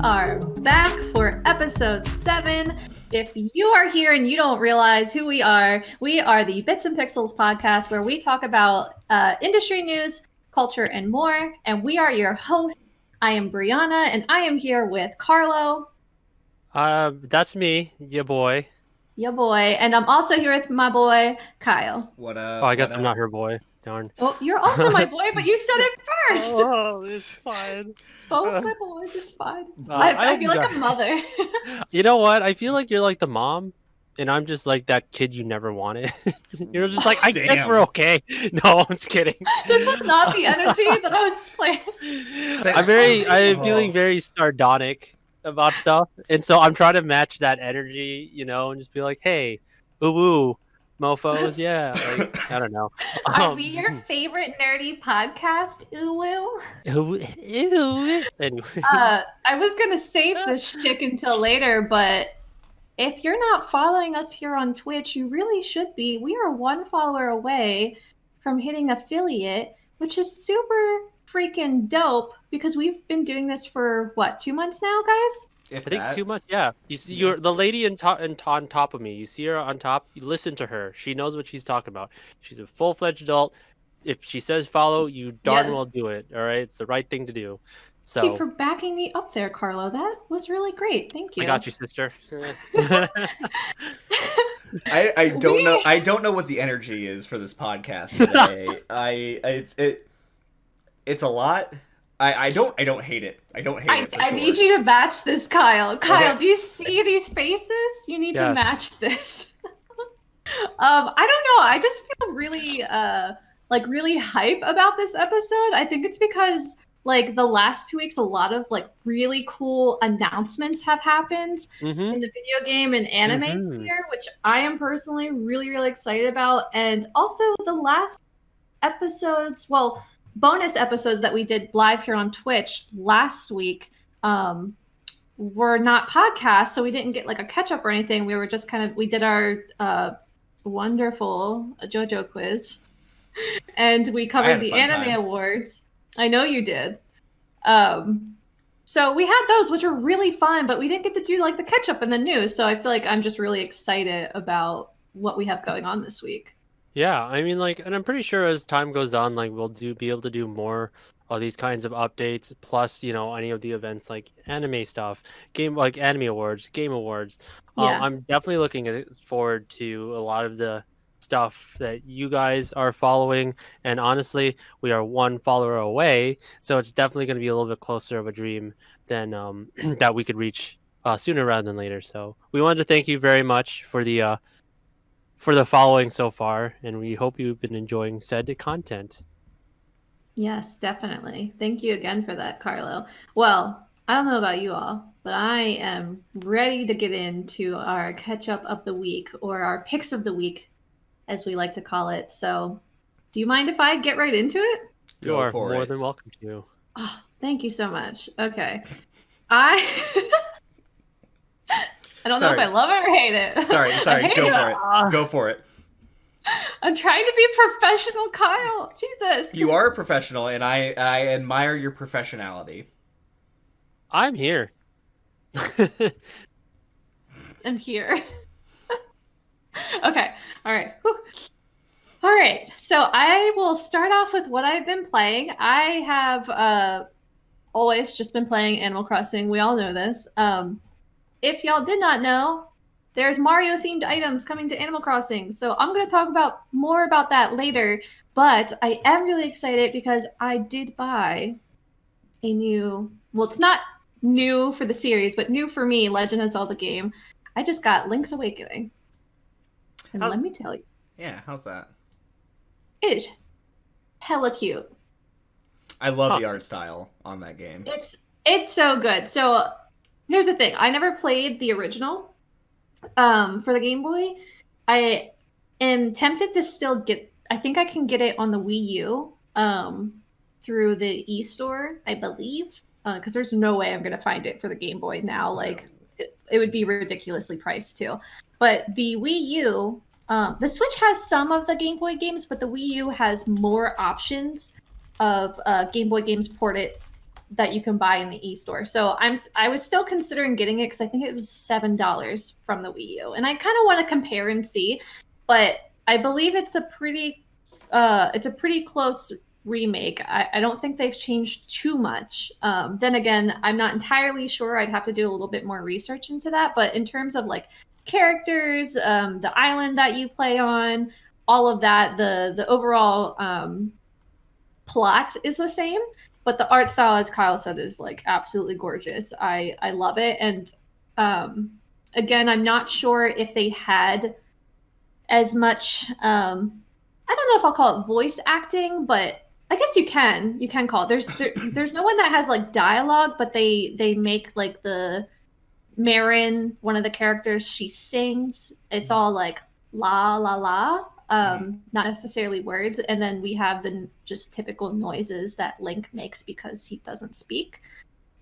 are back for episode 7. If you are here and you don't realize who we are the Bits and Pixels podcast where we talk about industry news, culture, and more. And we are your hosts. I am Brianna, and I am here with Karlo. That's me, your boy. Your boy. And I'm also here with my boy, Kyle. What up? Oh, I guess I'm not her boy. Darn. Oh, you're also my boy, but you said it first. Oh, it's fine. Both my boys, it's fine. I feel like a mother. You know what? I feel like you're like the mom, and I'm just like that kid you never wanted. You're just like, I guess we're okay. No, I'm just kidding. This was not the energy that I was playing. I'm feeling very sardonic about stuff, and so I'm trying to match that energy, and just be like, hey, ooh, mofos, yeah. Like, I don't know. Are we your favorite nerdy podcast? Ooh. Anyway. I was gonna save this shtick until later, but if you're not following us here on Twitch, you really should be. We are 1 follower away from hitting affiliate, which is super freaking dope because we've been doing this for 2 months now, guys? I think 2 months. Yeah, you see, you're the lady on top of me. You see her on top. You listen to her. She knows what she's talking about. She's a full-fledged adult. If she says follow, you darn well do it. All right, it's the right thing to do. So thank you for backing me up there, Karlo. That was really great. Thank you. I got you, sister. I don't know what the energy is for this podcast today. It's a lot. I don't hate it. I don't hate it. I need you to match this, Kyle. Kyle, Okay. Do you see these faces? You need to match this. I don't know. I just feel really really hype about this episode. I think it's because the last 2 weeks a lot of really cool announcements have happened in the video game and anime sphere, which I am personally really, really excited about. And also the last episodes, bonus episodes that we did live here on Twitch last week were not podcasts, so we didn't get a catch-up or anything. We were just we did our wonderful JoJo quiz, and we covered the anime awards. I know you did. So we had those, which were really fun, but we didn't get to do the catch-up and the news, so I feel like I'm just really excited about what we have going on this week. Yeah, I mean, and I'm pretty sure as time goes on, we'll be able to do more of these kinds of updates, plus, any of the events anime stuff, anime awards, game awards. Yeah. I'm definitely looking forward to a lot of the stuff that you guys are following, and honestly, we are 1 follower away, so it's definitely going to be a little bit closer of a dream than that we could reach sooner rather than later. So we wanted to thank you very much for the following so far, and we hope you've been enjoying said content. Yes, definitely. Thank you again for that, Karlo. Well, I don't know about you all, but I am ready to get into our catch-up of the week, or our picks of the week, as we like to call it. So, do you mind if I get right into it? You are more than welcome to. Oh, thank you so much. Okay. I don't know if I love it or hate it. Sorry. Go for it. I'm trying to be professional, Kyle. Jesus. You are a professional, and I admire your professionality. I'm here. I'm here. Okay. All right. Whew. All right. So I will start off with what I've been playing. I have always just been playing Animal Crossing. We all know this. If y'all did not know, there's Mario-themed items coming to Animal Crossing. So I'm going to talk more about that later. But I am really excited because I did buy a new... Well, it's not new for the series, but new for me, Legend of Zelda game. I just got Link's Awakening. And let me tell you. Yeah, how's that? It is hella cute. I love the art style on that game. It's so good. So here's the thing. I never played the original for the Game Boy. I am tempted to still get... I think I can get it on the Wii U through the eStore, I believe. Because there's no way I'm going to find it for the Game Boy now. It would be ridiculously priced too. But the Wii U, the Switch has some of the Game Boy games, but the Wii U has more options of Game Boy games ported that you can buy in the e-store. So I was still considering getting it because I think it was $7 from the Wii U, and I kind of want to compare and see. But I believe it's a pretty close remake. I don't think they've changed too much. Then again, I'm not entirely sure. I'd have to do a little bit more research into that. But in terms of like characters, the island that you play on, all of that, the overall plot is the same. But the art style, as Kyle said, is like absolutely gorgeous. I love it. And again, I'm not sure if they had as much I don't know if I'll call it voice acting, but I guess you can call it. There's no one that has like dialogue, but they make like the Marin, one of the characters, she sings. It's all like la la la, not necessarily words. And then we have the just typical noises that Link makes because he doesn't speak.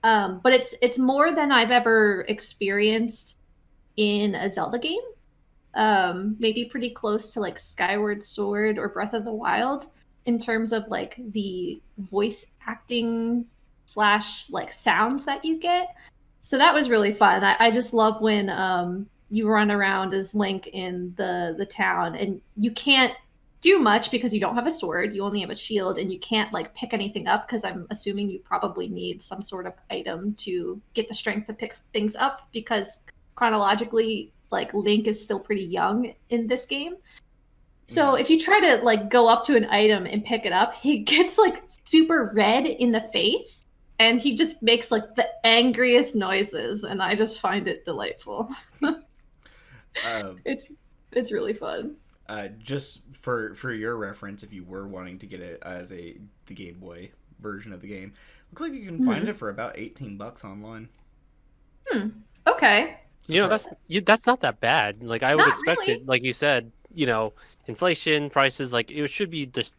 But it's more than I've ever experienced in a Zelda game. Maybe pretty close to like Skyward Sword or Breath of the Wild in terms of like the voice acting / like sounds that you get. So that was really fun. I just love when you run around as Link in the town and you can't do much because you don't have a sword. You only have a shield, and you can't like pick anything up because I'm assuming you probably need some sort of item to get the strength to pick things up, because chronologically, like Link is still pretty young in this game. So if you try to like go up to an item and pick it up, he gets like super red in the face and he just makes like the angriest noises, and I just find it delightful. It's really fun. Just for your reference, if you were wanting to get it as the Game Boy version of the game, looks like you can find it for about $18 online. Okay. You know, that's not that bad. Like I would expect really. it. Like you said, you know, inflation, prices, like it should be just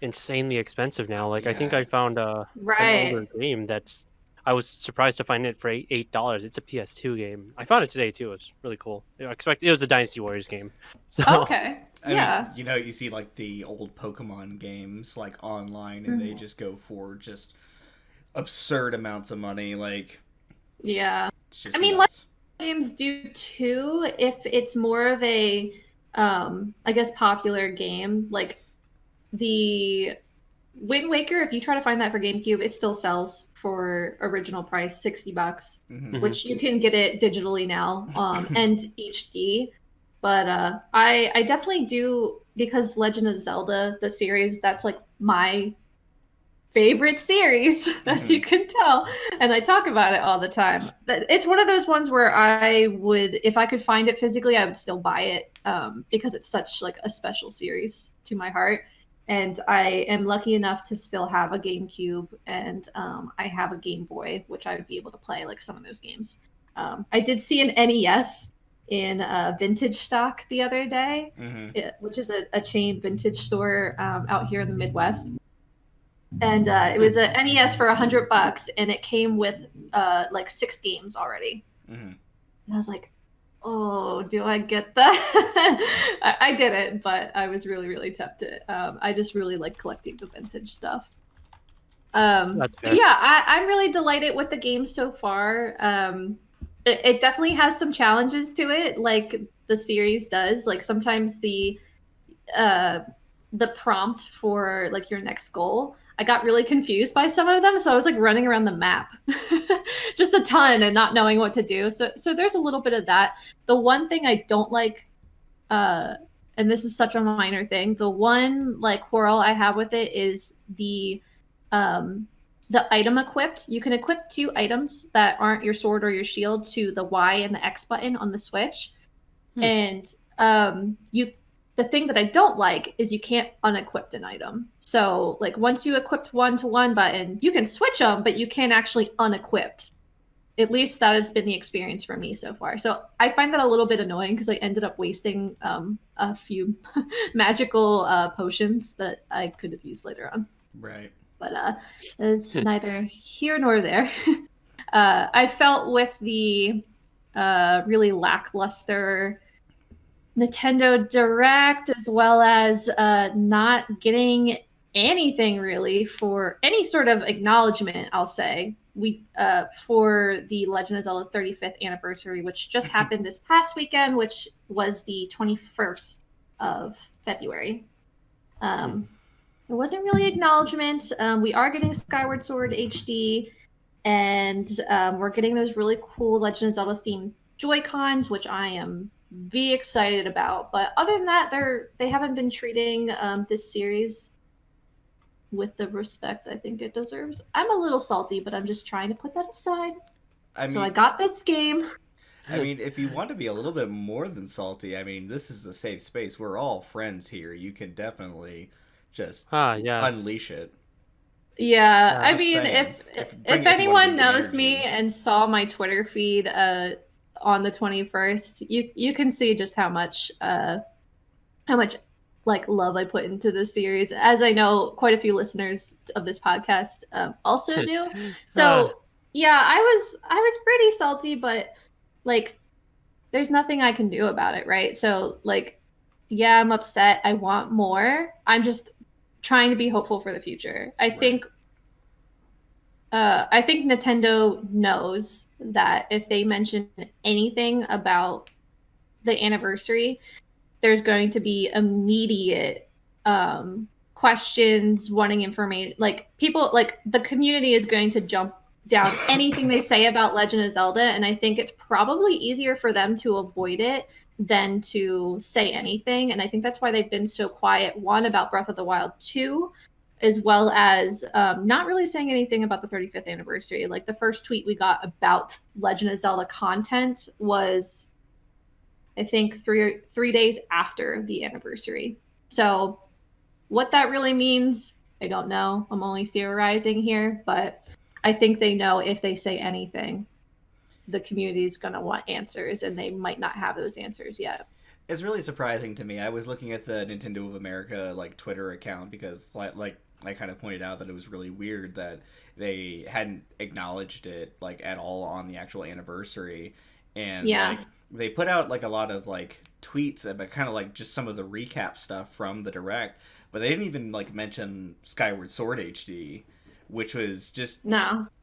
insanely expensive now. Like I think I found an older game that's. I was surprised to find it for $8. It's a PS2 game. I found it today too. It was really cool. I expect it was a Dynasty Warriors game. So okay. I mean, you know, you see like the old Pokemon games like online, and they just go for just absurd amounts of money. Like, it's just nuts. Games do too, if it's more of a I guess popular game. Like the Wind Waker, if you try to find that for GameCube, it still sells for original price $60, which you can get it digitally now, and HD. But I definitely do, because Legend of Zelda, the series, that's like my favorite series, as you can tell, and I talk about it all the time. It's one of those ones where I would, if I could find it physically, I would still buy it, because it's such like a special series to my heart. And I am lucky enough to still have a GameCube, and I have a Game Boy, which I would be able to play like some of those games. I did see an NES in vintage stock the other day, which is a chain vintage store out here in the Midwest. And it was a NES for $100, and it came with like 6 games already. And I was like, oh, do I get that? I didn't, but I was really, really tempted. I just really like collecting the vintage stuff. But yeah, I'm really delighted with the game so far. It definitely has some challenges to it, like the series does. Like sometimes the prompt for like your next goal, I got really confused by some of them, so I was like running around the map just a ton and not knowing what to do. So there's a little bit of that. The one thing I don't like, and this is such a minor thing, the one like quarrel I have with it is the item equipped. You can equip 2 items that aren't your sword or your shield to the Y and the X button on the Switch. And the thing that I don't like is you can't unequip an item. So like once you equipped 1 to 1 button, you can switch them, but you can't actually unequip. At least that has been the experience for me so far. So I find that a little bit annoying because I ended up wasting a few magical potions that I could have used later on. Right. But it's neither here nor there. I felt with the really lackluster Nintendo Direct, as well as not getting anything really for any sort of acknowledgement, I'll say. We for the Legend of Zelda 35th anniversary, which just happened this past weekend, which was the 21st of February. There wasn't really acknowledgement. We are getting Skyward Sword HD, and we're getting those really cool Legend of Zelda themed Joy-Cons, which I am very excited about. But other than that, they haven't been treating this series with the respect I think it deserves. I'm a little salty, but I'm just trying to put that aside. I got this game. I mean, if you want to be a little bit more than salty, I mean, this is a safe space. We're all friends here. You can definitely just unleash it. Yeah, I mean, if anyone knows me and saw my Twitter feed on the 21st, you can see just how much like love I put into this series, as I know quite a few listeners of this podcast also do. So yeah, I was pretty salty, but like there's nothing I can do about it, right? So like, yeah, I'm upset. I want more. I'm just trying to be hopeful for the future. I think Nintendo knows that if they mention anything about the anniversary, there's going to be immediate questions, wanting information. Like people, like the community is going to jump down anything they say about Legend of Zelda, and I think it's probably easier for them to avoid it than to say anything. And I think that's why they've been so quiet. One, about Breath of the Wild. Two, as well as not really saying anything about the 35th anniversary. Like the first tweet we got about Legend of Zelda content was, I think, three days after the anniversary. So what that really means, I don't know. I'm only theorizing here, but I think they know if they say anything, the community is going to want answers, and they might not have those answers yet. It's really surprising to me. I was looking at the Nintendo of America like Twitter account because like I kind of pointed out that it was really weird that they hadn't acknowledged it like at all on the actual anniversary, and like they put out like a lot of like tweets about kind of like just some of the recap stuff from the direct, but they didn't even like mention Skyward Sword HD, which was just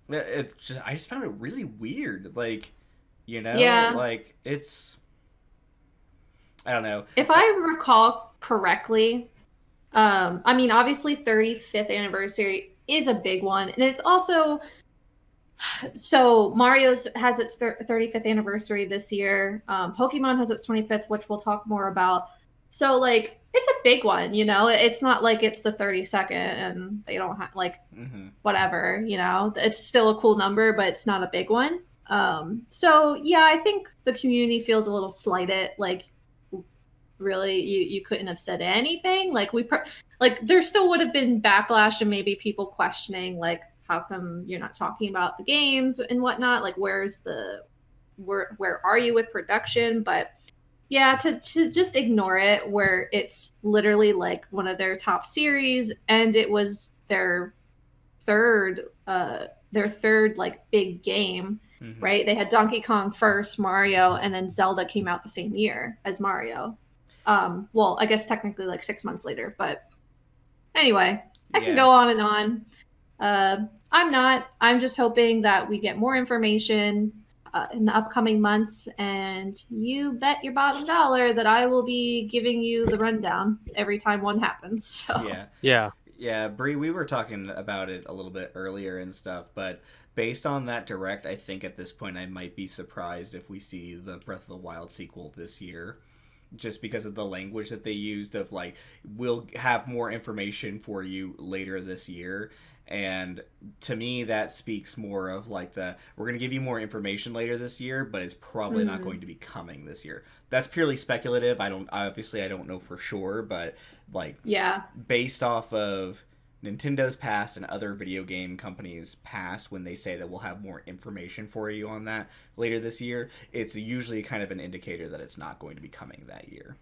it's just, I just found it really weird, like, you know, like it's, I don't know. If I recall correctly, I mean, obviously 35th anniversary is a big one, and it's also, so Mario's has its 35th anniversary this year. Pokemon has its 25th, which we'll talk more about. So like, it's a big one, you know. It's not like it's the 32nd and they don't have like whatever, you know. It's still a cool number, but it's not a big one. So yeah, I think the community feels a little slighted. Like, really, you couldn't have said anything. Like like there still would have been backlash and maybe people questioning like, how come you're not talking about the games and whatnot? Like, where are you with production? But yeah, to just ignore it, where it's literally like one of their top series, and it was their third like big game, right? They had Donkey Kong first, Mario, and then Zelda came out the same year as Mario. Well, I guess technically like 6 months later, but anyway, I can go on and on. I'm just hoping that we get more information in the upcoming months, and you bet your bottom dollar that I will be giving you the rundown every time one happens. So. Yeah, Bree, we were talking about it a little bit earlier and stuff, but based on that direct, I think at this point I might be surprised if we see the Breath of the Wild sequel this year. Just because of the language that they used of like, we'll have more information for you later this year. And to me, that speaks more of like we're going to give you more information later this year, but it's probably not going to be coming this year. That's purely speculative. I don't know for sure, but like, based off of Nintendo's past and other video game companies' past, when they say that we'll have more information for you on that later this year, it's usually kind of an indicator that it's not going to be coming that year.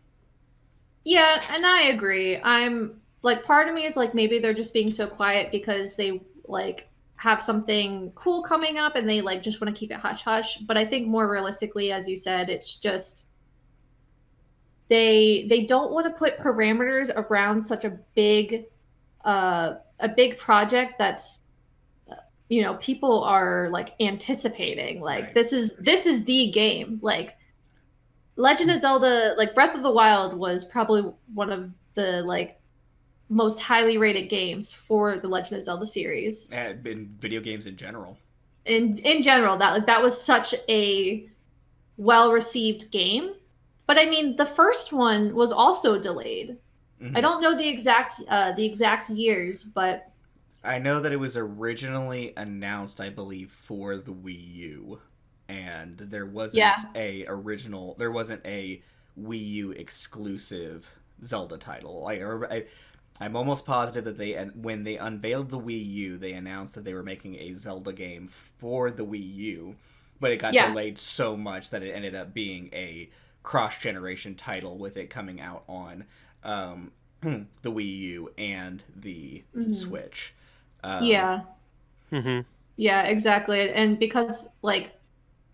Yeah, and I agree. I'm like, part of me is like, maybe they're just being so quiet because they like have something cool coming up and they like just want to keep it hush hush. But I think more realistically, as you said, it's just they don't want to put parameters around such a big a big project that's people are like anticipating. Like this is the game. Like Legend of Zelda, like Breath of the Wild was probably one of the like most highly rated games for the Legend of Zelda series. And in video games in general. In general, that was such a well-received game. But I mean, the first one was also delayed. I don't know the exact years, but I know that it was originally announced, I believe, for the Wii U, and there wasn't a Wii U exclusive Zelda title. I'm almost positive that when they unveiled the Wii U, they announced that they were making a Zelda game for the Wii U, but it got delayed so much that it ended up being a cross-generation title, with it coming out on the Wii U and the Switch. Yeah, exactly. And because like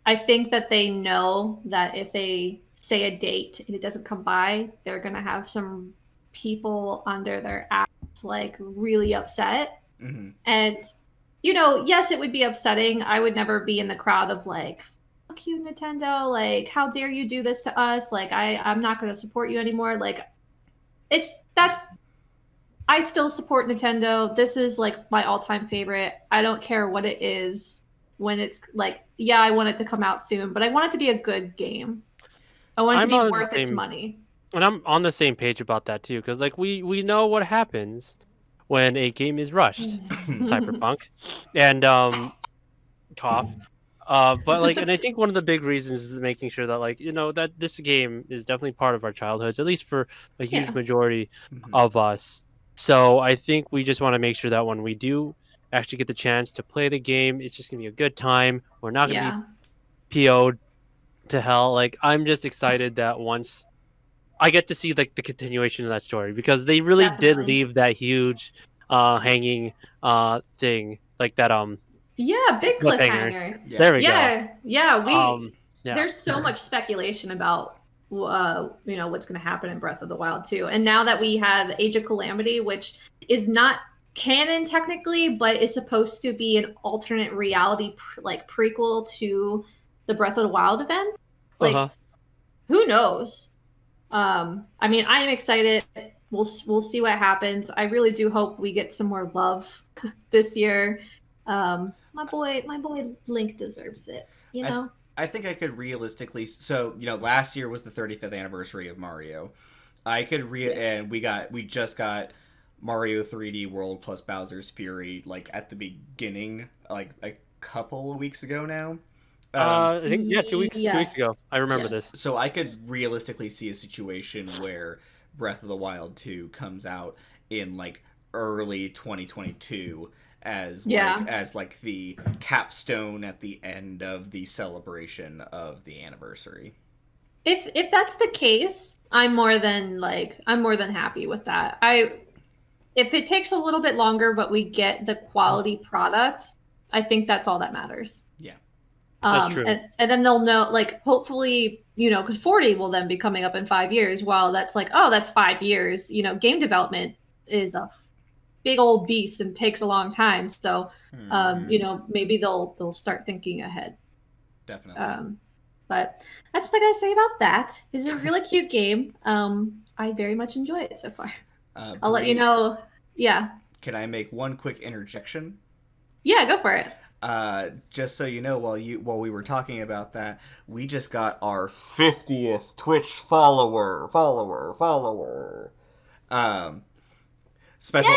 I think that they know that if they say a date and it doesn't come by, they're gonna have some people under their ass like really upset. And yes, it would be upsetting. I would never be in the crowd of like, fuck you, Nintendo, like how dare you do this to us, like I'm not going to support you anymore. Like I still support Nintendo. This is like my all-time favorite. I don't care what it is. When it's like, I want it to come out soon, but I want it to be a good game. I want it to be worth its money. And I'm on the same page about that too, because like we know what happens when a game is rushed. Cyberpunk and cough. But like, and I think one of the big reasons is making sure that like that this game is definitely part of our childhoods, at least for a huge majority of us. So I think we just want to make sure that when we do actually get the chance to play the game, it's just gonna be a good time. We're not gonna be PO'd to hell. Like I'm just excited that once I get to see like the continuation of that story, because they really did leave that huge hanging thing, like that big cliffhanger. There we go. There's so much speculation about what's going to happen in Breath of the Wild too. And now that we had Age of Calamity, which is not canon technically, but is supposed to be an alternate reality prequel to the Breath of the Wild event, like who knows. I mean, I am excited. We'll see what happens. I really do hope we get some more love this year. My boy Link deserves it, I think I could realistically, so last year was the 35th anniversary of Mario. And we just got Mario 3D World plus Bowser's Fury like at the beginning, like a couple of weeks ago now. I think 2 weeks. 2 weeks ago. I remember this. So I could realistically see a situation where Breath of the Wild 2 comes out in like early 2022 as the capstone at the end of the celebration of the anniversary. If that's the case, I'm more than happy with that. If it takes a little bit longer but we get the quality product, I think that's all that matters. Yeah. That's true. And then they'll know, like, hopefully, because 40 will then be coming up in 5 years. While that's like, oh, that's 5 years. Game development is a big old beast and takes a long time. So, maybe they'll start thinking ahead. Definitely. But that's what I gotta say about that. It's a really cute game. I very much enjoy it so far. I'll let you know. Yeah. Can I make one quick interjection? Yeah, go for it. Just so you know, while we were talking about that, we just got our 50th Twitch follower. Special.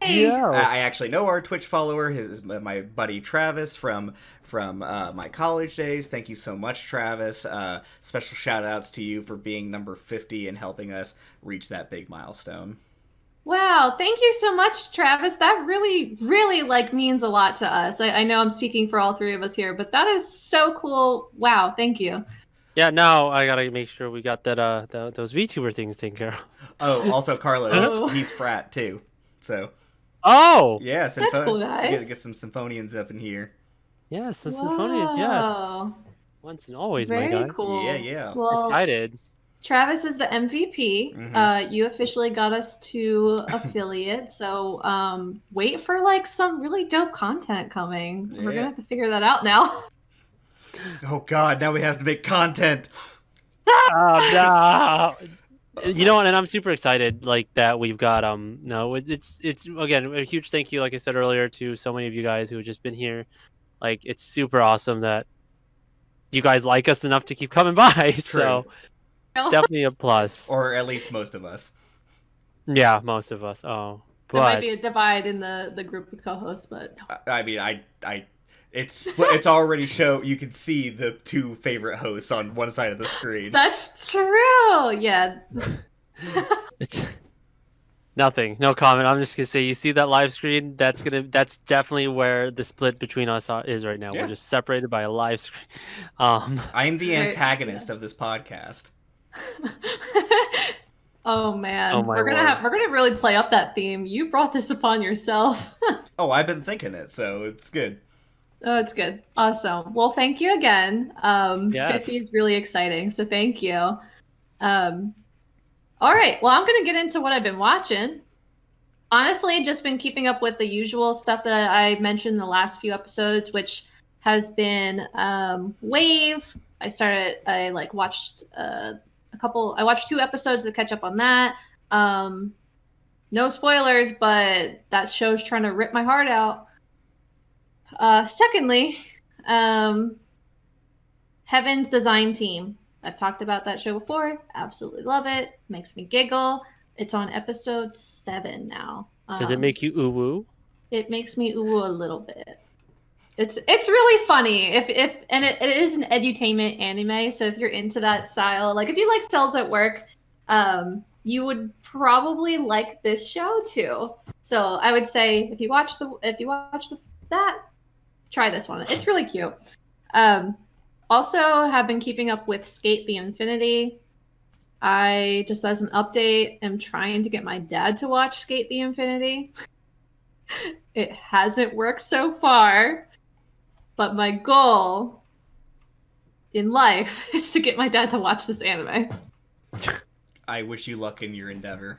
Yay! Yeah. I actually know our Twitch follower. His my buddy Travis from my college days. Thank you so much, Travis. Special shout outs to you for being number 50 and helping us reach that big milestone. Wow, thank you so much, Travis. That really, really means a lot to us. I know I'm speaking for all three of us here, but that is so cool. Wow, thank you. Yeah, now I gotta make sure we got that those VTuber things taken care of. Oh, also Carlo, he's frat too. So. Oh. Yeah, that's cool, guys. Get some symphonians up in here. Yeah, some symphonians. Yes. Once and always, Very my guy. Cool. Yeah. Well, excited. Travis is the MVP. Mhm. You officially got us to affiliate, so wait for like some really dope content coming. We're gonna Yeah. have to figure that out now. Oh God, now we have to make content. Oh no! You know what? And I'm super excited, like that we've got no, it's again a huge thank you, like I said earlier, to so many of you guys who have just been here. Like it's super awesome that you guys like us enough to keep coming by. So definitely a plus. Or at least most of us. Yeah, most of us. Oh, There might but be a divide in the group with co-hosts, but I mean, it's split. It's already show. You can see the two favorite hosts on one side of the screen. that's true. Yeah. it's nothing. No comment. I'm just gonna say, you see that live screen? That's definitely where the split between us is right now. Yeah. We're just separated by a live screen. I'm the antagonist of this podcast. Oh man, Oh, my we're lord. gonna really play up that theme. You brought this upon yourself. Oh, I've been thinking it, so it's good. Oh, it's good. Awesome. Well, thank you again. Yes. 50 is really exciting, so thank you. All right. Well, I'm gonna get into what I've been watching. Honestly, just been keeping up with the usual stuff that I mentioned in the last few episodes, which has been Wave. I watched I watched 2 episodes to catch up on that. No spoilers, but that show's trying to rip my heart out. Secondly, Heaven's Design Team. I've talked about that show before. Absolutely love it. Makes me giggle. It's on episode 7 now. Does it make you ooh woo? It makes me ooh a little bit. It's really funny. It is an edutainment anime, so if you're into that style, like if you like Cells at Work, you would probably like this show too. So I would say if you watch that, try this one. It's really cute. Also have been keeping up with Skate the Infinity. I just as an update am trying to get my dad to watch Skate the Infinity. It hasn't worked so far. But my goal in life is to get my dad to watch this anime. I wish you luck in your endeavor.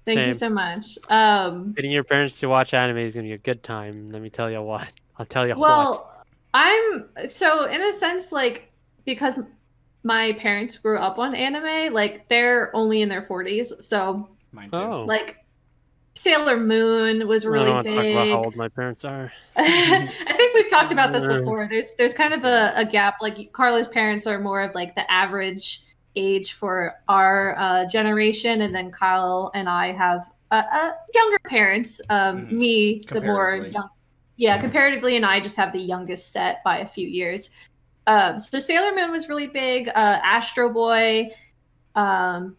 Thank you so much. Getting your parents to watch anime is gonna be a good time. Let me tell you what. I'll tell you what. Well, I'm so in a sense like because my parents grew up on anime, like they're only in their 40s, so Mine too. Like Sailor Moon was really I don't want big. to talk about how old my parents are. I think we've talked about this before. There's kind of a gap. Like Carlo's parents are more of like the average age for our generation, and then Kyle and I have younger parents. Me, the more young. Yeah, comparatively, and I just have the youngest set by a few years. So Sailor Moon was really big. Astro Boy. I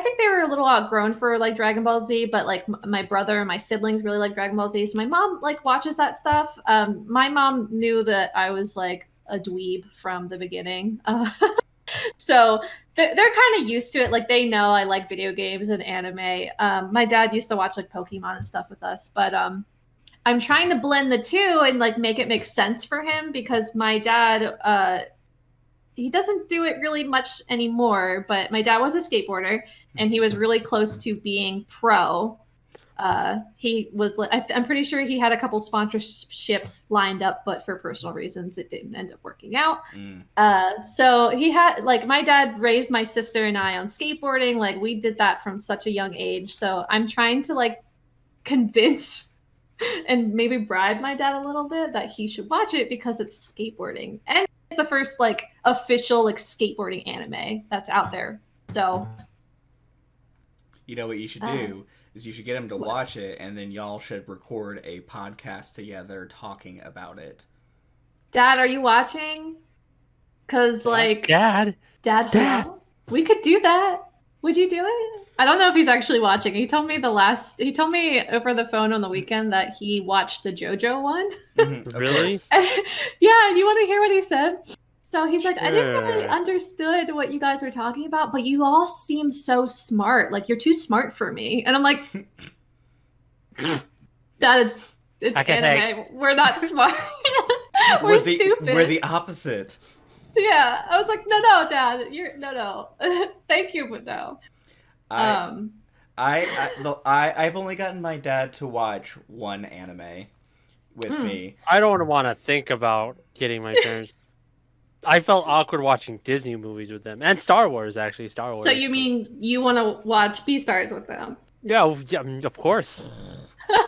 think they were a little outgrown for like Dragon Ball Z, but like my brother and my siblings really like Dragon Ball Z, so my mom like watches that stuff. My mom knew that I was like a dweeb from the beginning, so they're kind of used to it. Like they know I like video games and anime. My dad used to watch like Pokemon and stuff with us, but I'm trying to blend the two and like make it make sense for him because my dad he doesn't do it really much anymore, but my dad was a skateboarder and he was really close to being pro. He was, I'm pretty sure he had a couple sponsorships lined up, but for personal reasons, it didn't end up working out. So he had, like, my dad raised my sister and I on skateboarding. Like, we did that from such a young age. So I'm trying to, like, convince and maybe bribe my dad a little bit that he should watch it because it's skateboarding. And it's the first like official like skateboarding anime that's out there. So you know what you should do is you should get him to watch it, and then y'all should record a podcast together talking about it. Dad, are you watching? Because like Dad, we could do that. Would you do it? I don't know if he's actually watching. He told me over the phone on the weekend that he watched the JoJo one. Really? Yeah, you want to hear what he said? So he's like, I didn't really understood what you guys were talking about, but you all seem so smart. Like you're too smart for me. And I'm like, it's anime. We're not smart. We're stupid. We're the opposite. Yeah, I was like, no, Dad, you're no. Thank you, but no. I've only gotten my dad to watch one anime with me. I don't want to think about getting my parents. I felt awkward watching Disney movies with them, and Star Wars, actually. Star Wars. So you mean you want to watch Beastars with them? Yeah, of course.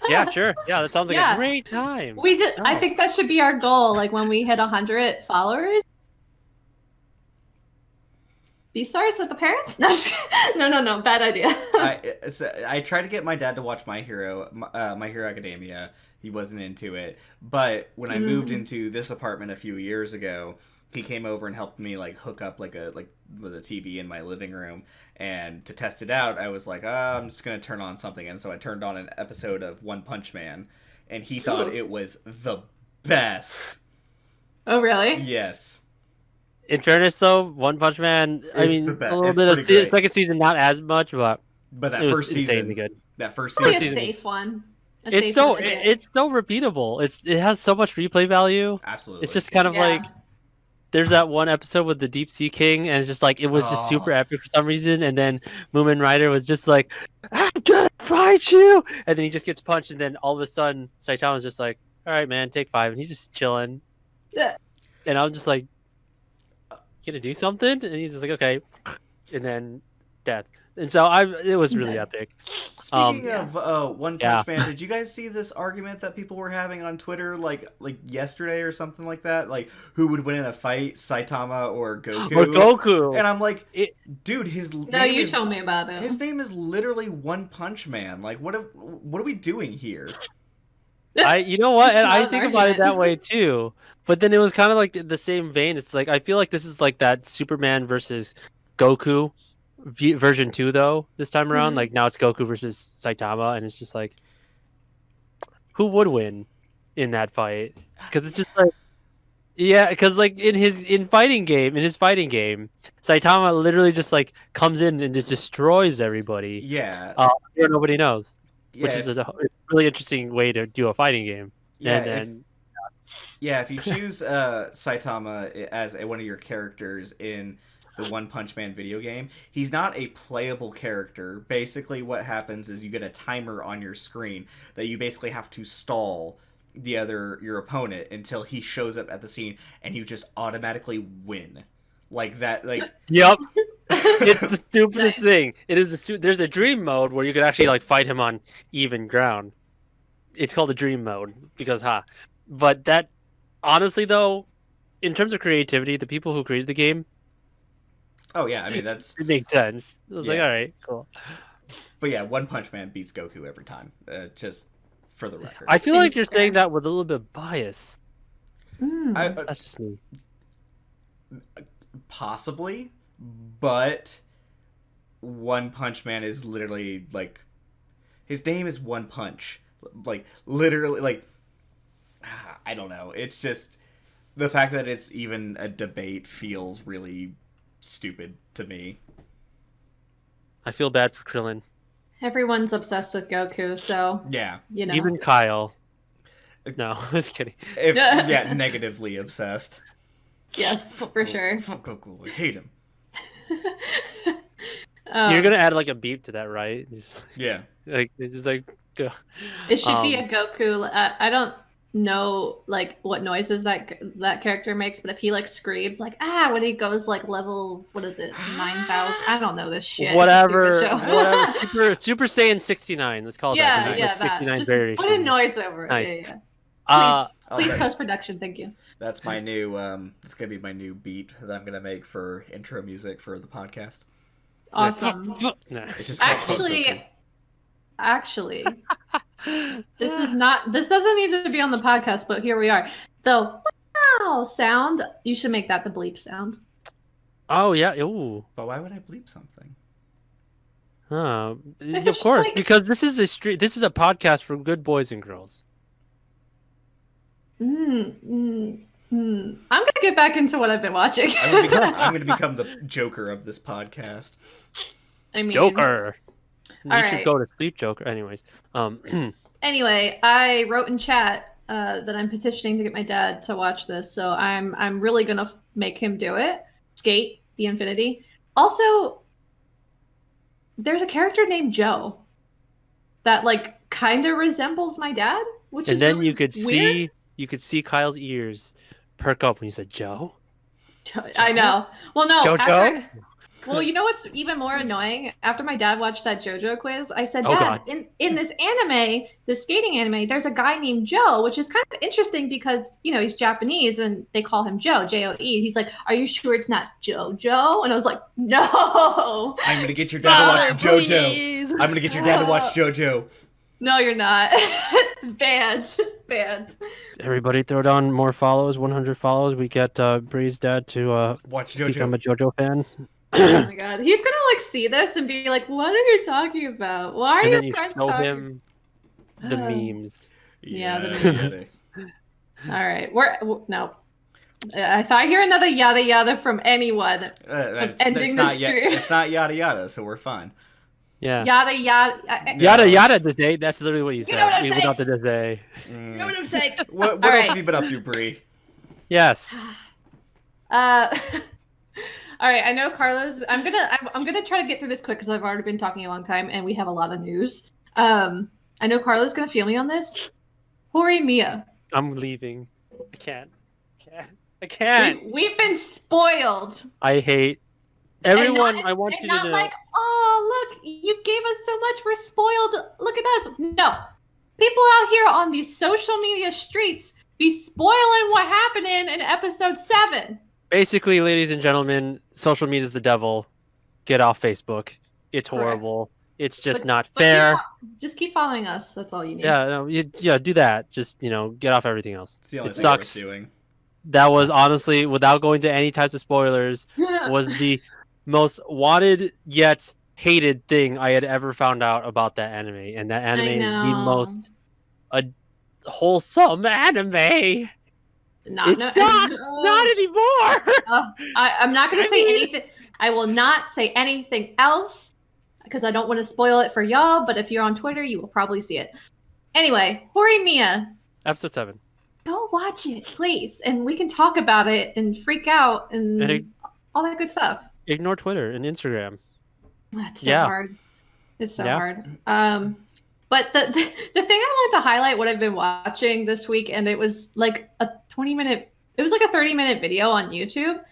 Yeah, sure. Yeah, that sounds like a great time. I think that should be our goal. Like when we hit 100 followers, Beastars with the parents? No, bad idea. I tried to get my dad to watch My Hero Academia. He wasn't into it, but when I moved into this apartment a few years ago, he came over and helped me like hook up with a TV in my living room. And to test it out, I was like, I'm just gonna turn on something, and so I turned on an episode of One Punch Man, and he thought it was the best. Oh, really? Yes. In fairness, though, One Punch Man, a little bit of second season, not as much, but that it first was season, insanely good. That first season, season, a safe one. It's so repeatable. It has so much replay value. Absolutely. It's just kind of like there's that one episode with the Deep Sea King, and it's just like it was just super epic for some reason. And then Moomin Rider was just like, "I'm gonna fight you," and then he just gets punched, and then all of a sudden Saitama's just like, "All right, man, take 5," and he's just chilling. Yeah. And I'm just like, "You gonna do something?" And he's just like, "Okay," and then death. And so it was really epic. Speaking of One Punch Man, did you guys see this argument that people were having on Twitter like yesterday or something like that? Like, who would win in a fight, Saitama or Goku? Or Goku. And I'm like, dude, you told me about it. His name is literally One Punch Man. Like, what are we doing here? You know what? And I think about it that way too. But then it was kind of like the same vein. It's like I feel like this is like that Superman versus Goku version 2 though this time around. Like now it's Goku versus Saitama, and it's just like who would win in that fight? Because it's just like because like in his fighting game Saitama literally just like comes in and just destroys everybody. Nobody knows, which is a really interesting way to do a fighting game. If you choose Saitama as one of your characters in the One Punch Man video game, he's not a playable character. Basically what happens is you get a timer on your screen that you basically have to stall your opponent until he shows up at the scene, and you just automatically win. Like that, like Yep. It's the stupidest thing. It is there's a dream mode where you could actually like fight him on even ground. It's called the dream mode because but that honestly though, in terms of creativity, the people who created the game, oh yeah, I mean it makes sense. I was like, all right, cool. But yeah, One Punch Man beats Goku every time. Just for the record. I feel like you're saying that with a little bit of bias. That's just me. Possibly, but One Punch Man is literally like his name is One Punch. Like literally, like I don't know. It's just the fact that it's even a debate feels really stupid to me. I feel bad for Krillin. Everyone's obsessed with Goku, so yeah, you know. Even Kyle. No, I was kidding. Negatively obsessed. Yes, for sure. Fuck Goku, I hate him. You're gonna add like a beep to that, right? Yeah. Like it's just like go. It should be a Goku. I don't know like what noises that character makes, but if he like screams like when he goes like level 9,000, I don't know this shit. Whatever. Super Saiyan 69. Let's call it that. Yeah, 69 just variation. put a noise over it. Nice. Please post-production, thank you. That's my new it's gonna be my new beat that I'm gonna make for intro music for the podcast. Awesome. It's just actually this doesn't need to be on the podcast, but here we are. The wow sound, you should make that the bleep sound. Oh yeah. Ooh. But why would I bleep something? Of course, because this is a podcast for good boys and girls. I'm gonna get back into what I've been watching. I'm gonna become the Joker of this podcast. I mean, Joker. You should go to sleep, Joker. Anyways, Anyway, I wrote in chat that I'm petitioning to get my dad to watch this, so I'm really gonna make him do it. Skate the Infinity. Also, there's a character named Joe that like kind of resembles my dad, which is really you could weird. see Kyle's ears perk up when you said Joe. I know. Well, no. JoJo? Well, you know what's even more annoying? After my dad watched that JoJo quiz, I said, Oh, Dad, God. in this anime, the skating anime, there's a guy named Joe, which is kind of interesting because, you know, he's Japanese and they call him Joe, J-O-E. He's like, are you sure it's not JoJo? And I was like, no. I'm going to get your dad to watch JoJo. Please. I'm going to get your dad to watch JoJo. No, you're not. Banned. Everybody throw down more follows, 100 follows. We get Bree's dad to Watch become a JoJo. JoJo fan. Oh my god. He's gonna like see this and be like, what are you talking about? Why are And then your you friends show talking? him the memes. Yeah, the Yeah, memes. All right, no. If I hear another yada yada from anyone, ending the stream. It's not yada yada, so we're fine. Yeah. Yada yada. Yada yada this day. That's literally what you said. know what I'm Even saying? without the this day. You know what I'm saying? What All else right. have you been up to, Bree? Yes. All right, I know Carlos. I'm gonna try to get through this quick because I've already been talking a long time and we have a lot of news. I know Carlos gonna feel me on this. Horimiya. I'm leaving. I can't. I can't. We've been spoiled. I hate everyone. I want you to not know. like, oh look, you gave us so much. We're spoiled. Look at us. No, people out here on these social media streets be spoiling what happened in episode 7. Basically, ladies and gentlemen, social media is the devil. Get off Facebook. It's horrible. It's just not fair. Just keep following us. That's all you need. Yeah, no, do that. Just get off everything else. It's the only It thing sucks. worth doing. That was honestly, without going to any types of spoilers, was the most wanted yet hated thing I had ever found out about that anime, and that anime is the most wholesome anime. It's not anymore. I'm not going to say anything. I will not say anything else because I don't want to spoil it for y'all. But if you're on Twitter, you will probably see it. Anyway, Horimiya. Episode 7. Go watch it, please, and we can talk about it and freak out and all that good stuff. Ignore Twitter and Instagram. That's so hard. It's so hard. But the thing I wanted to highlight what I've been watching this week, and it was like a 30-minute video on YouTube.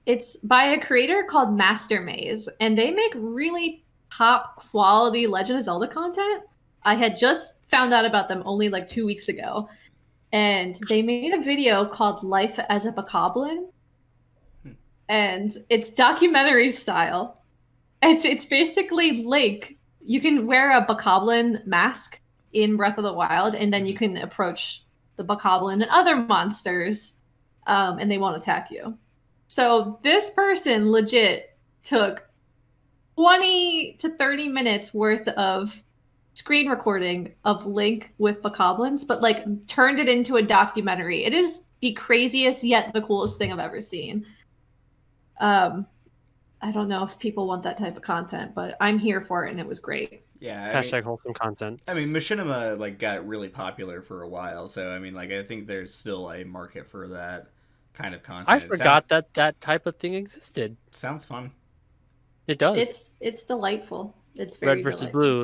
It's by a creator called Master Maze, and they make really top quality Legend of Zelda content. I had just found out about them only like 2 weeks ago. And they made a video called Life as a Bokoblin. And it's documentary style. It's basically Link. You can wear a Bokoblin mask in Breath of the Wild, and then you can approach the Bokoblin and other monsters, and they won't attack you. So this person legit took 20 to 30 minutes worth of screen recording of Link with Bokoblins, but like turned it into a documentary. It is the craziest yet the coolest thing I've ever seen. I don't know if people want that type of content, but I'm here for it, and it was great. Yeah. Hashtag wholesome content. I mean, Machinima like got really popular for a while, so I mean, like I think there's still a market for that kind of content. I forgot that type of thing existed. Sounds fun. It does. It's delightful. It's very Red versus delightful. Blue,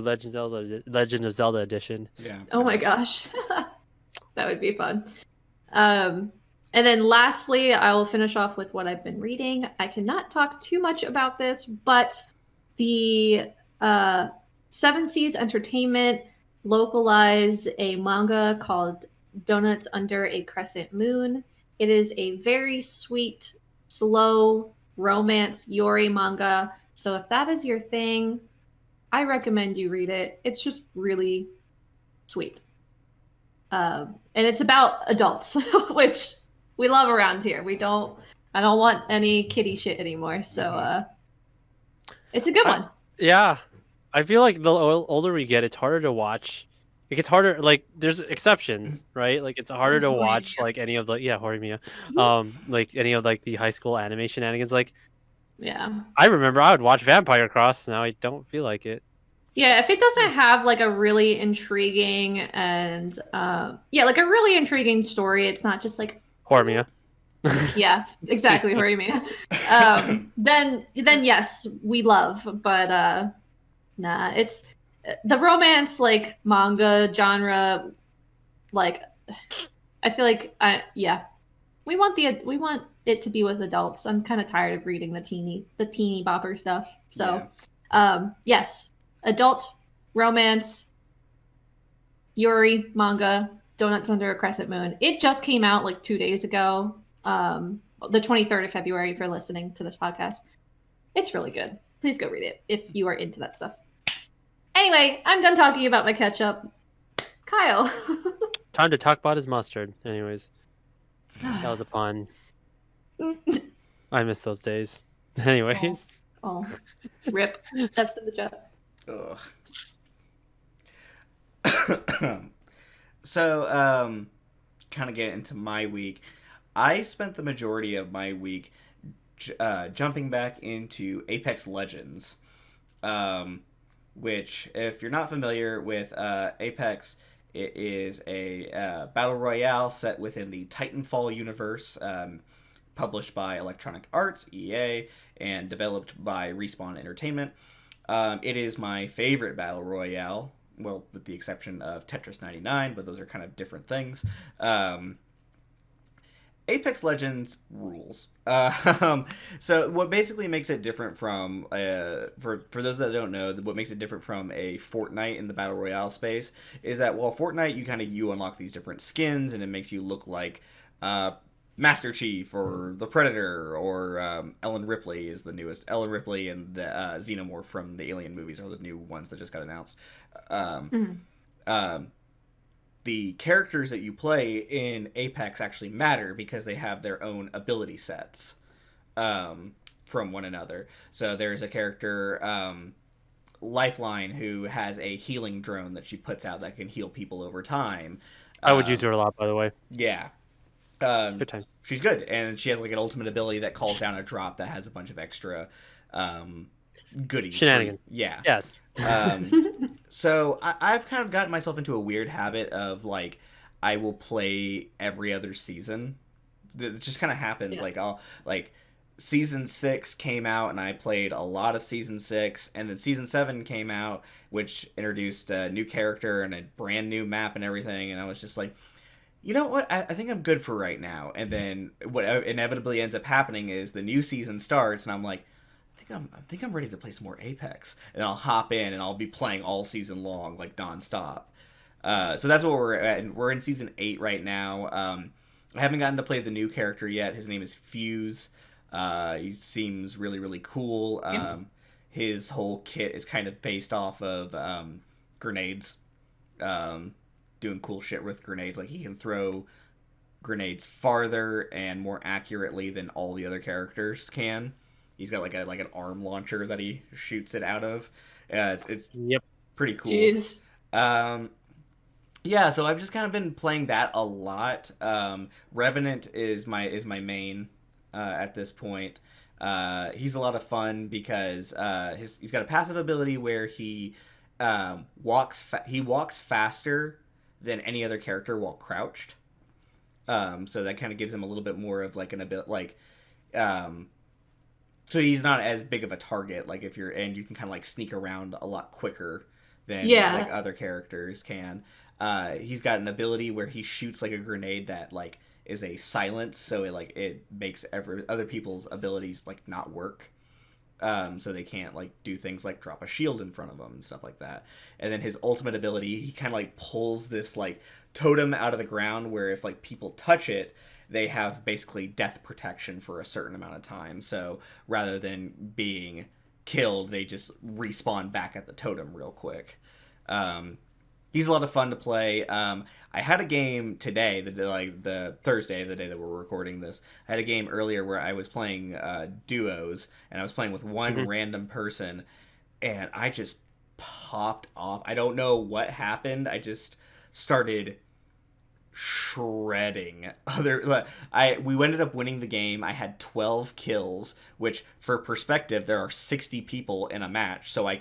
Legend of Zelda edition. Yeah. Oh my gosh. That would be fun. And then lastly, I will finish off with what I've been reading. I cannot talk too much about this, but the Seven Seas Entertainment localized a manga called Donuts Under a Crescent Moon. It is a very sweet, slow romance yori manga. So if that is your thing, I recommend you read it. It's just really sweet. And it's about adults, which we love around here. I don't want any kiddie shit anymore. So it's a good one. Yeah. I feel like the older we get, it's harder to watch. It gets harder. Like there's exceptions, right? Like it's harder to watch like any of the Horimiya, like any of like the high school anime shenanigans. Like, yeah, I remember I would watch Vampire Cross. Now I don't feel like it. Yeah, if it doesn't have like a really intriguing and like a really intriguing story, it's not just like Horimiya. Yeah, exactly, Horimiya. Then yes, we love, but nah, it's the romance like manga genre. Like, I feel like we want it to be with adults. I'm kind of tired of reading the teeny bopper stuff. So, yes, adult romance, Yuri manga, Donuts Under a Crescent Moon. It just came out like 2 days ago. The 23rd of February. If you're listening to this podcast, it's really good. Please go read it if you are into that stuff. Anyway, I'm done talking about my catch-up. Kyle. Time to talk about his mustard. Anyways, that was a pun. I miss those days. Anyways. Oh. Rip. F's in the chat. Ugh. So, kind of get into my week. I spent the majority of my week jumping back into Apex Legends, which, if you're not familiar with Apex, it is a battle royale set within the Titanfall universe, published by Electronic Arts, EA, and developed by Respawn Entertainment. It is my favorite battle royale, well, with the exception of Tetris 99, but those are kind of different things. Apex Legends rules. So what basically makes it different from, for those that don't know, what makes it different from a Fortnite in the Battle Royale space is that, while Fortnite, you unlock these different skins, and it makes you look like Master Chief or the Predator, or Ellen Ripley is the newest. Ellen Ripley and the Xenomorph from the Alien movies are the new ones that just got announced. The characters that you play in Apex actually matter because they have their own ability sets from one another. So there's a character, Lifeline, who has a healing drone that she puts out that can heal people over time. I would use her a lot, by the way. Yeah. Good time. She's good, and she has like an ultimate ability that calls down a drop that has a bunch of extra goodies. Shenanigans. Yeah. Yes. So I've kind of gotten myself into a weird habit of, like, I will play every other season. It just kind of happens. Yeah. Season 6 came out, and I played a lot of Season 6, and then Season 7 came out, which introduced a new character and a brand new map and everything, and I was just like, you know what? I think I'm good for right now. And then what inevitably ends up happening is the new season starts, and I'm like, I think I'm ready to play some more Apex. And I'll hop in, and I'll be playing all season long, like, nonstop. So that's what we're at. We're in Season 8 right now. I haven't gotten to play the new character yet. His name is Fuse. He seems really, really cool. His whole kit is kind of based off of grenades. Doing cool shit with grenades. Like, he can throw grenades farther and more accurately than all the other characters can. He's got like an arm launcher that he shoots it out of. It's pretty cool. Jeez. Yeah, so I've just kind of been playing that a lot. Revenant is my main at this point. He's a lot of fun because he's got a passive ability where he walks faster than any other character while crouched. So that kind of gives him a little bit more of like an ability, so he's not as big of a target, like, and you can kind of like sneak around a lot quicker than like other characters can. He's got an ability where he shoots like a grenade that like is a silence, so it makes other people's abilities like not work. So they can't like do things like drop a shield in front of them and stuff like that. And then his ultimate ability, he kind of like pulls this like totem out of the ground where if like people touch it, they have basically death protection for a certain amount of time. So rather than being killed, they just respawn back at the totem real quick. He's a lot of fun to play. I had a game today, the Thursday, the day that we're recording this. I had a game earlier where I was playing duos, and I was playing with one random person, and I just popped off. I don't know what happened. I just started shredding we ended up winning the game. I had 12 kills, which for perspective, there are 60 people in a match. So I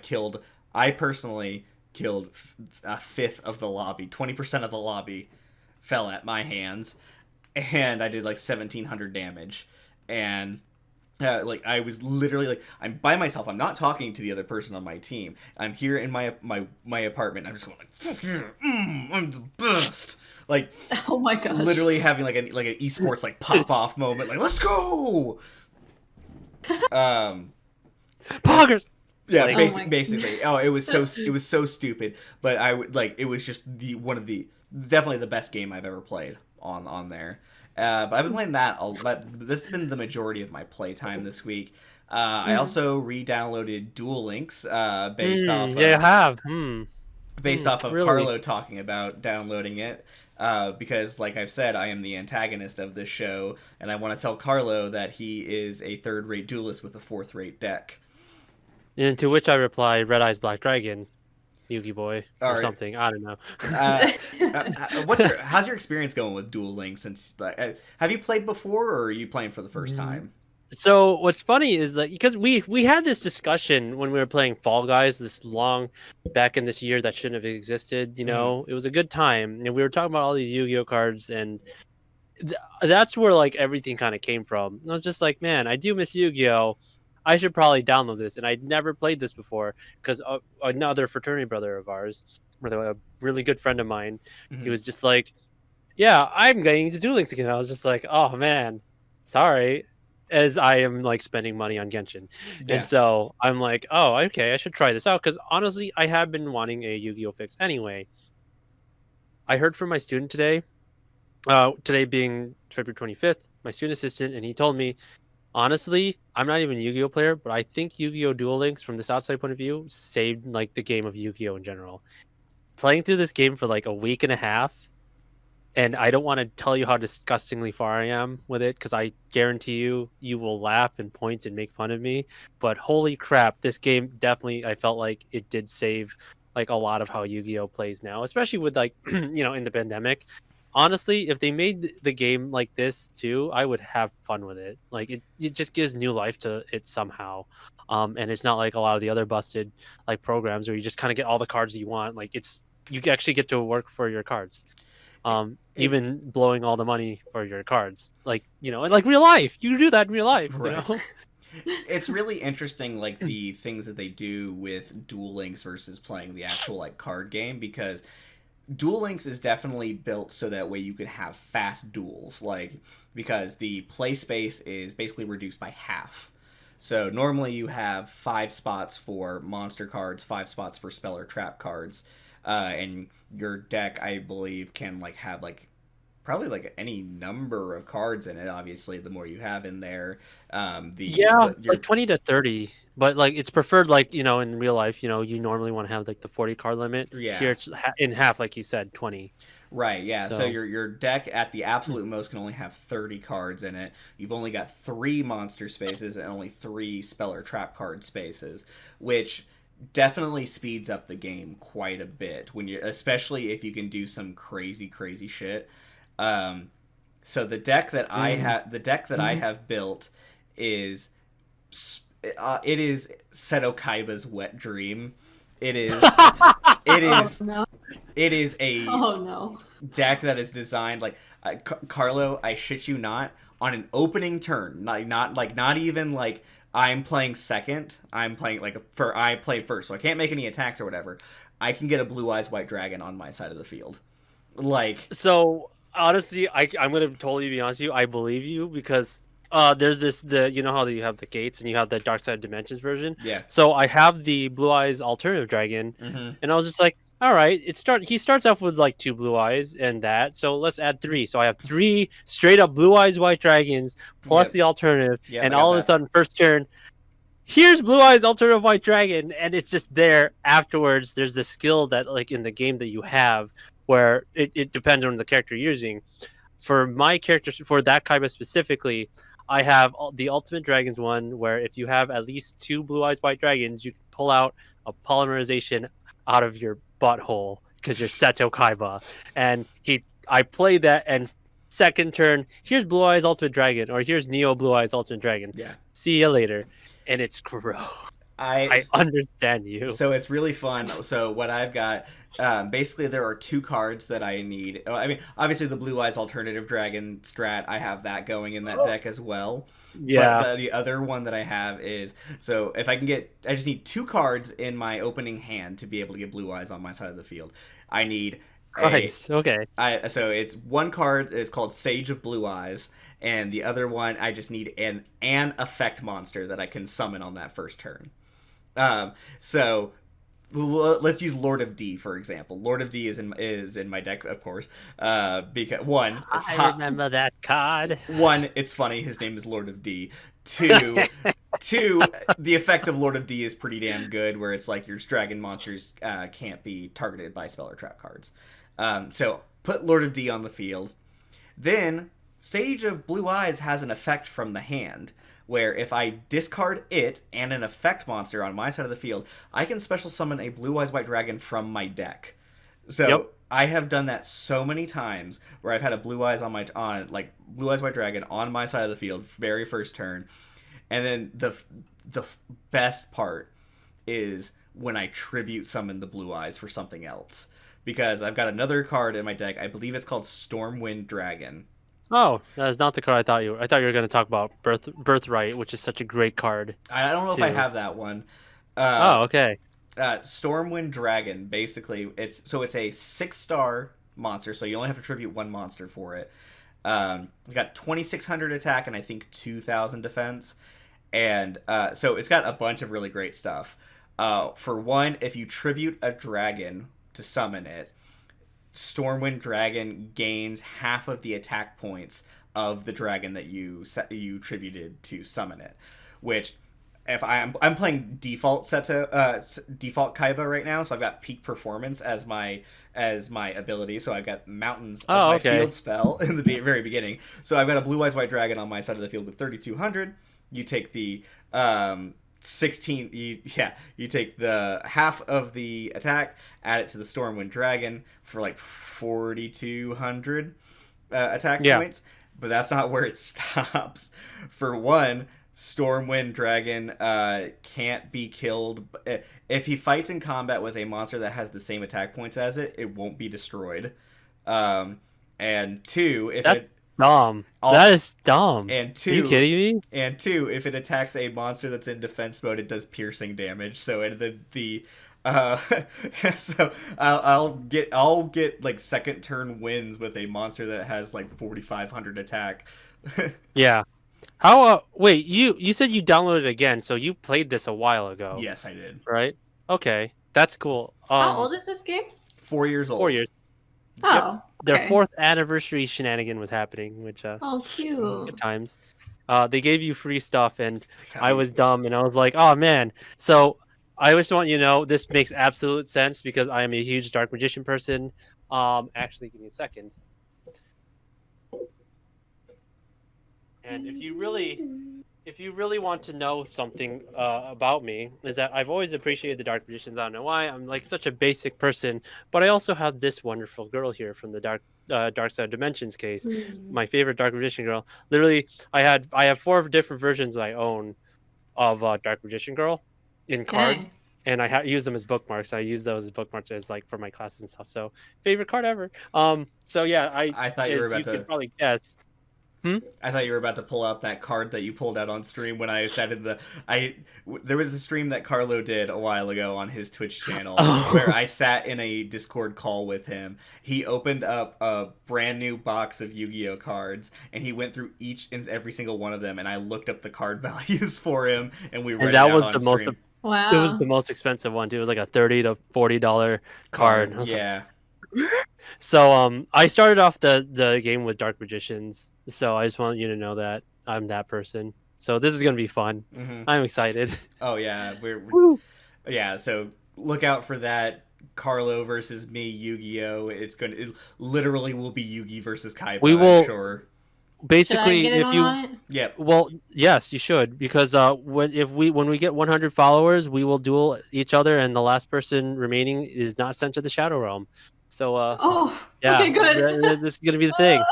personally killed a fifth of the lobby. 20% of the lobby fell at my hands. and I did like 1,700 damage, and like I was literally like, I'm by myself. I'm not talking to the other person on my team. I'm here in my apartment. I'm just going like, I'm the best. Like, oh my gosh, literally having like an esports like pop off moment. Like, let's go. Poggers. Yeah, basically. Oh, it was so stupid. But I would like, it was just definitely the best game I've ever played on there. But I've been playing that. This has been the majority of my playtime this week. I also re-downloaded Duel Links based off. Yeah, I have. Based off of really? Karlo talking about downloading it. Because, like I've said, I am the antagonist of this show, and I want to tell Karlo that he is a third-rate duelist with a fourth-rate deck. And to which I reply, Red Eyes Black Dragon, Yugi Boy, or something. I don't know. How's your experience going with Duel Links? Since have you played before, or are you playing for the first time? So what's funny is that because we had this discussion when we were playing Fall Guys this long back in this year that shouldn't have existed. You know, it was a good time, and we were talking about all these Yu-Gi-Oh cards, and that's where like everything kind of came from. And I was just like, man, I do miss Yu-Gi-Oh. I should probably download this, and I'd never played this before because another fraternity brother of ours, a really good friend of mine, he was just like, "Yeah, I'm getting into Duel Links again." I was just like, "Oh man, sorry," as I am like spending money on Genshin, and so I'm like, "Oh, okay, I should try this out," because honestly, I have been wanting a Yu-Gi-Oh fix anyway. I heard from my student today, today being February 25th, my student assistant, and he told me, honestly, I'm not even a Yu-Gi-Oh player, but I think Yu-Gi-Oh Duel Links, from this outside point of view, saved like the game of Yu-Gi-Oh in general. Playing through this game for like a week and a half, and I don't want to tell you how disgustingly far I am with it, because I guarantee you will laugh and point and make fun of me. But holy crap, this game definitely, I felt like it did save like a lot of how Yu-Gi-Oh plays now, especially with like in the pandemic. Honestly, if they made the game like this too, I would have fun with it. Like it just gives new life to it somehow. And it's not like a lot of the other busted like programs where you just kind of get all the cards you want. Like you actually get to work for your cards. Even blowing all the money for your cards. Like, and like real life. You do that in real life. Right. It's really interesting, like the things that they do with Duel Links versus playing the actual like card game, because Duel Links is definitely built so that way you can have fast duels, like, because the play space is basically reduced by half. So normally you have 5 spots for monster cards, 5 spots for spell or trap cards, and your deck, I believe, can like have like probably like any number of cards in it. Obviously, the more you have in there, like 20 to 30. But like it's preferred, like in real life, you normally want to have like the 40 card limit. Yeah. Here it's in half, like you said, 20. Right. Yeah. So your deck at the absolute most can only have 30 cards in it. You've only got 3 monster spaces and only 3 spell or trap card spaces, which definitely speeds up the game quite a bit especially if you can do some crazy shit. So the deck that I have built is it is Seto Kaiba's wet dream. It is it is a deck that is designed like Karlo, I shit you not, on an opening turn, not even like I'm playing second, I'm playing I play first, so I can't make any attacks or whatever. I can get a Blue Eyes White Dragon on my side of the field. So honestly, I'm gonna totally be honest with you. I believe you, because there's how you have the gates and you have the Dark Side of Dimensions version. Yeah. So I have the Blue Eyes Alternative Dragon, and I was just like, all right, he starts off with like 2 Blue Eyes and that, so let's add 3. So I have 3 straight up Blue Eyes White Dragons plus the alternative, and all of a sudden first turn, here's Blue Eyes Alternative White Dragon, and it's just there. Afterwards, there's the skill that like in the game that you have, where it depends on the character you're using. For my character, for that Kaiba specifically, I have the Ultimate Dragons one, where if you have at least 2 Blue Eyes White Dragons, you can pull out a polymerization out of your butthole because you're Seto Kaiba. And I played that, and second turn, here's Blue Eyes Ultimate Dragon, or here's Neo Blue Eyes Ultimate Dragon. Yeah. See you later. And it's gross. I understand you. So it's really fun. So what I've got, basically there are 2 cards that I need. I mean, obviously the Blue Eyes Alternative Dragon strat, I have that going in that deck as well. Yeah. But the other one that I have is, so if I can get, I just need 2 cards in my opening hand to be able to get Blue Eyes on my side of the field. I need Nice. Okay. so it's 1 card, it's called Sage of Blue Eyes, and the other one I just need an effect monster that I can summon on that first turn. So let's use Lord of D for example. Lord of D is in my deck, of course. Because I remember that card. 1, it's funny. His name is Lord of D. 2, the effect of Lord of D is pretty damn good, where it's like your dragon monsters can't be targeted by spell or trap cards. So put Lord of D on the field. Then Sage of Blue Eyes has an effect from the hand, where if I discard it and an effect monster on my side of the field, I can special summon a Blue Eyes White Dragon from my deck. So I have done that so many times where I've had a Blue Eyes Blue Eyes White Dragon on my side of the field, very first turn. And then the best part is when I tribute summon the Blue Eyes for something else, because I've got another card in my deck. I believe it's called Stormwind Dragon. Oh, that is not the card I thought you were. I thought you were going to talk about Birthright, which is such a great card. I don't know if I have that one. Okay. Stormwind Dragon, basically, it's a 6-star monster, so you only have to tribute 1 monster for it. You got 2,600 attack and I think 2,000 defense, and so it's got a bunch of really great stuff. For 1, if you tribute a dragon to summon it, Stormwind Dragon gains half of the attack points of the dragon that you tributed to summon it. Which, if I'm playing default default Kaiba right now, so I've got peak performance as my ability. So I've got mountains as my field spell in the very beginning. So I've got a Blue Eyes White Dragon on my side of the field with 3,200. You take the 16, you take the half of the attack, add it to the Stormwind Dragon for like 4,200 attack points, but that's not where it stops. For 1, Stormwind Dragon can't be killed. If he fights in combat with a monster that has the same attack points as it, it won't be destroyed. And 2, if that's dumb. That is dumb. And 2, are you kidding me? And 2, if it attacks a monster that's in defense mode, it does piercing damage. So so I'll get like second turn wins with a monster that has like 4,500 attack. Yeah. How? Wait, you said you downloaded it again, so you played this a while ago. Yes, I did. Right? Okay, that's cool. How old is this game? 4 years old. 4 years. Oh, Their 4th anniversary shenanigan was happening, which oh, cute. Good times. They gave you free stuff, and I was dumb, and I was like, oh man. So I just want you to know this makes absolute sense because I am a huge Dark Magician person. Actually, give me a second. And if you really want to know something about me, is that I've always appreciated the Dark Magicians. I don't know why. I'm like such a basic person, but I also have this wonderful girl here from the Dark Side of Dimensions case. My favorite Dark Magician girl. Literally, I have 4 different versions that I own of Dark Magician girl in cards, and I use them as bookmarks. I use those as bookmarks as like for my classes and stuff. So favorite card ever. So yeah, I thought you were about to could probably guess. I thought you were about to pull out that card that you pulled out on stream when I sat in there was a stream that Karlo did a while ago on his Twitch channel where I sat in a Discord call with him. He opened up a brand new box of Yu-Gi-Oh cards and he went through each and every single one of them, and I looked up the card values for him and we read it out on stream. Wow. It was the most expensive one too. It was like a $30 to $40 card. Yeah. So I started off the game with Dark Magicians, so I just want you to know that I'm that person. So this is gonna be fun. I'm excited. Oh yeah, yeah. So look out for that Karlo versus me Yu-Gi-Oh. It literally will be Yugi versus Kaiba. We will. I'm sure. Basically, if you well, yes, you should, because when we get 100 followers, we will duel each other, and the last person remaining is not sent to the Shadow Realm. So yeah, okay, good. This is gonna be the thing.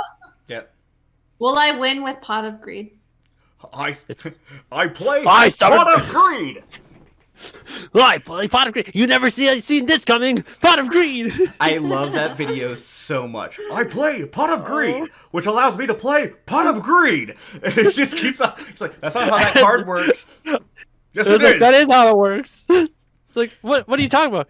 Yep. Will I win with Pot of Greed? I play Pot of Greed. I play Pot of Greed. You never seen this coming. Pot of Greed. I love that video so much. I play Pot of Greed, which allows me to play Pot of Greed. And it just keeps on. It's like, that's not how that card works. Yes, it is. That is how it works. It's like, what are you talking about?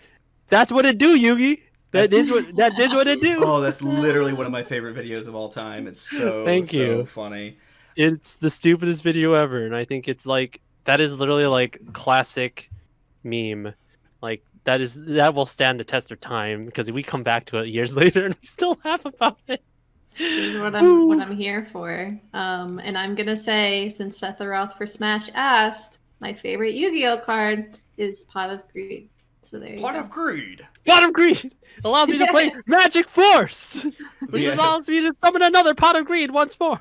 That's what it do, Yugi. That is what it do. Oh, that's literally one of my favorite videos of all time. It's so funny. It's the stupidest video ever, and I think it's like that is literally like classic meme. Like that will stand the test of time because we come back to it years later and we still laugh about it. This is what I'm here for. And I'm gonna say, since Seth Roth for Smash asked, my favorite Yu-Gi-Oh card is Pot of Greed. So there you go. Pot of Greed. Pot of Greed allows me to play Magic Force, which allows me to summon another Pot of Greed once more.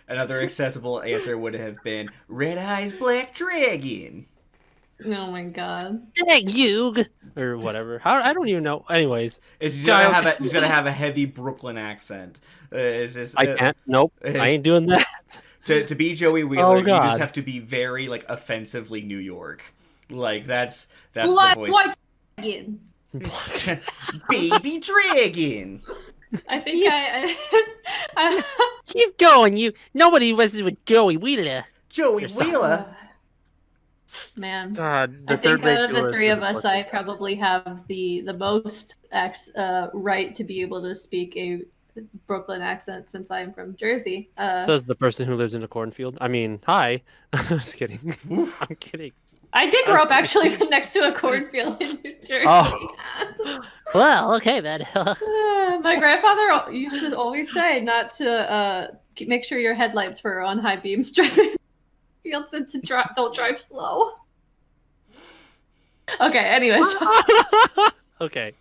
Another acceptable answer would have been Red Eyes Black Dragon. Oh my god. Dang you! Or whatever. I don't even know. Anyways. He's gonna have a heavy Brooklyn accent. I can't. Nope. I ain't doing that. To be Joey Wheeler, you just have to be very like offensively New York. Like that's Black, the voice. White Dragon. Baby Dragon. I think I keep going. You nobody messes with Joey Wheeler. Joey Wheeler. Man, God, I think out of the three of us, I probably have the most right to be able to speak a Brooklyn accent since I'm from Jersey. Says the person who lives in a cornfield. I mean, hi. Just kidding. I'm kidding. I did grow up actually next to a cornfield in New Jersey. Oh. Well, okay then. My grandfather used to always say not to make sure your headlights were on high beams driving fields and to don't drive slow. Okay, anyways. Okay.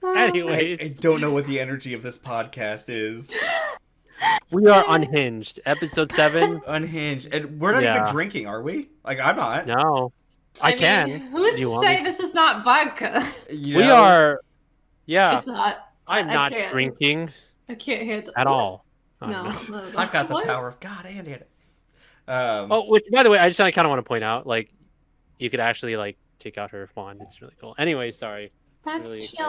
Anyways. I don't know what the energy of this podcast is. We are unhinged. Episode 7. Unhinged. And we're not even drinking, are we? Like, I'm not. No. I can. Mean, who's to say this is not vodka? We are. Yeah. It's not. I'm not drinking. I can't handle at all. No. I've got the power of God and it. Which, by the way, I just kind of want to point out, like, you could actually like take out her wand. It's really cool. Anyway, sorry. That's really cute.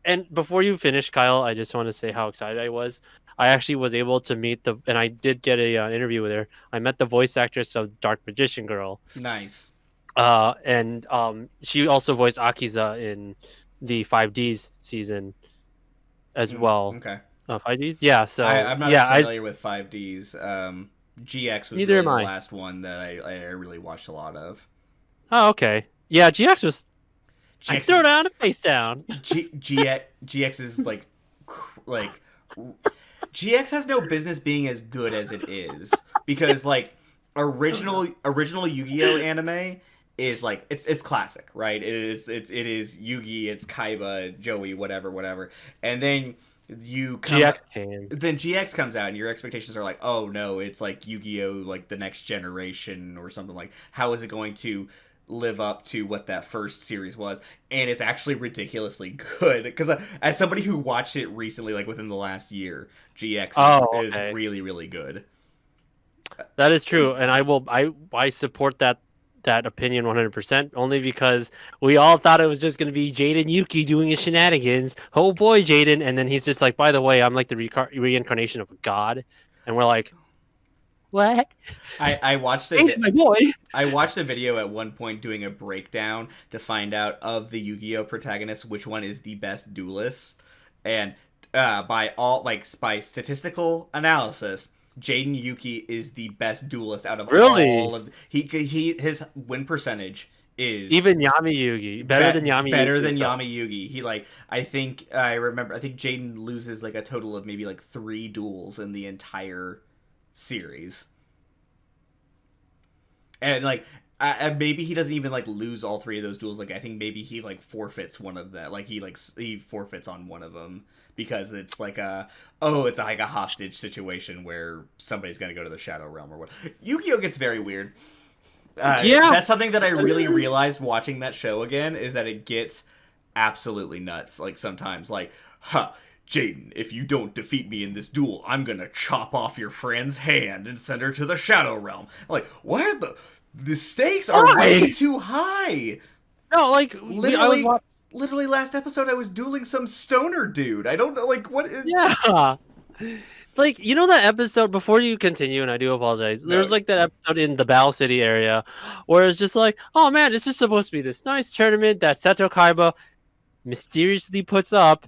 And before you finish, Kyle, I just want to say how excited I was. I actually was able to meet and I did get a interview with her. I met the voice actress of Dark Magician Girl. Nice. And she also voiced Akiza in the 5Ds season as well. Okay. 5Ds? Yeah, so I'm not as familiar with 5Ds. GX was really the last one that I really watched a lot of. Oh, okay. Yeah, GX was throw down and face down. GX is like GX has no business being as good as it is because like original Yu-Gi-Oh anime is like it's classic, right? It is Yugi, it's Kaiba, Joey, whatever, and then GX comes out and your expectations are like, oh no, it's like Yu-Gi-Oh, like the next generation or something. Like, how is it going to live up to what that first series was? And it's actually ridiculously good because as somebody who watched it recently, like within the last year, GX is really, really good. That is true, and I support that opinion 100%, only because we all thought it was just going to be Jaden Yuki doing his shenanigans. Oh boy, Jaden. And then he's just like, by the way, I'm like the reincarnation of a god. And we're like, what? I watched my boy. I watched a video at one point doing a breakdown to find out of the Yu-Gi-Oh protagonists which one is the best duelist. And by statistical analysis, Jaden Yuki is the best duelist out of all of his win percentage is even Yami Yugi better than Yami Yugi. He I think Jaden loses like a total of maybe like 3 duels in the entire series, and like maybe he doesn't even like lose all 3 of those duels. Like I think maybe he like forfeits one of that. Like he forfeits on one of them because it's like it's like a hostage situation where somebody's gonna go to the Shadow Realm or what. Yu-Gi-Oh gets very weird. That's something that I really realized watching that show again, is that it gets absolutely nuts. Like sometimes, like, Jaden, if you don't defeat me in this duel, I'm gonna chop off your friend's hand and send her to the Shadow Realm. I'm like, why are the the stakes are way too high. No, like literally last episode I was dueling some stoner dude. I don't know, like what. Yeah. Like, you know that episode, before you continue, and I do apologize, there's like that episode in the Battle City area where it's just like, oh man, it's just supposed to be this nice tournament that Seto Kaiba mysteriously puts up,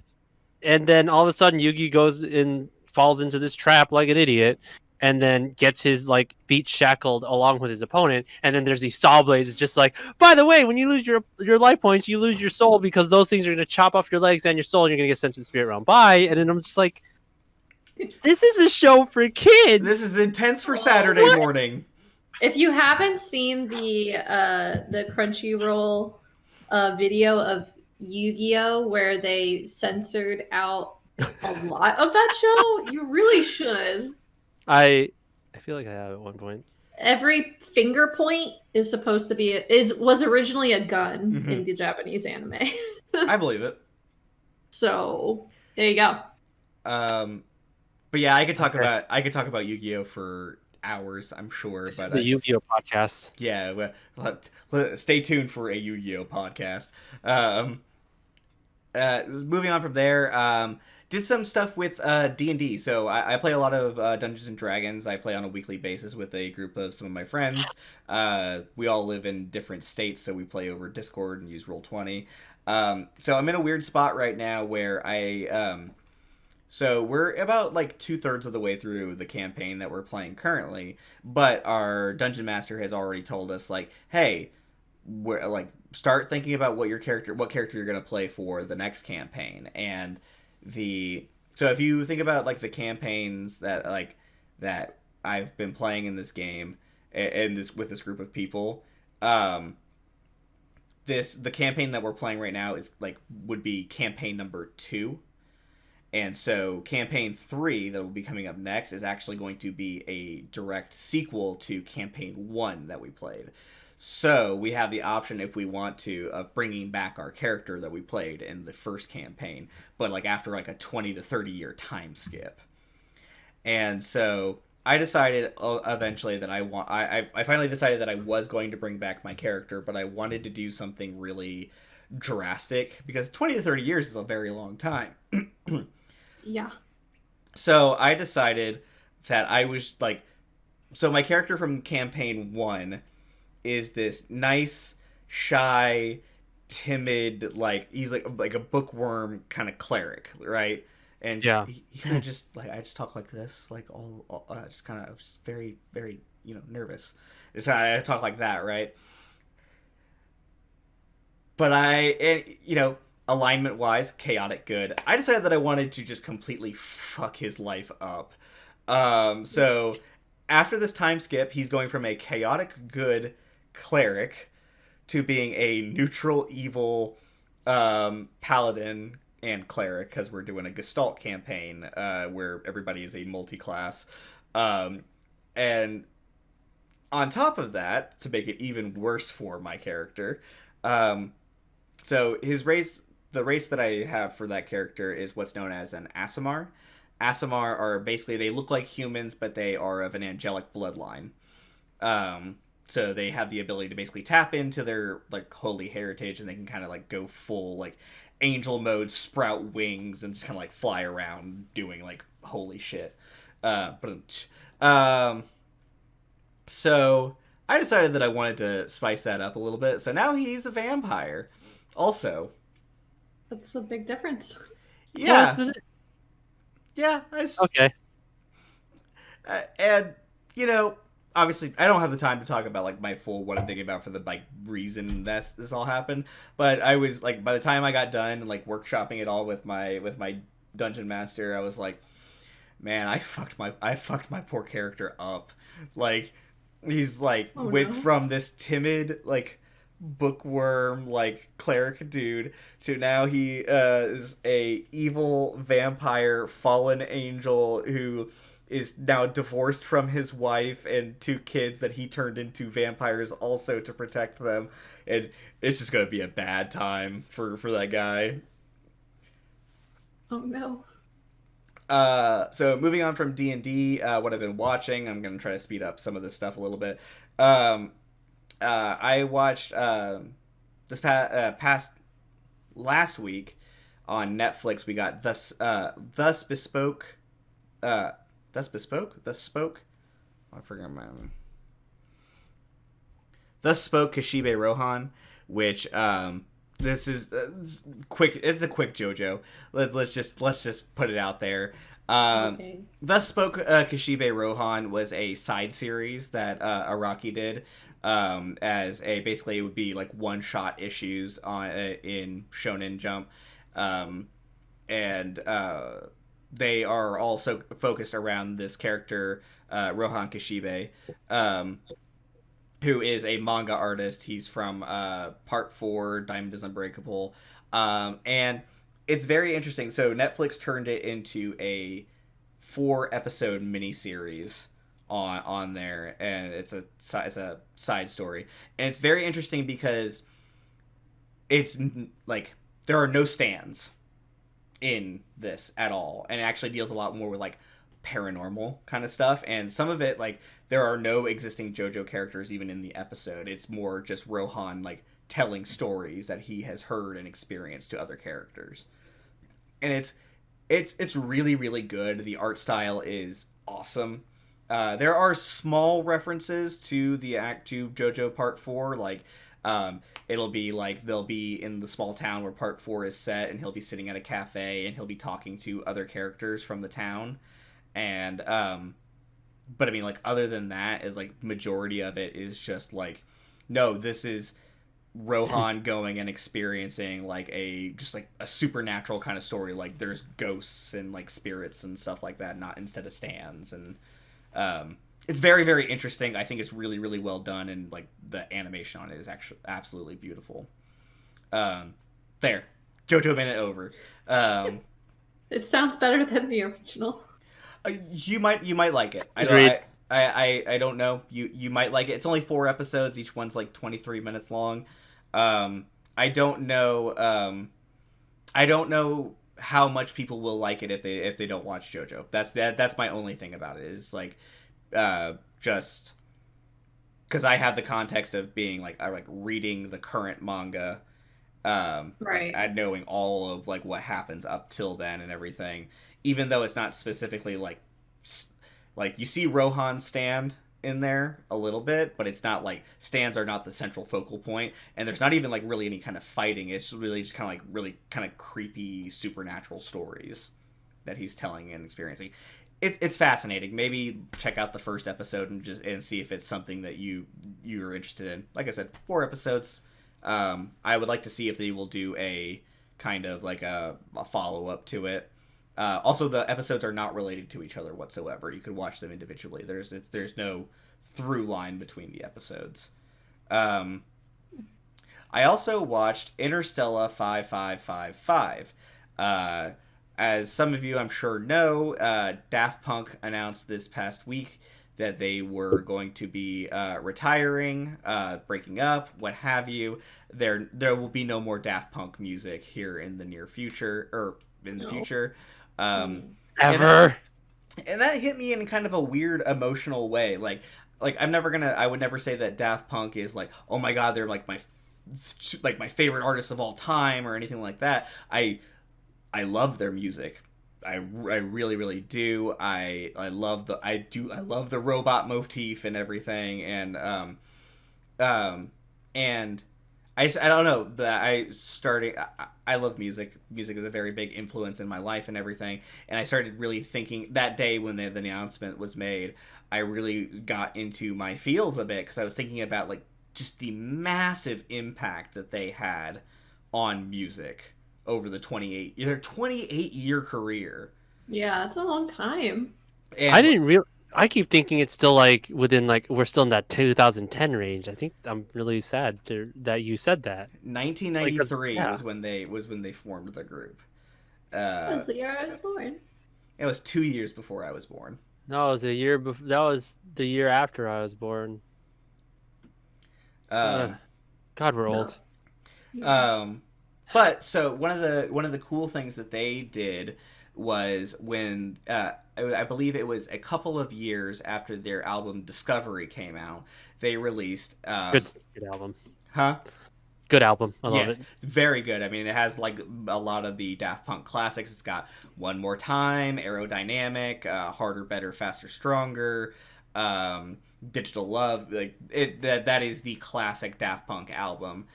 and then all of a sudden Yugi goes and falls into this trap like an idiot, and then gets his like feet shackled along with his opponent, and then there's these saw blades. It's just like, by the way, when you lose your life points, you lose your soul, because those things are going to chop off your legs and your soul, and you're going to get sent to the spirit realm. Bye. And then I'm just like, this is a show for kids. This is intense for Saturday morning. If you haven't seen the Crunchyroll video of Yu-Gi-Oh, where they censored out a lot of that show, you really should. I feel like I have at one point. Every finger point is supposed to be was originally a gun in the Japanese anime. I believe it. So there you go. But yeah, I could talk about Yu-Gi-Oh for hours, I'm sure. But the Yu-Gi-Oh podcast. Yeah, stay tuned for a Yu-Gi-Oh podcast. Moving on from there, did some stuff with D&D. So I play a lot of Dungeons and Dragons. I play on a weekly basis with a group of some of my friends. We all live in different states, so we play over Discord and use Roll20. So I'm in a weird spot right now where so we're about like 2/3 of the way through the campaign that we're playing currently, but our dungeon master has already told us like, hey, we're like, start thinking about what character you're going to play for the next campaign. And so if you think about like the campaigns that I've been playing in this game and with this group of people, the campaign that we're playing right now would be campaign number 2. And so campaign 3 that will be coming up next is actually going to be a direct sequel to campaign 1 that we played. So we have the option, if we want to, of bringing back our character that we played in the first campaign, but like after like a 20 to 30 year time skip. And so I decided eventually that I finally decided that I was going to bring back my character, but I wanted to do something really drastic because 20 to 30 years is a very long time. Yeah. So I decided that I was like, so my character from campaign 1 is this nice, shy, timid, like he's like a bookworm kind of cleric, right? And yeah, he kind of just like, I just talk like this, like all just kind of just very, very, nervous. It's I talk like that, right? But alignment wise, chaotic good. I decided that I wanted to just completely fuck his life up. So after this time skip, he's going from a chaotic good cleric to being a neutral evil paladin and cleric, because we're doing a Gestalt campaign where everybody is a multi-class. And on top of that, to make it even worse for my character, so the race that I have for that character is what's known as an Aasimar. Aasimar are basically, they look like humans, but they are of an angelic bloodline. So they have the ability to basically tap into their like holy heritage, and they can kind of like go full like angel mode, sprout wings, and just kind of like fly around doing like holy shit. So I decided that I wanted to spice that up a little bit. So now he's a vampire. Also, that's a big difference. Yeah. Yeah. Okay. And obviously, I don't have the time to talk about like my full what I'm thinking about for the like reason this all happened. But I was like, by the time I got done and like workshopping it all with my dungeon master, I was like, man, I fucked my poor character up. Like, he's like went from this timid like bookworm like cleric dude to now he is a evil vampire fallen angel who is now divorced from his wife and 2 kids that he turned into vampires also to protect them, and it's just gonna be a bad time for that guy. Oh no. So moving on from D&D, what I've been watching, I'm gonna try to speed up some of this stuff a little bit. I watched past last week on Netflix. We got Thus Bespoke. Thus Bespoke. Thus Spoke. I forgot my name. Thus Spoke Kishibe Rohan, which this is quick. It's a quick JoJo. Let's just put it out there. Okay. Thus Spoke Kishibe Rohan was a side series that Araki did. As a basically it would be like one shot issues on in Shonen Jump, and they are also focused around this character Rohan Kishibe, who is a manga artist. He's from Part 4, Diamond is Unbreakable. And it's very interesting. So Netflix turned it into a 4-episode miniseries on there, and it's a side story. And it's very interesting because it's like there are no stands in this at all, and it actually deals a lot more with like paranormal kind of stuff, and some of it, like, there are no existing JoJo characters even in the episode. It's more just Rohan like telling stories that he has heard and experienced to other characters, and it's really, really good. The art style is awesome. There are small references to the Act 2 JoJo Part 4, like it'll be like they'll be in the small town where Part 4 is set, and he'll be sitting at a cafe and he'll be talking to other characters from the town. And but I mean, like, other than that, is like majority of it is just like, no, this is Rohan going and experiencing like a supernatural kind of story. Like there's ghosts and like spirits and stuff like that, not instead of stands. And it's very, very interesting. I think it's really, really well done, and like the animation on it is actually absolutely beautiful. There, JoJo minute over. It sounds better than the original. You might like it. I don't know. You might like it. It's only 4 episodes. Each one's like 23 minutes long. I don't know. I don't know how much people will like it if they don't watch JoJo. That's my only thing about it, is like just because I have the context of being like I like reading the current manga, right, and knowing all of like what happens up till then and everything. Even though it's not specifically like you see Rohan stand in there a little bit, but it's not like stands are not the central focal point, and there's not even like really any kind of fighting. It's really just kind of like really kind of creepy supernatural stories that he's telling and experiencing. It's fascinating. Maybe check out the first episode and see if it's something that you're interested in. Like I said, 4 episodes. I would like to see if they will do a kind of like a follow-up to it. Also, the episodes are not related to each other whatsoever. You could watch them individually. There's no through line between the episodes. I also watched Interstellar 5555. As some of you, I'm sure, know, Daft Punk announced this past week that they were going to be retiring, breaking up, what have you. There will be no more Daft Punk music here in the near future, or in the future. Ever. And that hit me in kind of a weird emotional way. Like I would never say that Daft Punk is like, oh my god, they're like my favorite artists of all time or anything like that. I love their music. I really, really do. I love the robot motif and everything, and I don't know, I love music. Music is a very big influence in my life and everything. And I started really thinking that day when the announcement was made, I really got into my feels a bit, because I was thinking about like just the massive impact that they had on music over their 28-year career. Yeah, it's a long time. And I keep thinking it's still like within like we're still in that 2010 range. I think I'm really sad that you said that. 1993 was when they formed the group. That was the year I was born. It was 2 years before I was born. No, it was a year before. That was the year after I was born. God, we're old. But so one of the cool things that they did was when I believe it was a couple of years after their album Discovery came out, they released Good album. Huh? Good album. I love it. It's very good. I mean, it has like a lot of the Daft Punk classics. It's got One More Time, Aerodynamic, Harder, Better, Faster, Stronger, Digital Love. Like that is the classic Daft Punk album.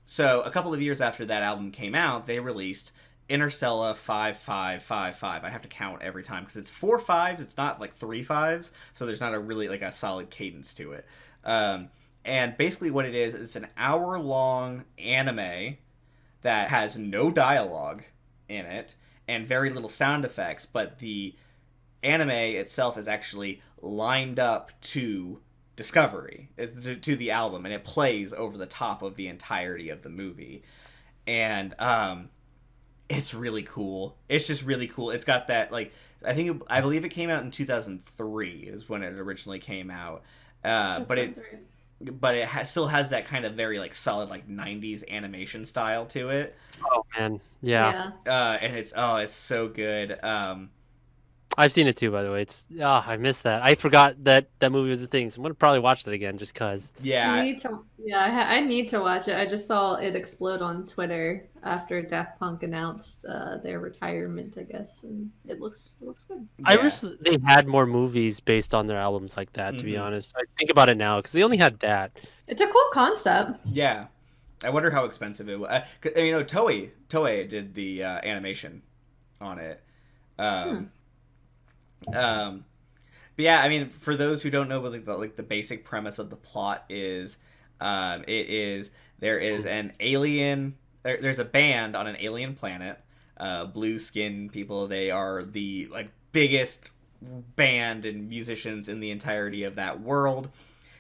So a couple of years after that album came out, they released Interstellar 5555. I have to count every time because it's 4 5s. It's not like 3 5s. So there's not a really like a solid cadence to it. And basically what it is, it's an hour-long anime that has no dialogue in it and very little sound effects, but the anime itself is actually lined up to Discovery, to the album, and it plays over the top of the entirety of the movie. And it's really cool. It's just really cool. It's got that, like, I believe it came out in 2003 is when it originally came out. But it still has that kind of very like solid like 90s animation style to it. Oh man, yeah. And it's so good. I've seen it too, by the way. I missed that. I forgot that movie was a thing, so I'm gonna probably watch that again just cause. Yeah, I need to watch it. I just saw it explode on Twitter after Daft Punk announced their retirement, I guess, and it looks good. Yeah. I wish they had more movies based on their albums like that. To be honest, I think about it now because they only had that. It's a cool concept. Yeah, I wonder how expensive it was. Toei did the animation on it. But yeah, I mean, for those who don't know what the basic premise of the plot is, there is an alien. There's a band on an alien planet, blue skin people. They are the like biggest band and musicians in the entirety of that world,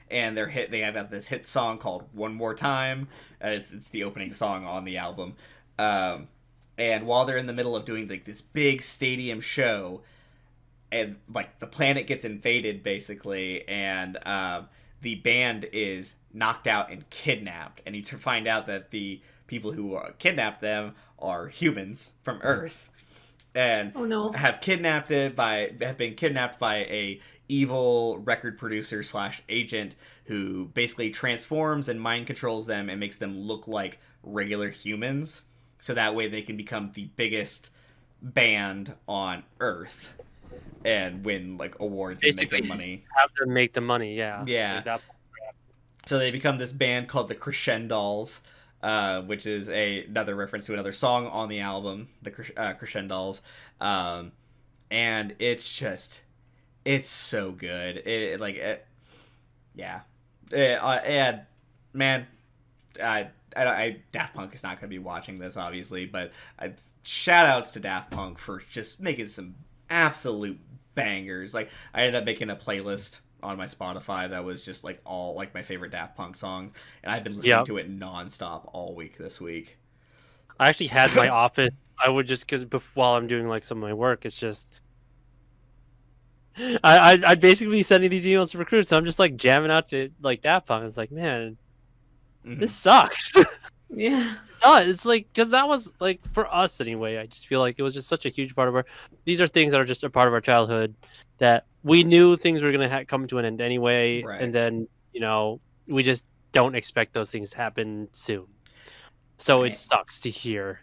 and they have this hit song called "One More Time." It's the opening song on the album, and while they're in the middle of doing like this big stadium show. And like the planet gets invaded basically, and the band is knocked out and kidnapped, and you find out that the people who kidnapped them are humans from Earth, and have been kidnapped by a evil record producer / agent who basically transforms and mind controls them and makes them look like regular humans, so that way they can become the biggest band on Earth. And win like awards basically, and make money. Have them make the money, yeah. Yeah. So they become this band called the Crescendolls, which is another reference to another song on the album, the Crescendolls. And it's so good. Daft Punk is not going to be watching this, obviously, but shout outs to Daft Punk for just making some absolute bangers. Like I ended up making a playlist on my Spotify that was just like all like my favorite Daft Punk songs, and I've been listening to it nonstop all week this week. I actually had my office. I would just because while I'm doing like some of my work, it's just I basically sending these emails to recruits. So I'm just like jamming out to like Daft Punk. It's like, man, this sucks. Yeah. No, it's like because that was like for us anyway. I just feel like it was just such a huge part of our. These are things that are just a part of our childhood that we knew things were gonna come to an end anyway, right. And then we just don't expect those things to happen soon. So It sucks to hear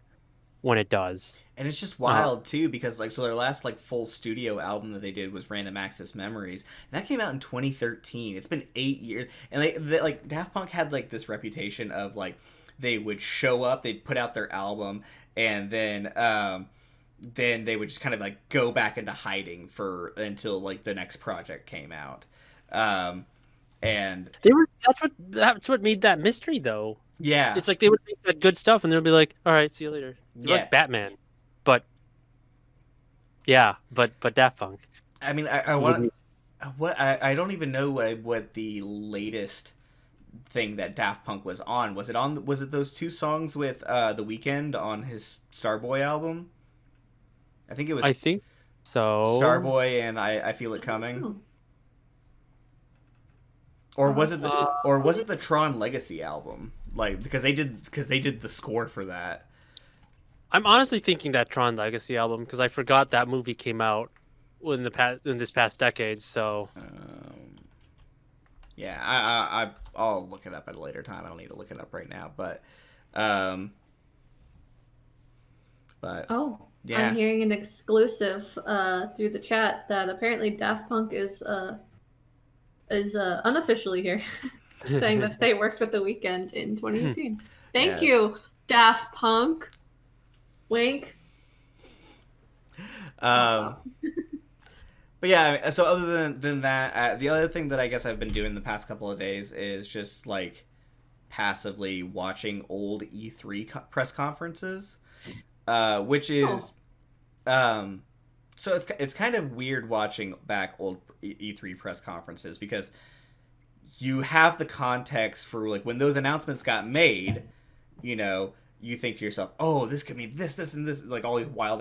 when it does. And it's just wild too because like so their last like full studio album that they did was Random Access Memories, and that came out in 2013. It's been 8 years, and they like Daft Punk had like this reputation of like. They would show up, they'd put out their album, and then they would just kind of like go back into hiding until like the next project came out. And that's what made that mystery though. Yeah. It's like they would make that good stuff and they'll be like, all right, see you later. Like Batman. But Daft Punk. I mean I don't even know what the latest thing that Daft Punk was on. Was it those 2 songs with The Weeknd on his Starboy album? I think it was. I think so. Starboy and I Feel It Coming. Or was it the Tron Legacy album? Like because they did the score for that. I'm honestly thinking that Tron Legacy album because I forgot that movie came out in this past decade. So yeah, I'll look it up at a later time. I don't need to look it up right now, but oh, yeah. I'm hearing an exclusive through the chat that apparently Daft Punk is unofficially here, saying that they worked with The Weeknd in 2018. Thank you, Daft Punk. Wink. But yeah, so other than that, the other thing that I guess I've been doing the past couple of days is just like passively watching old E3 press conferences, which is so it's kind of weird watching back old E3 press conferences because you have the context for like when those announcements got made, you know, you think to yourself, oh, this could mean this, and this, like all these wild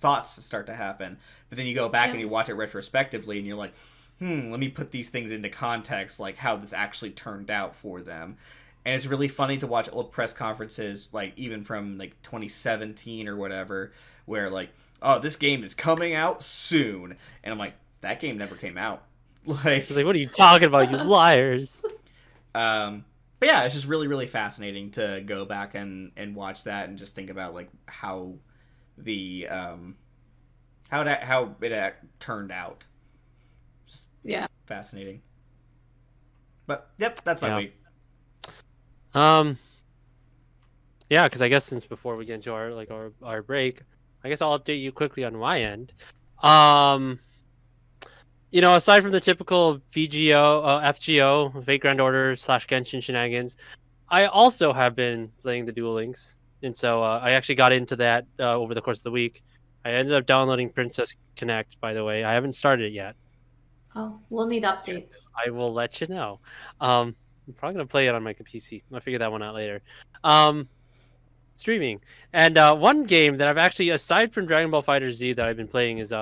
thoughts start to happen. But then you go back and you watch it retrospectively and you're like, let me put these things into context, like how this actually turned out for them. And it's really funny to watch old press conferences, like even from like 2017 or whatever, where like, oh, this game is coming out soon. And I'm like, that game never came out. It's like, what are you talking about, you liars? But yeah, it's just really, really fascinating to go back and watch that and just think about like how the how it turned out. Just fascinating. But yep, that's my week. Yeah, because I guess since before we get into our break, I guess I'll update you quickly on my end. You know, aside from the typical FGO, Fate Grand Order / Genshin shenanigans, I also have been playing the Duel Links, and so I actually got into that over the course of the week. I ended up downloading Princess Connect, by the way. I haven't started it yet. Oh, we'll need updates. I will let you know. I'm probably going to play it on my PC. I'll figure that one out later. Streaming. And one game that I've actually, aside from Dragon Ball FighterZ that I've been playing, is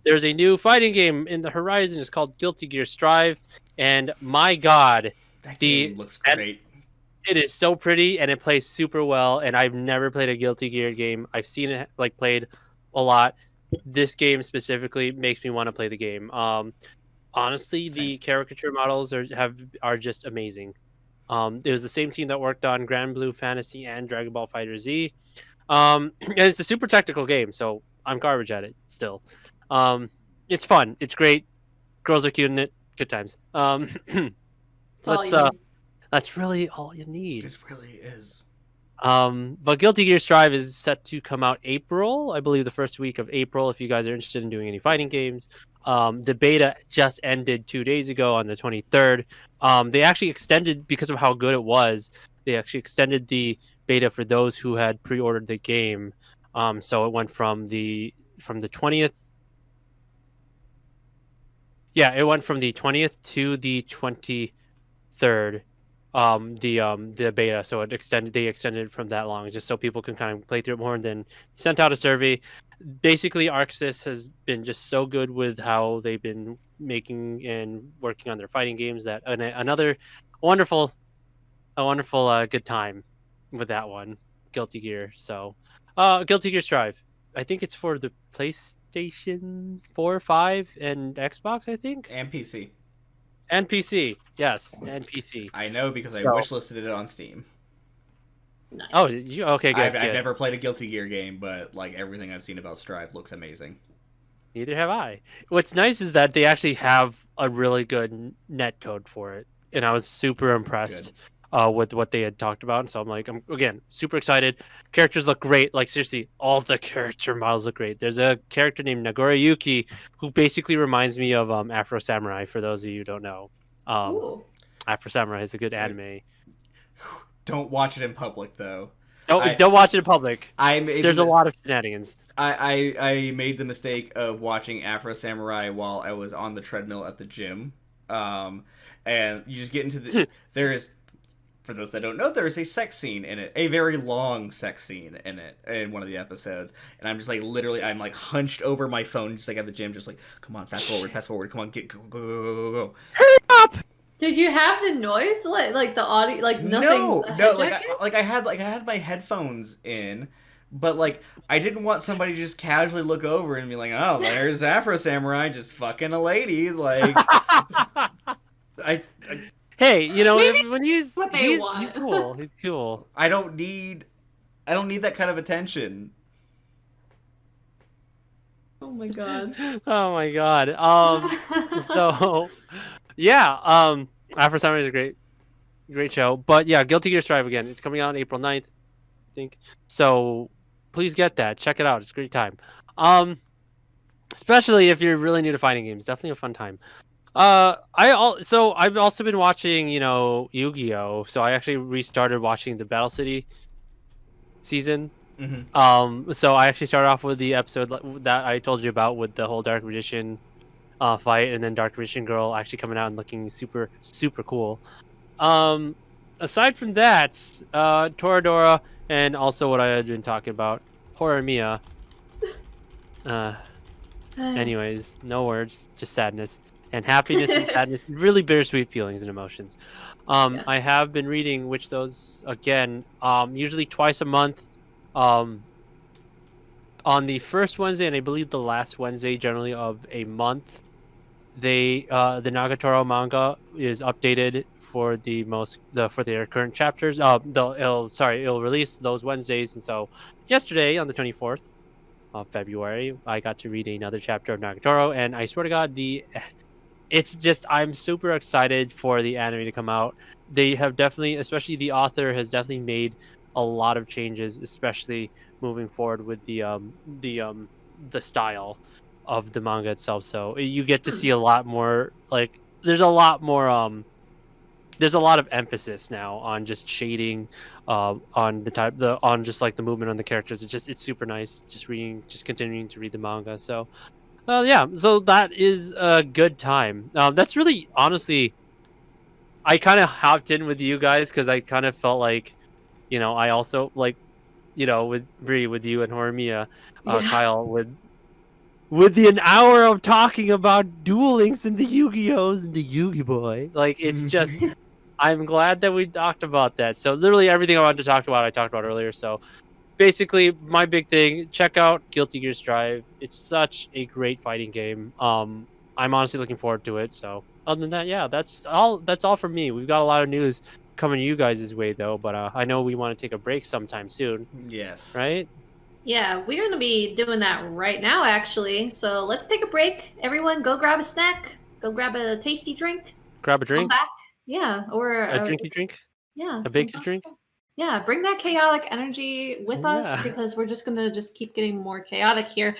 there's a new fighting game in the horizon. It's called Guilty Gear Strive. And my God, that game looks great. It is so pretty and it plays super well. And I've never played a Guilty Gear game. I've seen it like played a lot. This game specifically makes me want to play the game. Honestly, the caricature models are just amazing. It was the same team that worked on Grand Blue Fantasy and Dragon Ball FighterZ. And it's a super technical game, so I'm garbage at it still. It's fun. It's great. Girls are cute in it. Good times. That's really all you need. This really is. But Guilty Gear Strive is set to come out April, I believe the first week of April, if you guys are interested in doing any fighting games. The beta just ended 2 days ago on the 23rd. They actually extended, because of how good it was, they actually extended the beta for those who had pre-ordered the game. So it went from the 20th. Yeah, it went from the 20th to the 23rd. The beta, so they extended from that long just so people can kind of play through it more, and then sent out a survey. Basically, ArcSys has been just so good with how they've been making and working on their fighting games that another wonderful good time with that one, Guilty Gear. So Guilty Gear Strive, I think it's for the PlayStation 4, 5, and Xbox, I think, and PC. And PC, yes, and PC. I know because I wishlisted it on Steam. Nice. Oh, you okay? Good. I've never played a Guilty Gear game, but like everything I've seen about Strive looks amazing. Neither have I. What's nice is that they actually have a really good net code for it, and I was super impressed with what they had talked about. And so I'm again super excited. Characters look great. Like seriously, all the character models look great. There's a character named Nagore Yuki who basically reminds me of Afro Samurai. For those of you who don't know, Afro Samurai is a good anime. Don't watch it in public though. Don't watch it in public. There's a lot of shenanigans. I made the mistake of watching Afro Samurai while I was on the treadmill at the gym. And you just get into for those that don't know, there is a sex scene in it, a very long sex scene in it, in one of the episodes. And I'm just like, literally, I'm like hunched over my phone, just like at the gym, just like, come on, fast forward, come on, go. Hurry up! Did you have the noise, like the audio, like nothing? No, like I had my headphones in, But like, I didn't want somebody to just casually look over and be like, "Oh, there's Afro Samurai just fucking a lady." Like, I hey, you know, Maybe when he's what they he's want. he's cool. He's cool. I don't need that kind of attention. Oh my god. Oh my god. So yeah, Afro Samurai is a great show. But yeah, Guilty Gear Strive again. It's coming out on April 9th, I think. So please get that. Check it out. It's a great time. Especially if you're really new to fighting games. Definitely a fun time. So I've also been watching, you know, Yu-Gi-Oh. So I actually restarted watching the Battle City season. Mm-hmm. So I actually started off with the episode that I told you about with the whole Dark Magician fight, and then Dark Magician Girl actually coming out and looking super cool. Aside from that, Toradora, and also what I had been talking about, Horimiya. Anyways, no words, just sadness and happiness and sadness, really bittersweet feelings and emotions. Yeah. I have been reading which those again, usually twice a month, on the first Wednesday and I believe the last Wednesday generally of a month. The Nagatoro manga is updated for for their current chapters. It'll release those Wednesdays, and so yesterday on the 24th of February, I got to read another chapter of Nagatoro, and I swear to God, it's just I'm super excited for the anime to come out. They have definitely, especially the author, has definitely made a lot of changes, especially moving forward with the style of the manga itself. So you get to see a lot more. Like there's a lot of emphasis now on just shading, on just like the movement on the characters. It's super nice. Just continuing to read the manga. So yeah, so that is a good time. That's really, honestly, I kind of hopped in with you guys because I kind of felt like, you know, I also like, you know, with Bree, with you and Horimiya, Kyle, with an hour of talking about Duel Links and the Yu-Gi-Ohs and the Yu-Gi Boy. Like, it's just, I'm glad that we talked about that. So literally everything I wanted to talk about, I talked about earlier. So basically, my big thing, check out Guilty Gear Strive. It's such a great fighting game. I'm honestly looking forward to it. So other than that, yeah, that's all from me. We've got a lot of news coming you guys' way though, but I know we want to take a break sometime soon. Yes. Right? Yeah, we're going to be doing that right now, actually. So let's take a break. Everyone, go grab a snack. Go grab a tasty drink. Grab a drink. Come back. Yeah, or a drinky drink. Yeah, a baked drink. Yeah, bring that chaotic energy with us because we're just gonna keep getting more chaotic here.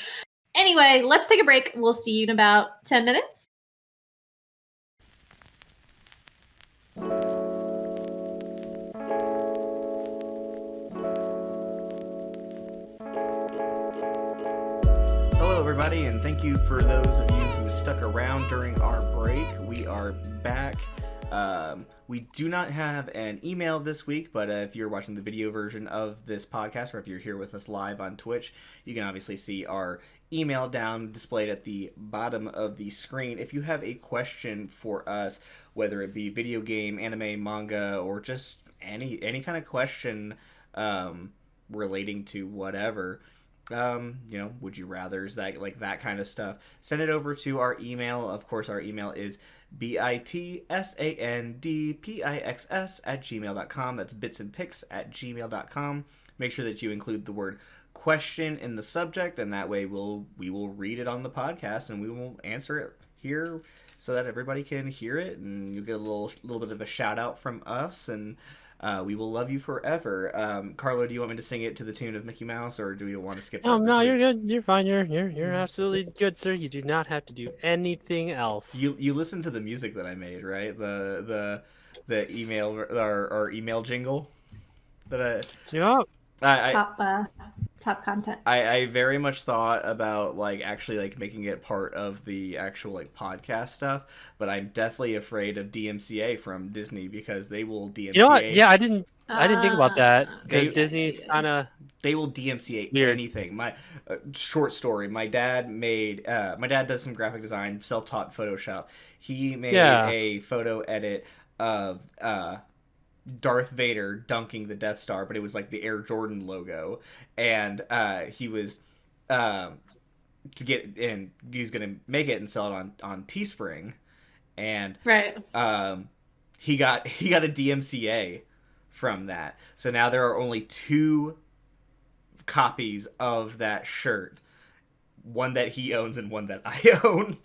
Anyway, let's take a break. We'll see you in about 10 minutes. Hello, everybody, and thank you for those of you who stuck around during our break. We are back. We do not have an email this week, but if you're watching the video version of this podcast, or if you're here with us live on Twitch, you can obviously see our email down displayed at the bottom of the screen. If you have a question for us, whether it be video game, anime, manga, or just any kind of question relating to whatever, would you rather's, that kind of stuff, send it over to our email. Of course, our email is bitsandpix@gmail.com. That's bitsandpix@gmail.com. Make sure that you include the word question in the subject, and that way we will read it on the podcast and we will answer it here so that everybody can hear it, and you'll get a little bit of a shout out from us, and we will love you forever. Carlo, do you want me to sing it to the tune of Mickey Mouse, or do you want to skip that? No, you're good. You're fine. You're absolutely good, sir. You do not have to do anything else. You listen to the music that I made, right? The email, our email jingle that Top content. I very much thought about actually making it part of the actual podcast stuff, but I'm deathly afraid of DMCA from Disney because they will DMCA. You know what? Yeah, I didn't think about that because Disney's kind of, they will DMCA weird. Anything. My short story. My dad does some graphic design, self-taught Photoshop. He made a photo edit of Darth Vader dunking the Death Star, but it was like the Air Jordan logo, and he was to get in. He was gonna make it and sell it on Teespring, and he got a DMCA from that. So now there are only 2 copies of that shirt, one that he owns and one that I own.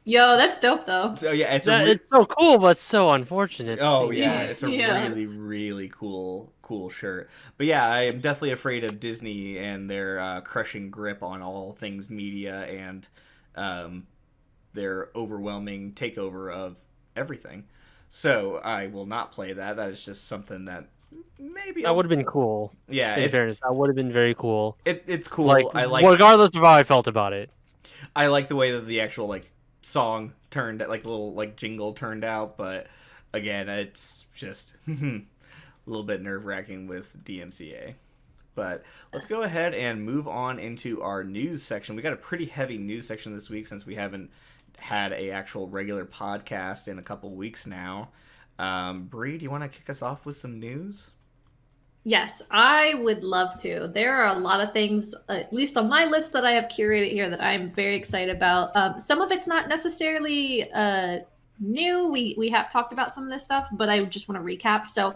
Yo, that's dope though. So yeah, it's so cool, but so unfortunate. Oh yeah, it's a really, really cool shirt. But yeah, I am definitely afraid of Disney and their crushing grip on all things media and their overwhelming takeover of everything. So I will not play that. That is just something that maybe that would have been cool. Yeah, in fairness, that would have been very cool. It's cool. Like, I like, regardless of how I felt about it. I like the way that the actual song turned, like little jingle turned out, but again, it's just a little bit nerve-wracking with DMCA. But let's go ahead and move on into our news section. We got a pretty heavy news section this week since we haven't had a actual regular podcast in a couple weeks now. Bree, do you want to kick us off with some news? Yes, I would love to. There are a lot of things, at least on my list, that I have curated here that I'm very excited about. Some of it's not necessarily new. We have talked about some of this stuff, but I just want to recap. So,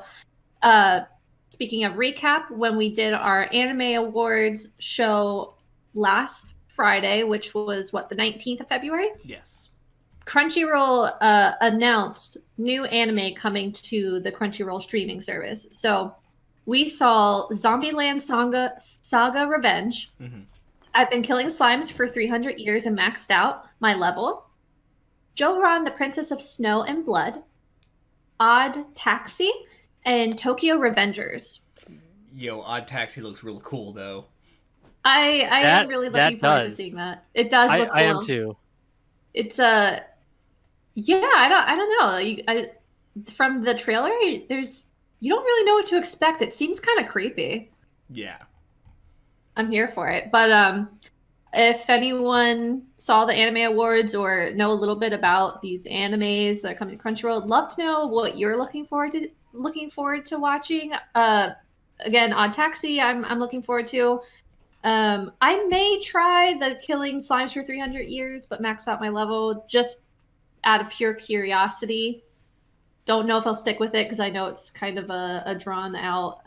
speaking of recap, when we did our Anime Awards show last Friday, which was, the 19th of February? Yes. Crunchyroll announced new anime coming to the Crunchyroll streaming service. So, we saw Zombieland Saga Revenge. Mm-hmm. I've been killing slimes for 300 years and maxed out my level. Joran, the Princess of Snow and Blood. Odd Taxi and Tokyo Revengers. Yo, Odd Taxi looks really cool, though. I am really looking forward to seeing that. It does look cool. I am too. It's yeah, I don't know. From the trailer, you don't really know what to expect. It seems kind of creepy. Yeah. I'm here for it. But if anyone saw the Anime Awards or know a little bit about these animes that are coming to Crunchyroll, I'd love to know what you're looking forward to watching. Again, Odd Taxi, I'm looking forward to. I may try the killing slimes for 300 years, but max out my level just out of pure curiosity. Don't know if I'll stick with it because I know it's kind of a drawn out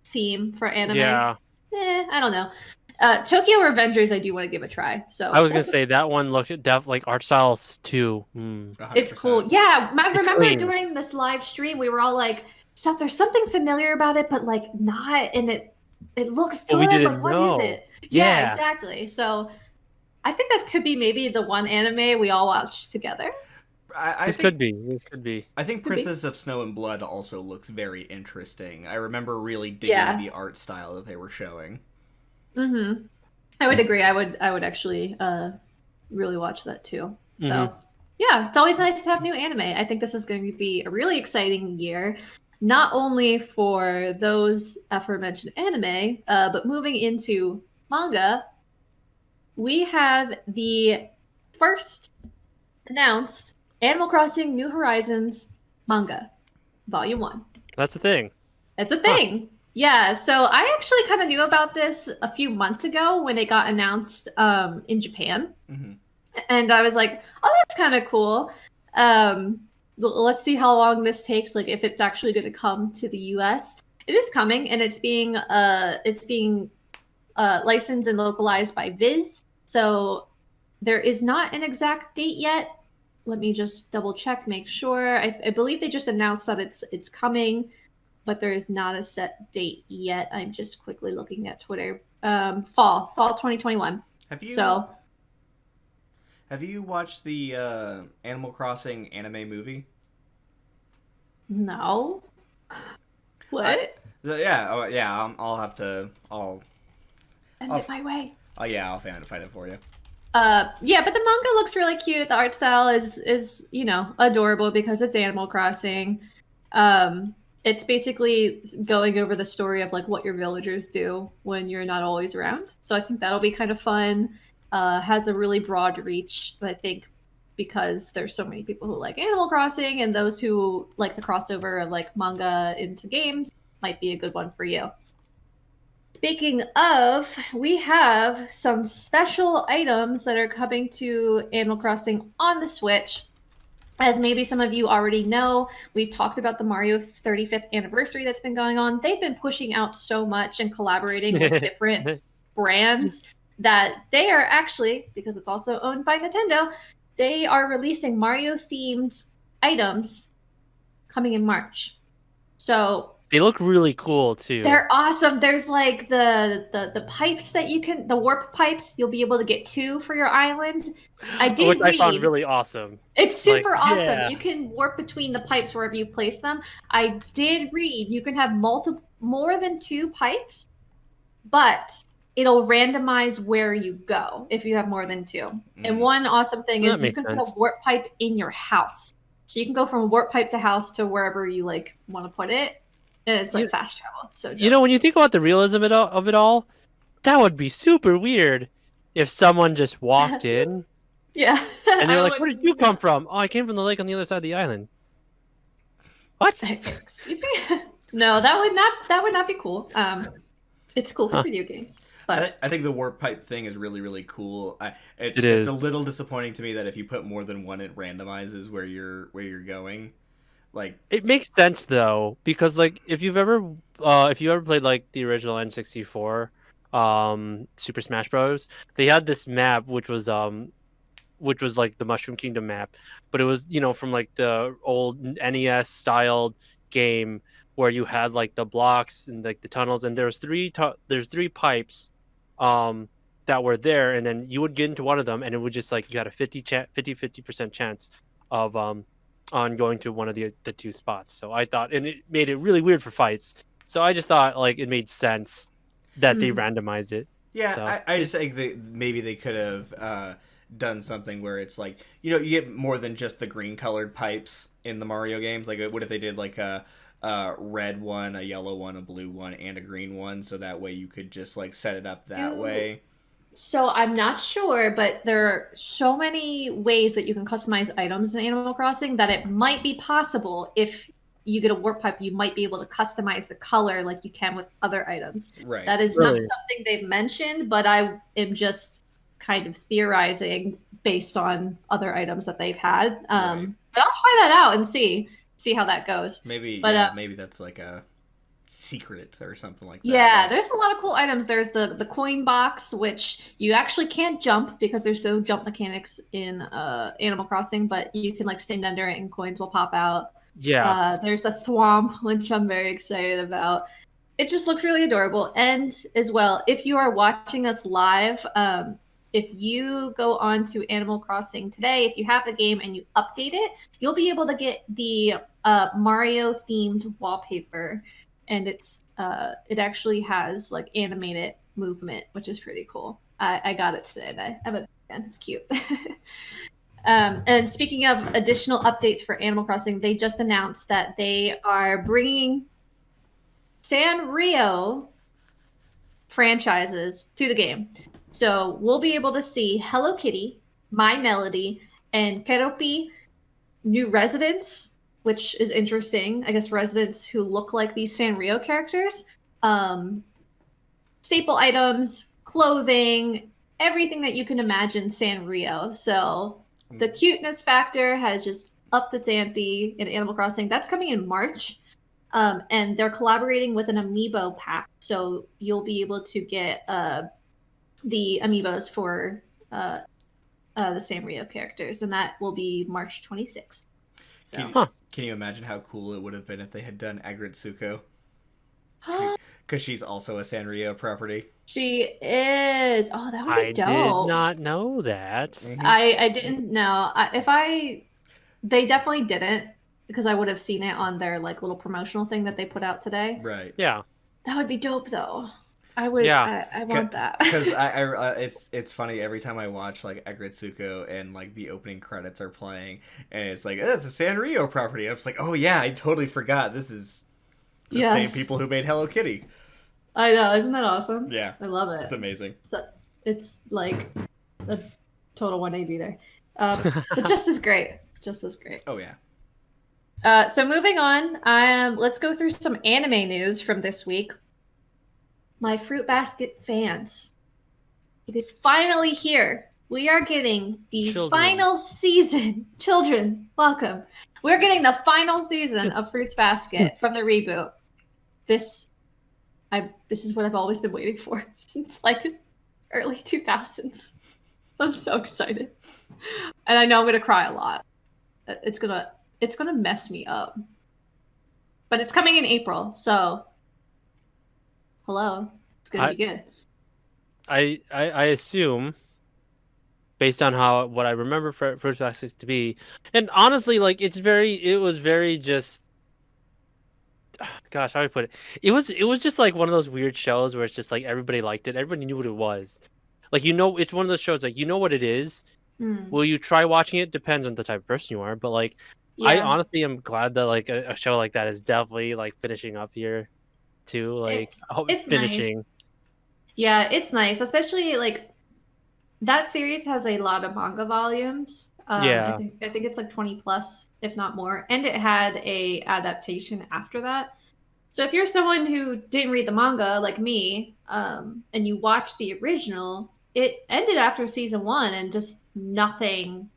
theme for anime. Yeah. I don't know. Tokyo Revengers I do want to give a try. So I was gonna say that one looked like art styles too. It's cool. Yeah, I remember during this live stream we were all like, "So there's something familiar about it, but not," and it looks good. We didn't know. What is it? Yeah, exactly. So I think that could be maybe the one anime we all watch together. This could be. I think Princess of Snow and Blood also looks very interesting. I remember really digging the art style that they were showing. Mm-hmm. I would agree. I would actually really watch that too. So yeah, it's always nice to have new anime. I think this is going to be a really exciting year, not only for those aforementioned anime, but moving into manga. We have the first announced Animal Crossing New Horizons manga, Volume 1. That's a thing. It's a thing. Huh. Yeah, so I actually kind of knew about this a few months ago when it got announced in Japan. Mm-hmm. And I was like, oh, that's kind of cool. Let's see how long this takes, if it's actually going to come to the US. It is coming, and it's being licensed and localized by Viz. So there is not an exact date yet. Let me just double check, make sure. I believe they just announced that it's coming, but there is not a set date yet. I'm just quickly looking at Twitter. Fall 2021. Have you watched the Animal Crossing anime movie? No. What? I'll have to. Send it my way. Oh yeah, I'll find it for you. But the manga looks really cute. The art style is adorable because it's Animal Crossing. It's basically going over the story of what your villagers do when you're not always around. So I think that'll be kind of fun. Has a really broad reach, I think, because there's so many people who like Animal Crossing, and those who like the crossover of like manga into games might be a good one for you. Speaking of, we have some special items that are coming to Animal Crossing on the Switch. As maybe some of you already know, we've talked about the Mario 35th anniversary that's been going on. They've been pushing out so much and collaborating with different brands that they are actually, because it's also owned by Nintendo, they are releasing Mario-themed items coming in March. So they look really cool too. They're awesome. There's like the pipes that you can, the warp pipes, you'll be able to get 2 for your island. Which I found really awesome. It's super awesome. Yeah. You can warp between the pipes wherever you place them. I did read you can have more than 2 pipes, but it'll randomize where you go if you have more than 2. And one awesome thing is you can put a warp pipe in your house. So you can go from warp pipe to house to wherever you like want to put it. And it's like fast travel. So you know, when you think about the realism of it all, that would be super weird if someone just walked in. Yeah. And they're like, where did you come from? Oh, I came from the lake on the other side of the island. What? Excuse me? No, that would not be cool. It's cool for video games. But I think the warp pipe thing is really, really cool. It's a little disappointing to me that if you put more than one, it randomizes where you're going. Like, it makes sense though, because like if you ever played like the original N64 Super Smash Bros, they had this map which was like the Mushroom Kingdom map, but it was, you know, from like the old NES styled game where you had like the blocks and like the tunnels, and there's 3 pipes that were there, and then you would get into one of them and it would just like you had a 50% chance of on going to one of the 2 spots. So I thought, and it made it really weird for fights. So I just thought like it made sense that they randomized it. Yeah, so, I just think that maybe they could have done something where it's like, you know, you get more than just the green colored pipes in the Mario games. Like, what if they did like a red one, a yellow one, a blue one, and a green one, so that way you could just like set it up that way. So I'm not sure, but there are so many ways that you can customize items in Animal Crossing that it might be possible if you get a warp pipe, you might be able to customize the color like you can with other items. Right. That is not something they've mentioned, but I am just kind of theorizing based on other items that they've had. But I'll try that out and see how that goes. Maybe, maybe that's like a secret or something like that. Yeah, there's a lot of cool items. There's the coin box, which you actually can't jump because there's no jump mechanics in Animal Crossing, but you can like stand under it and coins will pop out. Yeah. There's the thwomp, which I'm very excited about. It just looks really adorable. And as well, if you are watching us live, if you go on to Animal Crossing today, if you have the game and you update it, you'll be able to get the Mario themed wallpaper. And it actually has like animated movement, which is pretty cool. I got it today, and I'm a fan. It's cute. And speaking of additional updates for Animal Crossing, they just announced that they are bringing Sanrio franchises to the game. So we'll be able to see Hello Kitty, My Melody, and Keropi new residents, which is interesting. I guess residents who look like these Sanrio characters. Staple items, clothing, everything that you can imagine Sanrio. So the cuteness factor has just upped its ante in Animal Crossing. That's coming in March. And they're collaborating with an amiibo pack. So you'll be able to get the amiibos for the Sanrio characters. And that will be March 26th. So. Can you imagine how cool it would have been if they had done Agritsuko? Because she's also a Sanrio property. She is. Oh, that would be dope. I did not know that. Mm-hmm. I didn't know. They definitely didn't, because I would have seen it on their like little promotional thing that they put out today. Right. Yeah. That would be dope, though. I would. Yeah. I want that. Because it's funny every time I watch like Agritsuko and like the opening credits are playing and it's like, oh, it's a Sanrio property. I was like, oh yeah, I totally forgot. This is the same people who made Hello Kitty. I know, isn't that awesome? Yeah, I love it. It's amazing. So it's like a total 180 there. But just as great. Just as great. Oh yeah. So moving on, let's go through some anime news from this week. My Fruit Basket fans, it is finally here. We are getting the final season. Children, welcome. We're getting the final season of Fruits Basket from the reboot. This is what I've always been waiting for since like early 2000s. I'm so excited. And I know I'm gonna cry a lot. It's gonna mess me up. But it's coming in April, so hello. It's gonna be good. I assume, based on what I remember Fruits Basket to be, and honestly, like it was very just, gosh, how do I put it? It was just like one of those weird shows where it's just like everybody liked it, everybody knew what it was. Like, it's one of those shows like you know what it is. Will you try watching it? Depends on the type of person you are, but like I honestly am glad that like a show like that is definitely like finishing up here too. Like it's finishing. Nice. Yeah, it's nice, especially like that series has a lot of manga volumes. I think it's like 20 plus, if not more, and it had a adaptation after that. So if you're someone who didn't read the manga like me, and you watched the original, it ended after season 1 and just nothing.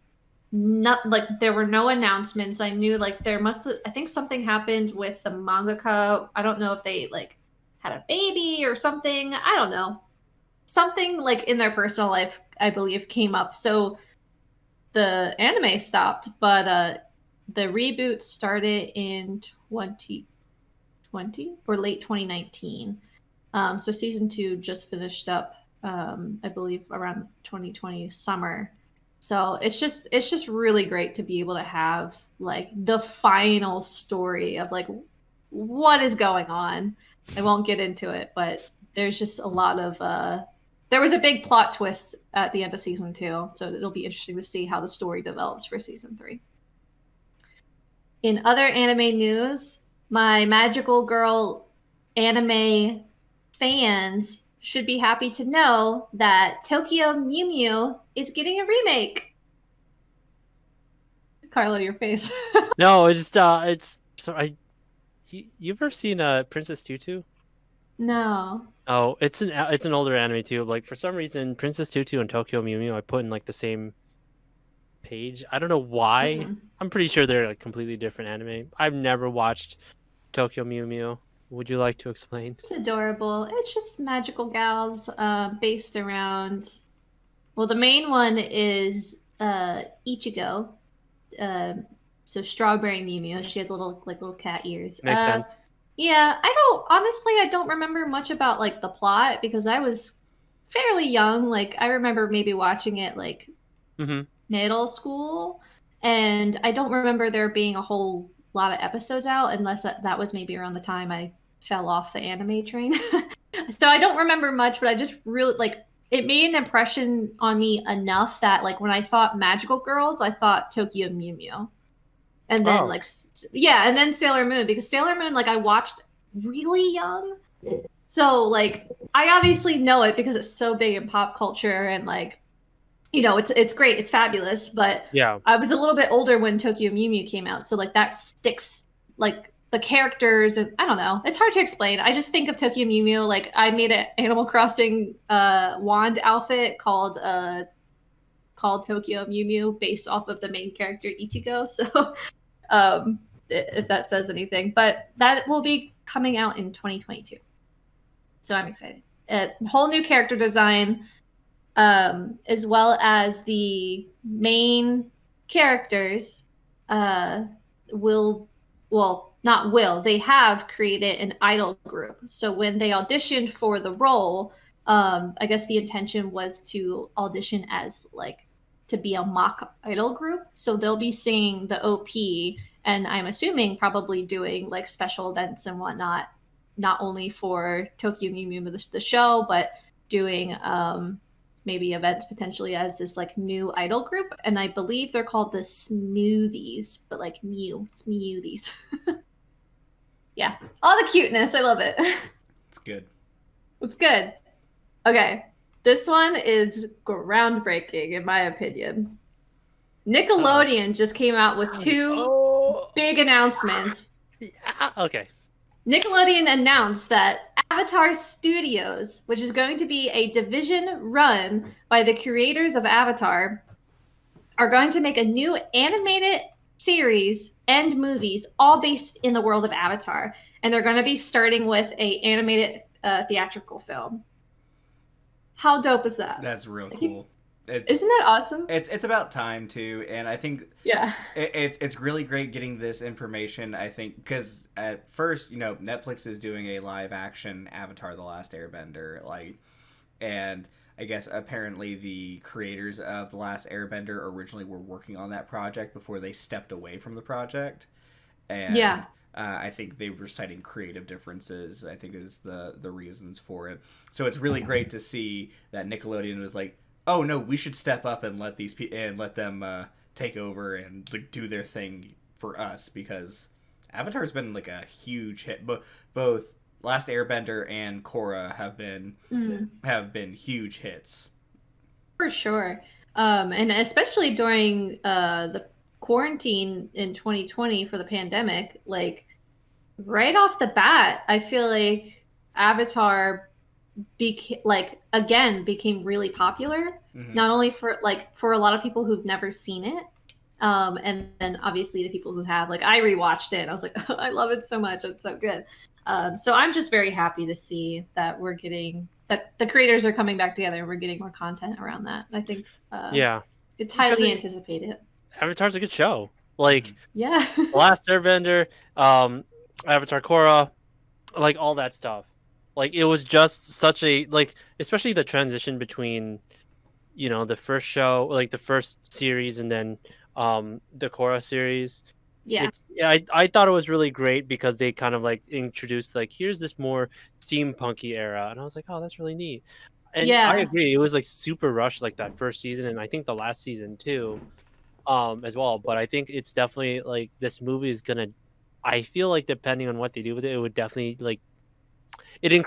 Not like there were no announcements. I knew like I think something happened with the mangaka. I don't know if they like had a baby or something. I don't know. Something like in their personal life, I believe, came up. So the anime stopped, but the reboot started in 2020 or late 2019. So season 2 just finished up, I believe, around 2020 summer. So it's just really great to be able to have like the final story of like what is going on. I won't get into it, but there's just a lot of there was a big plot twist at the end of season 2, so it'll be interesting to see how the story develops for season 3. In other anime news, my Magical Girl anime fans should be happy to know that Tokyo Mew Mew is getting a remake. Karlo, your face. No, it's so you ever seen Princess Tutu? No. Oh, it's an older anime too. Like for some reason, Princess Tutu and Tokyo Mew Mew I put in like the same page. I don't know why. Mm-hmm. I'm pretty sure they're like completely different anime. I've never watched Tokyo Mew Mew. Would you like to explain? It's adorable. It's just magical gals based around... Well, the main one is Ichigo. So Strawberry Mew Mew. She has little cat ears. Makes sense. Yeah, I don't remember much about like the plot because I was fairly young. Like I remember maybe watching it like middle school, and I don't remember there being a whole lot of episodes out unless that was maybe around the time I fell off the anime train. So I don't remember much, but I just really like it made an impression on me enough that like when I thought Magical Girls, I thought Tokyo Mew Mew. And then and then Sailor Moon, because Sailor Moon, like I watched really young. So like I obviously know it because it's so big in pop culture and like, you know, it's great, it's fabulous. But yeah, I was a little bit older when Tokyo Mew Mew came out. So like that sticks, like the characters, and I don't know. It's hard to explain. I just think of Tokyo Mew Mew, like I made an Animal Crossing wand outfit called Tokyo Mew Mew based off of the main character Ichigo. So if that says anything, but that will be coming out in 2022. So I'm excited. Whole new character design, as well as the main characters they have created an idol group. So when they auditioned for the role, I guess the intention was to audition as like to be a mock idol group. So they'll be singing the OP, and I'm assuming probably doing like special events and whatnot, not only for Tokyo Mew Mew the show, but doing maybe events potentially as this like new idol group. And I believe they're called the Smoothies, but like Smoothies. Yeah, all the cuteness. I love it. It's good. It's good. Okay. This one is groundbreaking, in my opinion. Nickelodeon just came out with two big announcements. Yeah, okay. Nickelodeon announced that Avatar Studios, which is going to be a division run by the creators of Avatar, are going to make a new animated series and movies all based in the world of Avatar. And they're going to be starting with a animated theatrical film. How dope is that? That's real cool. Isn't that awesome? It's about time too, and I think it's really great getting this information. I think because at first, Netflix is doing a live action Avatar: The Last Airbender, and I guess apparently the creators of The Last Airbender originally were working on that project before they stepped away from the project, and I think they were citing creative differences. I think is the reasons for it. So it's really great to see that Nickelodeon was like, oh no, we should step up and let them take over and do their thing for us, because Avatar's been like a huge hit. Both Last Airbender and Korra have been huge hits. For sure, and especially during the quarantine in 2020 for the pandemic, right off the bat, I feel like Avatar became really popular, not only for a lot of people who've never seen it, and then obviously the people who have. I rewatched it and I was like, oh, I love it so much, it's so good. So I'm just very happy to see that that the creators are coming back together and we're getting more content around that. I think it's highly anticipated. Avatar's a good show. The The Last Airbender, Avatar Korra, all that stuff. It was just such a especially the transition between, the first show, the first series, and then the Korra series. Yeah. I thought it was really great because they kind of introduced here's this more steampunky era, and I was like, oh, that's really neat. And I agree, it was super rushed that first season, and I think the last season too, as well. But I think it's definitely this movie is gonna. I feel depending on what they do with it, it would definitely it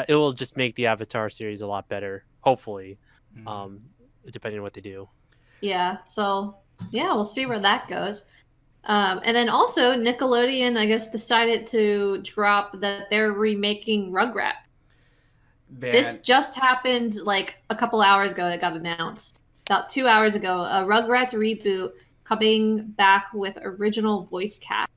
will just make the Avatar series a lot better, hopefully, depending on what they do. Yeah, so we'll see where that goes. And then also Nickelodeon, I guess, decided to drop that they're remaking Rugrats. Man. This just happened a couple hours ago. It got announced about 2 hours ago. A Rugrats reboot coming back with original voice cast,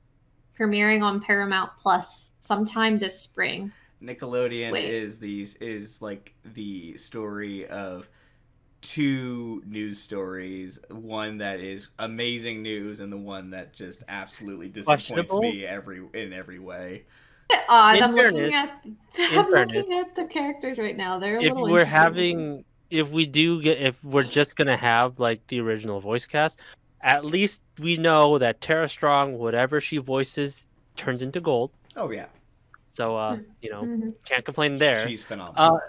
premiering on Paramount Plus sometime this spring. Nickelodeon is the story of two news stories, one that is amazing news and the one that just absolutely disappoints me in every way. Odd. I'm looking at the characters right now. They're if we're just gonna have the original voice cast, at least we know that Tara Strong, whatever she voices, turns into gold. Oh yeah. So can't complain there. She's phenomenal.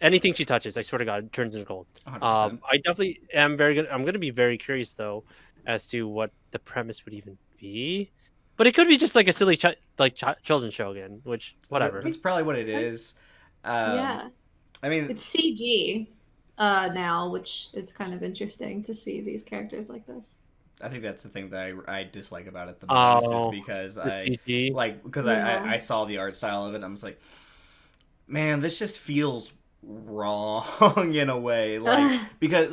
Anything she touches, I swear to God, turns into gold. 100%. I definitely am very good. I'm going to be very curious though as to what the premise would even be. But it could be just a silly children's show again, which whatever. That's probably what it is. I mean, it's CG now, which is kind of interesting to see these characters like this. I think that's the thing that I dislike about it the most is because I saw the art style of it. I was like, man, this just feels wrong in a way, because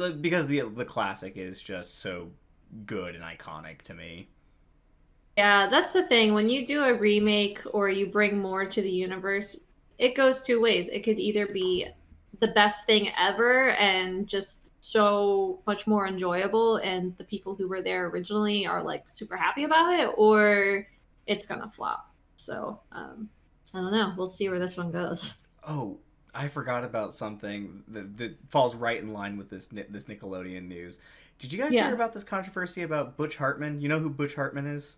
the classic is just so good and iconic to me. Yeah, that's the thing. When you do a remake or you bring more to the universe, it goes two ways. It could either be the best thing ever and just so much more enjoyable, and the people who were there originally are super happy about it, or it's gonna flop. So I don't know, we'll see where this one goes. Oh, I forgot about something that falls right in line with this Nickelodeon news. Did you guys hear about this controversy about Butch Hartman? You know who Butch Hartman is?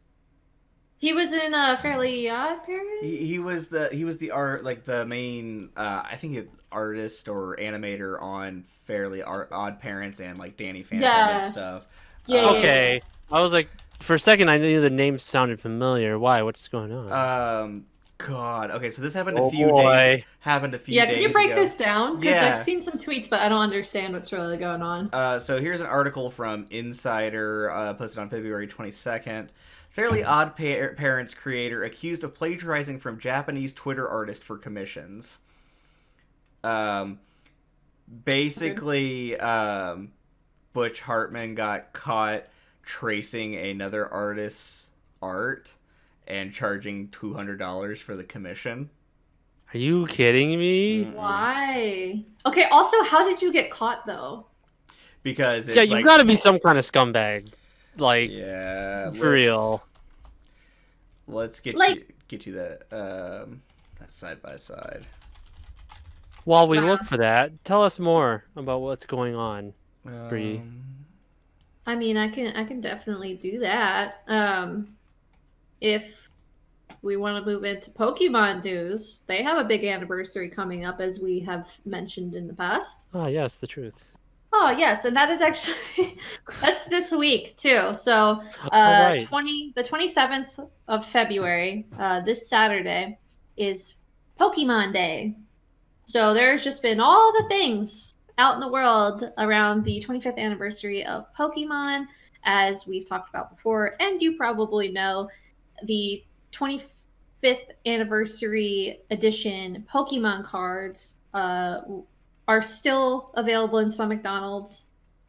He was in Fairly Odd Parents. He was the art the main I think artist or animator on Fairly Odd Parents and Danny Phantom and stuff. Yeah. Okay, I was for a second I knew the name sounded familiar. Why? What's going on? God. Okay, so this happened Oh a few boy. days. Happened a few days ago. Yeah, can you break this down? Because Yeah. I've seen some tweets, but I don't understand what's really going on. So here's an article from Insider, posted on February 22nd. Fairly Odd Parents creator accused of plagiarizing from Japanese Twitter artist for commissions. Basically, Butch Hartman got caught tracing another artist's art and charging $200 for the commission. Are you kidding me? Why? Okay, also, how did you get caught, though? Because Yeah, you gotta be some kind of scumbag. Like, yeah, for real. Let's get you that side by side. While we look for that, tell us more about what's going on, Bree. I mean, I can definitely do that. If we want to move into Pokemon news, they have a big anniversary coming up, as we have mentioned in the past. Ah, yes, the truth. Oh, yes, and that is actually that's this week too. So, right. the 27th of February, this Saturday, is Pokemon Day. So there's just been all the things out in the world around the 25th anniversary of Pokemon, as we've talked about before, and you probably know the 25th anniversary edition Pokemon cards are still available in some McDonald's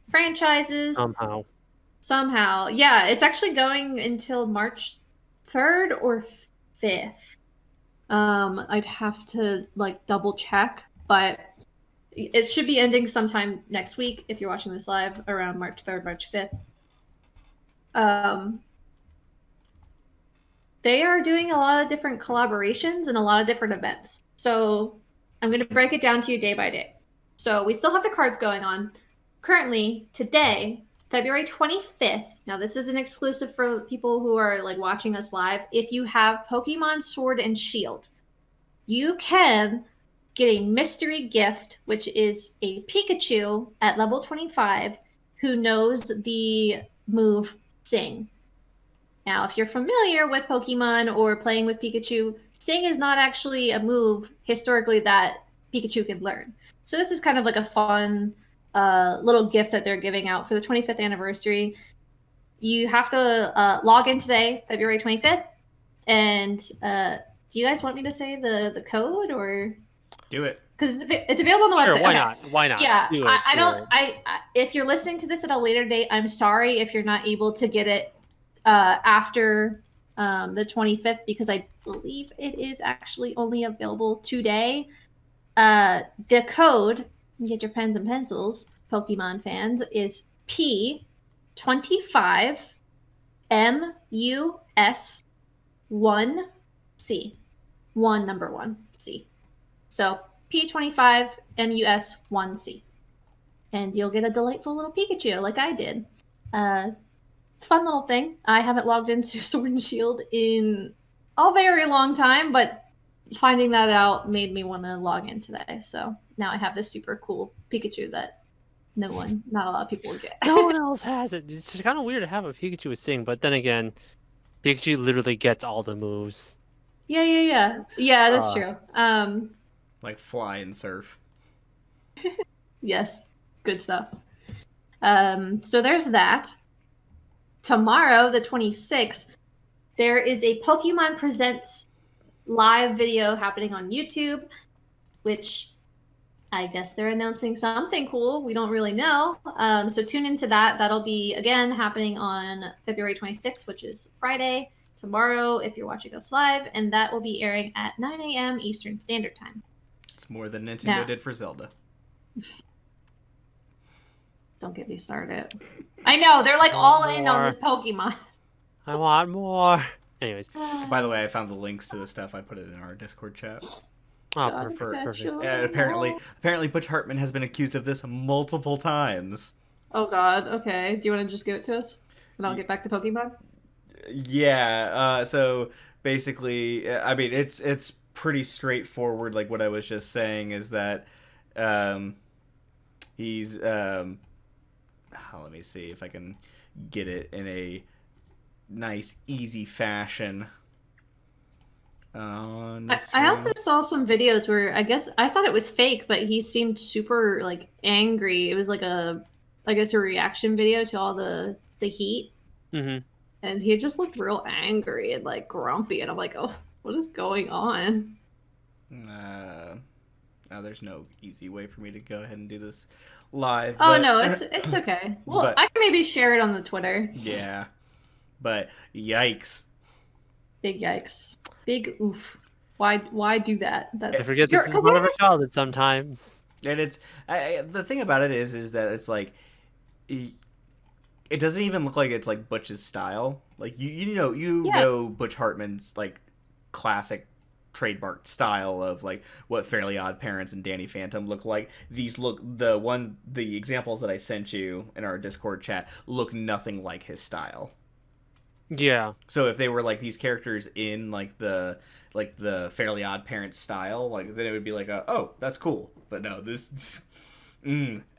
franchises. Somehow. Yeah, it's actually going until March 3rd or 5th. I'd have to double check, but it should be ending sometime next week if you're watching this live, around March 3rd, March 5th. They are doing a lot of different collaborations and a lot of different events. So I'm going to break it down to you day by day. So we still have the cards going on. Currently, today, February 25th, now this is an exclusive for people who are watching us live. If you have Pokemon Sword and Shield, you can get a mystery gift, which is a Pikachu at level 25 who knows the move Sing. Now, if you're familiar with Pokemon or playing with Pikachu, Sing is not actually a move historically that Pikachu can learn. So this is kind of like a fun little gift that they're giving out for the 25th anniversary. You have to log in today, February 25th. And do you guys want me to say the code, or do it? Because it's available on the website. Why not? Why not? Yeah, I don't. If you're listening to this at a later date, I'm sorry if you're not able to get it after the 25th, because I believe it is actually only available today. The code, get your pens and pencils, Pokemon fans, is P25MUS1C. 1C. So P25MUS1C. And you'll get a delightful little Pikachu like I did. Fun little thing. I haven't logged into Sword and Shield in a very long time, but finding that out made me want to log in today. So now I have this super cool Pikachu that not a lot of people would get. No one else has it. It's just kind of weird to have a Pikachu with Sing, but then again, Pikachu literally gets all the moves. Yeah, that's true. Like fly and surf. Yes, good stuff. So there's that. Tomorrow, the 26th, there is a Pokemon Presents live video happening on YouTube, which I guess they're announcing something cool. We don't really know. So tune into that. That'll be, again, happening on February 26th, which is Friday, tomorrow, if you're watching us live. And that will be airing at 9 a.m. Eastern Standard Time. It's more than Nintendo did for Zelda. Don't get me started. I know, they're all in on this Pokemon. I want more. Anyways. By the way, I found the links to the stuff. I put it in our Discord chat. Oh, perfect. And apparently Butch Hartman has been accused of this multiple times. Oh god, okay. Do you want to just give it to us? And I'll get back to Pokemon? Yeah, so basically, I mean, it's pretty straightforward. Like what I was just saying is that he's... let me see if I can get it in a nice, easy fashion. on I also saw some videos where I guess I thought it was fake, but he seemed super like angry. It was like I guess a reaction video to all the heat. Mm-hmm. And he just looked real angry and like grumpy, and I'm like, oh, what is going on? There's no easy way for me to go ahead and do this live. Oh, no, it's okay. Well, I can maybe share it on the Twitter. Yeah, but yikes! Big yikes! Big oof! Why do that? I forget this is one of our childhood sometimes. And it's the thing about it is that it's like. It doesn't even look like it's like Butch's style. Like you know Butch Hartman's like classic trademark style of like what Fairly Odd Parents and Danny Phantom look like. These look the examples that I sent you in our Discord chat look nothing like his style. Yeah. So if they were like these characters in like the Fairly Odd Parents style, like then it would be like oh, that's cool. But no, this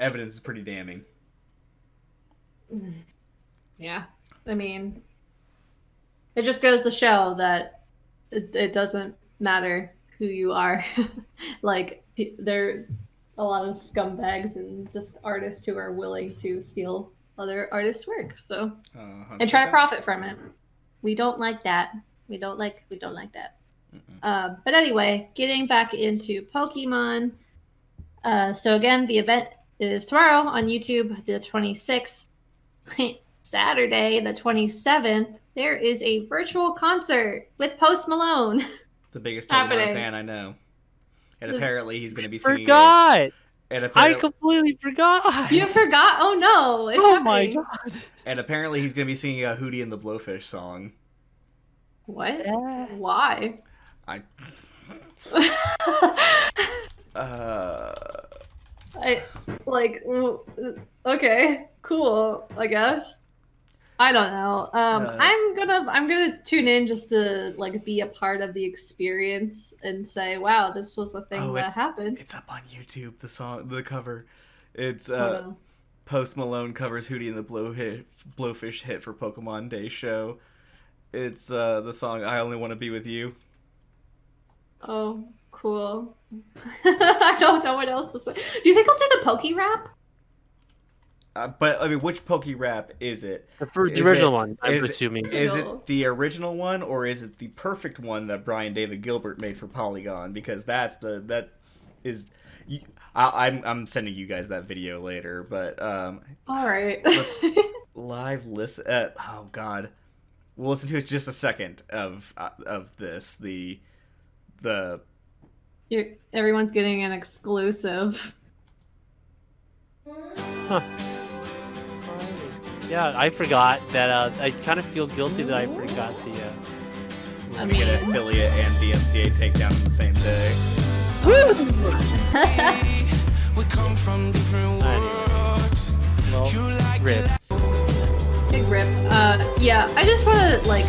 evidence is pretty damning. Yeah, I mean, it just goes to show that it doesn't matter who you are. Like, there are a lot of scumbags and just artists who are willing to steal other artists' work. So, and try to profit from it. We don't like that. We don't like that. But anyway, getting back into Pokemon. So again, the event is tomorrow on YouTube, the 26th. Saturday, the 27th, there is a virtual concert with Post Malone. The biggest Pokemon fan I know. And apparently he's going to be singing it. I completely forgot. You forgot? Oh no. It's happening. My god. And apparently he's going to be singing a Hootie and the Blowfish song. What? Why? Okay, cool, I guess. I don't know. I'm gonna tune in just to like be a part of the experience and say, wow, this was a thing that happened. It's up on YouTube, the cover. It's Post Malone covers Hootie and the Blowfish hit for Pokemon Day show. It's the song I Only Want to Be With You. Oh, cool. I don't know what else to say. Do you think I'll do the Poke Rap? But I mean, which Poke Rap is it? The original one, I'm assuming. Is it the original one, or is it the perfect one that Brian David Gilbert made for Polygon? Because I'm sending you guys that video later. But all right. Let's live listen. Oh God, we'll listen to it just a second of this. Everyone's getting an exclusive. Huh. Yeah, I forgot that. I kind of feel guilty that I forgot the. We're gonna get an affiliate and DMCA takedown on the same day. Woo! We come from different worlds. Well, rip. Big rip. Yeah, I just want to like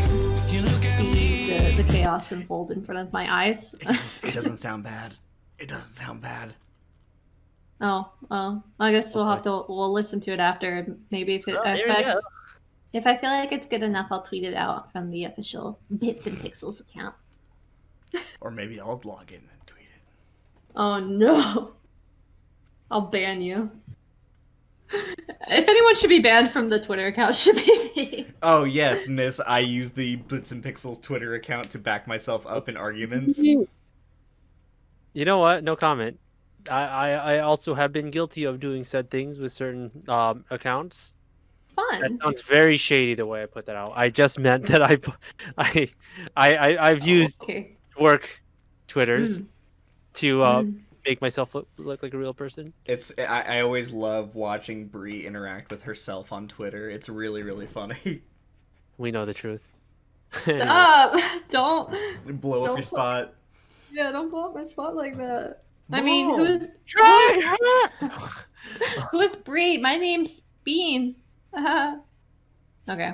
see the chaos unfold in front of my eyes. It doesn't sound bad. It doesn't sound bad. Oh, I guess we'll listen to it after. Maybe if I feel like it's good enough, I'll tweet it out from the official Bits and Pixels account. Or maybe I'll log in and tweet it. Oh no. I'll ban you. If anyone should be banned from the Twitter account, it should be me. Oh yes, miss, I use the Bits and Pixels Twitter account to back myself up in arguments. You know what? No comment. I also have been guilty of doing said things with certain accounts. Fun. That sounds very shady the way I put that out. I just meant that I've used work Twitters to make myself look like a real person. I always love watching Bree interact with herself on Twitter. It's really, really funny. We know the truth. Stop! Don't blow up your spot. Yeah, don't blow up my spot like that. I mean, who's Bree? My name's Bean. Okay.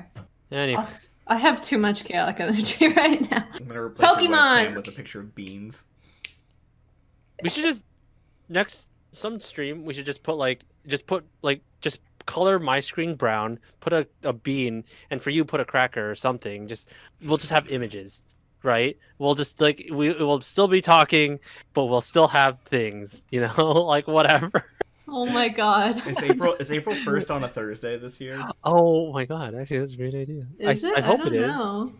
Anyway. I have too much chaotic energy right now. I'm gonna replace Pokemon! your webcam with a picture of beans. We should just some stream we should just color my screen brown, put a bean, and for you put a cracker or something. We'll just have images. right? We'll just like we will still be talking, but we'll still have things, you know, like whatever. Oh my god. Is April 1st on a Thursday this year? Oh my god, actually that's a great idea. Is it? I hope it don't is. know.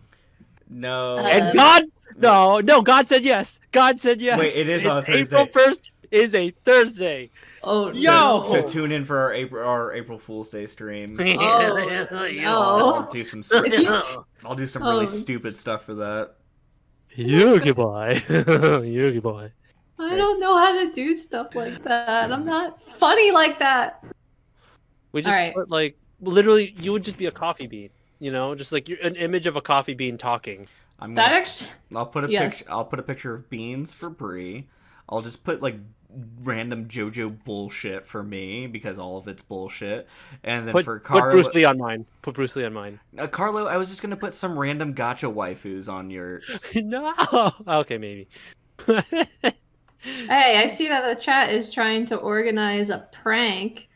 No. And God, no, God said yes. God said yes. Wait, it is on a Thursday. April 1st is a Thursday. Oh So, no. so tune in for our April Fool's Day stream. Oh, I'll no. do some stuff. If you- I'll do some really Oh. stupid stuff for that. Yogi boy. Yogi boy. I don't know how to do stuff like that. I'm not funny like that. We just Alright. put like literally you would just be a coffee bean, you know, just like an image of a coffee bean talking. I'm That gonna, actually. I'll put a yes. picture. I'll put a picture of beans for Bree. I'll just put like random JoJo bullshit for me because all of it's bullshit. And then for Put Carlo, Bruce Lee on mine. Put Bruce Lee on mine. Carlo, I was just gonna put some random gotcha waifus on your. No. Okay, maybe. Hey, I see that the chat is trying to organize a prank.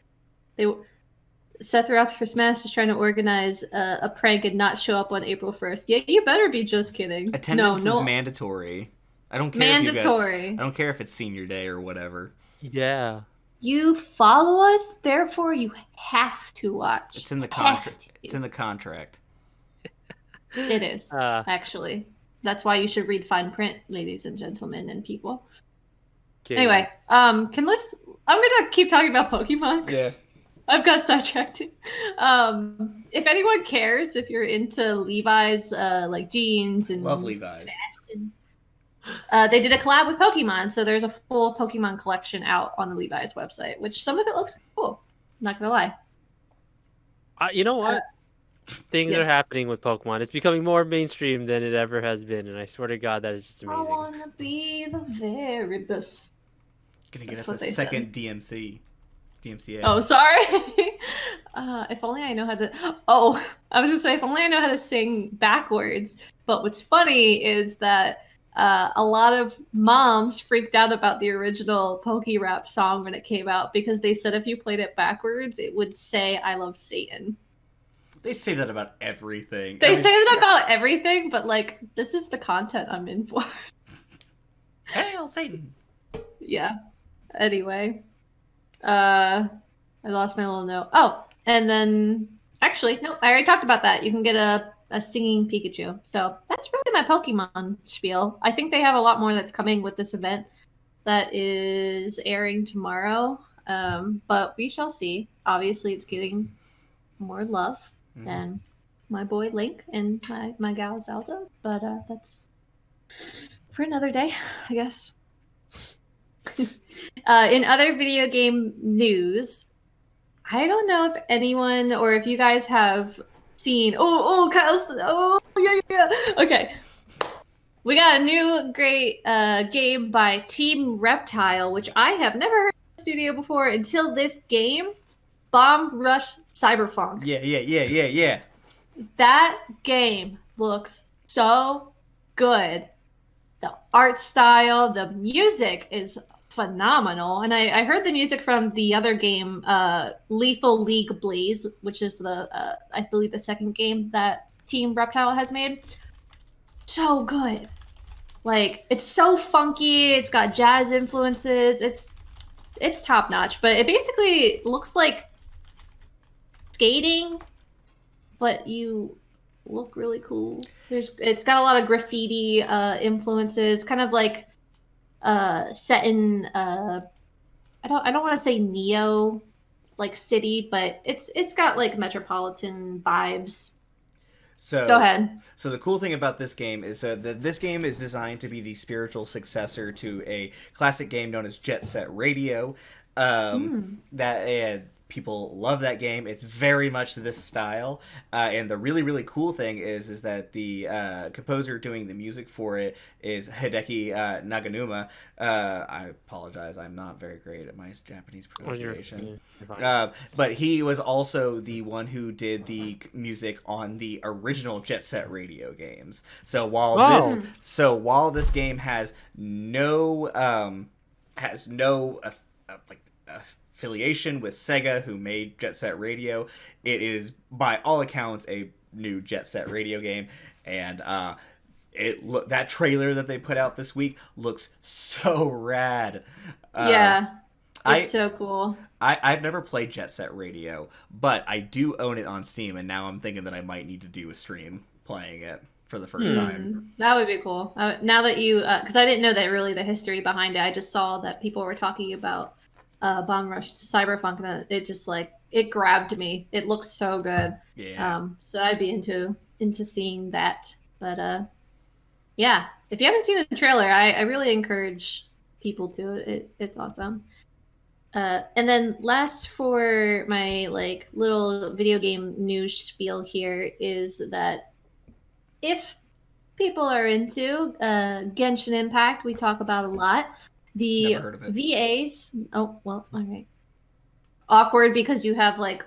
Seth Roth for Smash is trying to organize a prank and not show up on April 1st. Yeah, you better be just kidding. Attendance no, is mandatory. I don't care. mandatory. I don't care if it's senior day or whatever. Yeah. You follow us, therefore you have to watch. It's in the Have contract. to. It's in the contract. It is, actually. That's why you should read fine print, ladies and gentlemen and people. Okay. Anyway, I'm gonna keep talking about Pokemon. Yeah. I've got sidetracked. If anyone cares, if you're into Levi's like jeans and Love Levi's. they did a collab with Pokemon, so there's a full Pokemon collection out on the Levi's website, which some of it looks cool. I'm not gonna lie. You know what? Things yes. are happening with Pokemon. It's becoming more mainstream than it ever has been, and I swear to God, that is just I amazing. wanna be the very best. Gonna get That's us what a they second DMCA. Oh, sorry. If only I know how to. Oh, I was just saying, if only I know how to sing backwards. But what's funny is that a lot of moms freaked out about the original Poke Rap song when it came out because they said if you played it backwards, it would say "I love Satan." They say that about everything. They say that about everything, but like this is the content I'm in for. Hail Satan. Yeah. Anyway. I lost my little note. Oh, and then actually, no, I already talked about that. You can get a singing Pikachu. So that's really my Pokemon spiel. I think they have a lot more that's coming with this event that is airing tomorrow. But we shall see. Obviously, it's getting more love than my boy Link and my gal Zelda. But that's for another day, I guess. In other video game news, I don't know if anyone or if you guys have seen. Kyle's. Oh, yeah. Okay. We got a new great game by Team Reptile, which I have never heard of the studio before until this game, Bomb Rush Cyberpunk. Yeah. That game looks so good. The art style, the music is phenomenal. And I heard the music from the other game, Lethal League Blaze, which is I believe the second game that Team Reptile has made. So good. Like, it's so funky, it's got jazz influences, it's top notch, but it basically looks like skating, but you look really cool. It's got a lot of graffiti influences, kind of like set in I don't want to say Neo like city, but it's got like metropolitan vibes. So go ahead. So the cool thing about this game is that this game is designed to be the spiritual successor to a classic game known as Jet Set Radio. That people love that game. It's very much this style. And the really, really cool thing is that the composer doing the music for it is Hideki Naganuma. I apologize. I'm not very great at my Japanese pronunciation. But he was also the one who did the music on the original Jet Set Radio games. So while this game has no affiliation with Sega, who made Jet Set Radio, it is by all accounts a new Jet Set Radio game, and that trailer that they put out this week looks so rad. Yeah, it's so cool. I've never played Jet Set Radio, but I do own it on Steam, and now I'm thinking that I might need to do a stream playing it for the first time. That would be cool. Now that you, because I didn't know that really the history behind it. I just saw that people were talking about Bomb Rush Cyberpunk, and it just like it grabbed me. It looks so good. Yeah. So I'd be into seeing that. But yeah, if you haven't seen the trailer, I really encourage people to. It's awesome. And then last for my like little video game news spiel here is that if people are into Genshin Impact, we talk about a lot. The Never heard of it. VAs. Oh well, all right. Awkward because you have like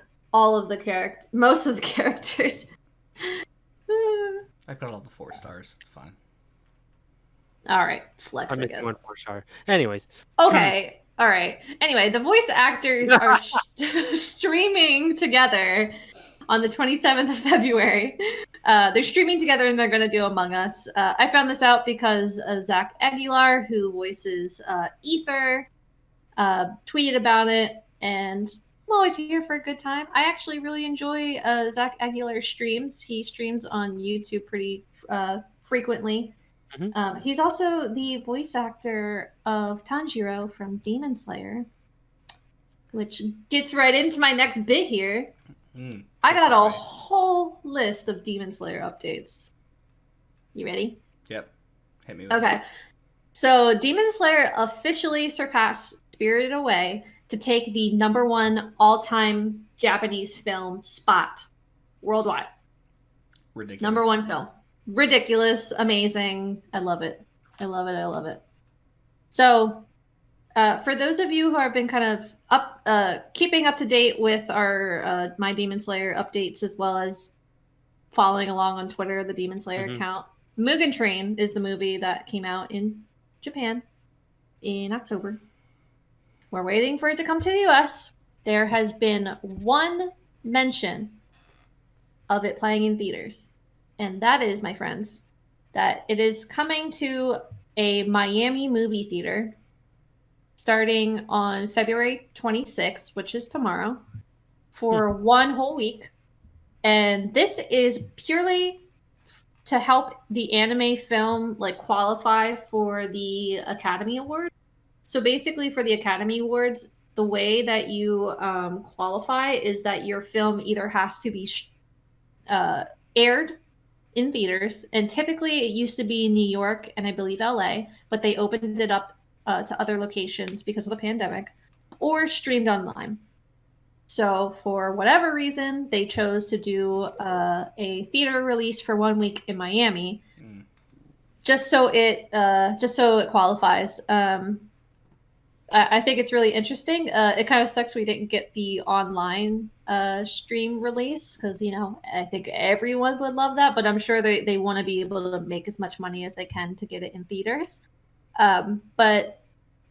most of the characters. I've got all the 4 stars. It's fine. All right, flex. I'm I missing guess. 1 4-star. Anyways. Okay. All right. Anyway, the voice actors are streaming together on the 27th of February. They're streaming together and they're going to do Among Us. I found this out because Zach Aguilar, who voices Ether, tweeted about it, and I'm always here for a good time. I actually really enjoy Zach Aguilar's streams. He streams on YouTube pretty frequently. Mm-hmm. He's also the voice actor of Tanjiro from Demon Slayer, which gets right into my next bit here. I got a whole list of Demon Slayer updates. You ready? Yep. Hit me with Okay. it. So Demon Slayer officially surpassed Spirited Away to take the #1 all-time Japanese film spot worldwide. Ridiculous. #1 film. Ridiculous, amazing. I love it. I love it. I love it. So, for those of you who have been kind of keeping up to date with our My Demon Slayer updates, as well as following along on Twitter, the Demon Slayer account, Mugen Train is the movie that came out in Japan in October. We're waiting for it to come to the US. There has been one mention of it playing in theaters. And that is, my friends, that it is coming to a Miami movie theater starting on February 26th, which is tomorrow, for 1 whole week. And this is purely to help the anime film like qualify for the Academy Award. So basically for the Academy Awards, the way that you qualify is that your film either has to be aired in theaters, and typically it used to be in New York and I believe LA, but they opened it up to other locations because of the pandemic, or streamed online. So for whatever reason, they chose to do a theater release for 1 week in Miami, just so it qualifies. I think it's really interesting. It kind of sucks we didn't get the online stream release because, you know, I think everyone would love that, but I'm sure they want to be able to make as much money as they can to get it in theaters. But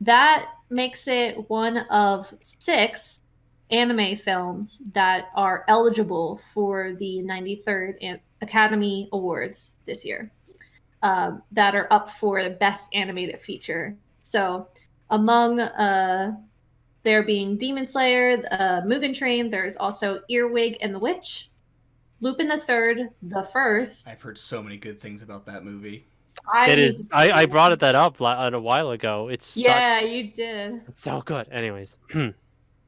that makes it one of 6 anime films that are eligible for the 93rd Academy Awards this year, that are up for the Best Animated Feature. So among there being Demon Slayer, Mugen Train, there's also Earwig and the Witch, Lupin the Third, The First. I've heard so many good things about that movie. I brought that up a while ago. You did. It's so good. Anyways.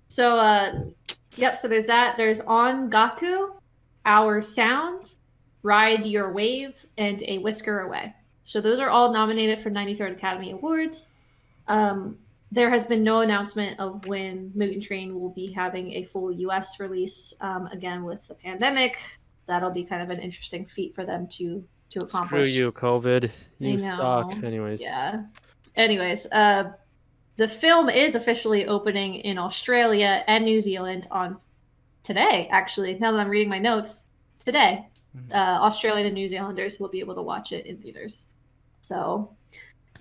So, yep, so there's that. There's On Gaku, Our Sound, Ride Your Wave, and A Whisker Away. So those are all nominated for 93rd Academy Awards. There has been no announcement of when Mugen Train will be having a full US release. Again, with the pandemic, that'll be kind of an interesting feat for them to accomplish. Screw you, COVID. You suck. Anyways. Yeah. Anyways, the film is officially opening in Australia and New Zealand on today, actually. Now that I'm reading my notes, today. Australian and New Zealanders will be able to watch it in theaters. So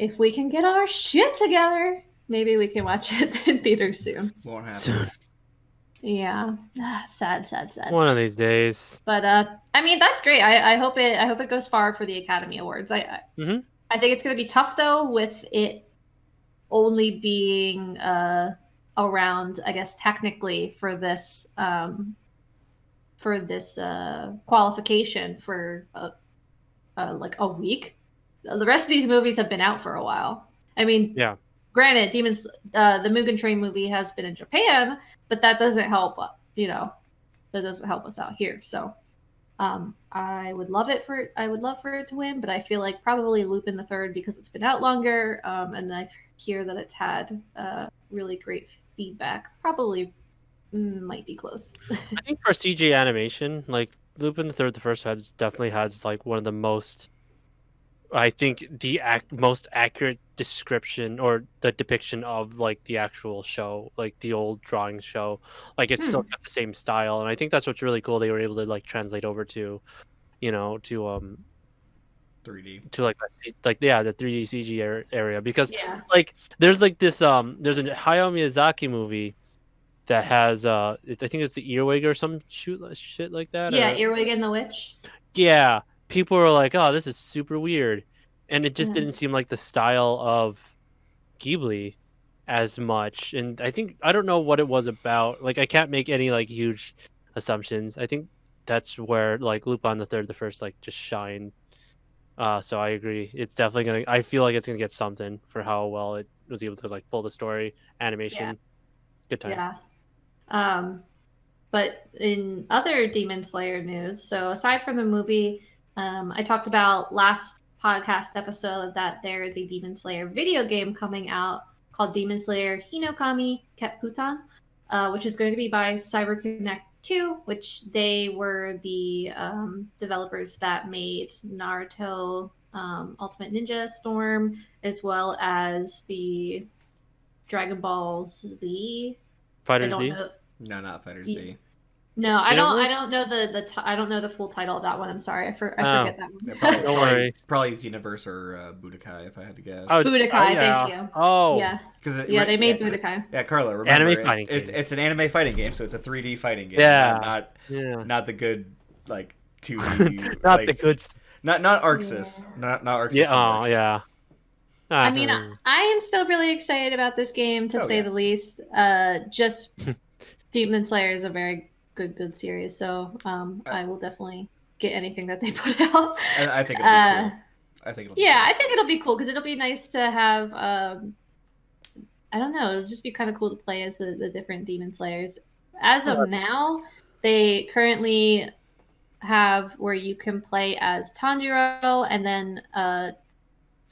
if we can get our shit together, maybe we can watch it in theaters soon. Won't happen. Soon. Yeah. Sad. One of these days. But I mean, that's great. I hope it goes far for the Academy Awards. I think it's going to be tough though, with it only being around, I guess, technically for this qualification for like a week. The rest of these movies have been out for a while. I mean, yeah. Granted, the Mugen Train movie has been in Japan, but that doesn't help. That doesn't help us out here. So, I would love for it to win, but I feel like probably Lupin the Third, because it's been out longer, and I hear that it's had really great feedback. Probably might be close. I think for CG animation, like Lupin the Third, the first definitely has like one of the most. I think the most accurate description or the depiction of like the actual show, like the old drawing show, like it's still got the same style, and I think that's what's really cool. They were able to like translate over to, to 3D to like the 3D CG area, because like there's like this there's a Hayao Miyazaki movie that has I think it's the Earwig or some shit like that. Yeah, Earwig and the Witch. Yeah. People were like, "Oh, this is super weird," and it just didn't seem like the style of Ghibli as much. And I don't know what it was about. Like, I can't make any like huge assumptions. I think that's where like Lupin the Third, the first, like just shined. So I agree. It's definitely gonna. I feel like it's gonna get something for how well it was able to like pull the story, animation, good times. Yeah. But in other Demon Slayer news, so aside from the movie. I talked about last podcast episode that there is a Demon Slayer video game coming out called Demon Slayer Hinokami Kepputan, which is going to be by CyberConnect 2, which they were the developers that made Naruto Ultimate Ninja Storm, as well as the Dragon Ball Z. Fighter Z? No, not Fighter Z. No, I don't know I don't know the full title of that one. I'm sorry, I forget that one. Yeah, don't worry. Probably Xenoverse or Budokai, if I had to guess. Oh, Budokai, thank you. Oh, yeah, they made Budokai. Yeah, Carla, remember anime fighting game. It's an anime fighting game, so it's a 3D fighting game. Yeah, not the good like 2D. Not the good. Not Arxis. Not Arxis. Yeah. Oh, yeah. I mean, I am still really excited about this game, to say the least. Just Demon Slayer is a very good series, so I will definitely get anything that they put out. I think it'll be cool. I think it'll be cool because it'll be nice to have. I don't know. It'll just be kind of cool to play as the different Demon Slayers. As of now, they currently have where you can play as Tanjiro, and then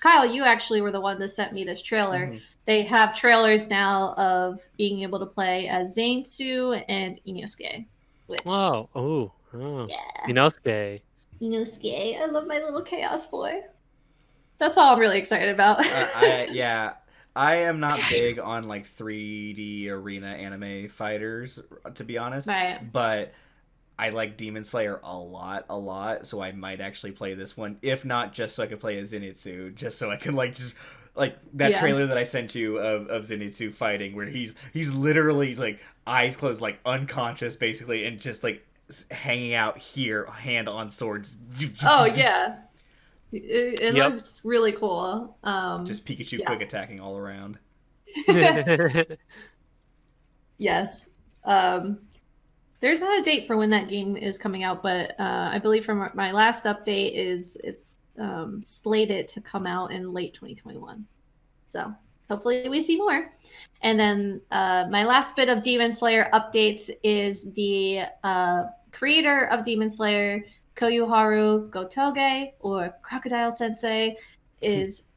Kyle, you actually were the one that sent me this trailer. Mm-hmm. They have trailers now of being able to play as Zainsu and Inosuke. Which, wow! Oh, yeah. Inosuke, I love my little chaos boy. That's all I'm really excited about. I am not big on like 3D arena anime fighters, to be honest. Right. But I like Demon Slayer a lot, so I might actually play this one. If not, just so I could play as Zenitsu, just so I can like that trailer that I sent you of Zenitsu fighting, where he's literally like eyes closed, like unconscious basically, and just like hanging out here, hand on swords. Oh yeah, it looks really cool. Just Pikachu quick attacking all around. Yes. There's not a date for when that game is coming out, but I believe from my last update it's slated to come out in late 2021. So hopefully we see more. And then my last bit of Demon Slayer updates is the creator of Demon Slayer, Koyuharu Gotoge, or Crocodile Sensei, is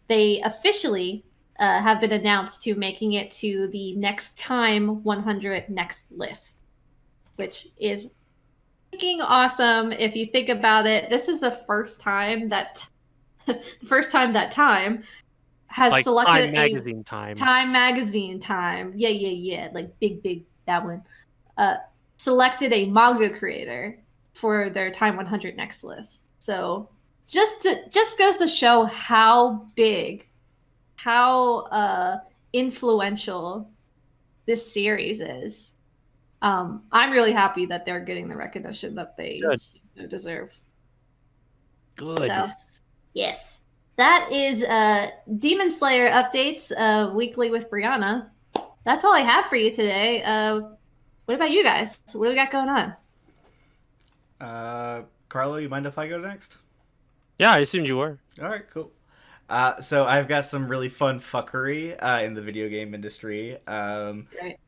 they officially have been announced to making it to the Next Time 100 Next list, which is freaking awesome. If you think about it, this is the first time that Time has like selected Time Magazine time. Yeah. Like big that one. Selected a manga creator for their Time 100 Next list. So just goes to show how big, how influential this series is. I'm really happy that they're getting the recognition that they deserve. Good. So, yes. That is Demon Slayer updates weekly with Brianna. That's all I have for you today. What about you guys? What do we got going on? Carlo, you mind if I go next? Yeah, I assumed you were. All right, cool. So I've got some really fun fuckery in the video game industry. Right.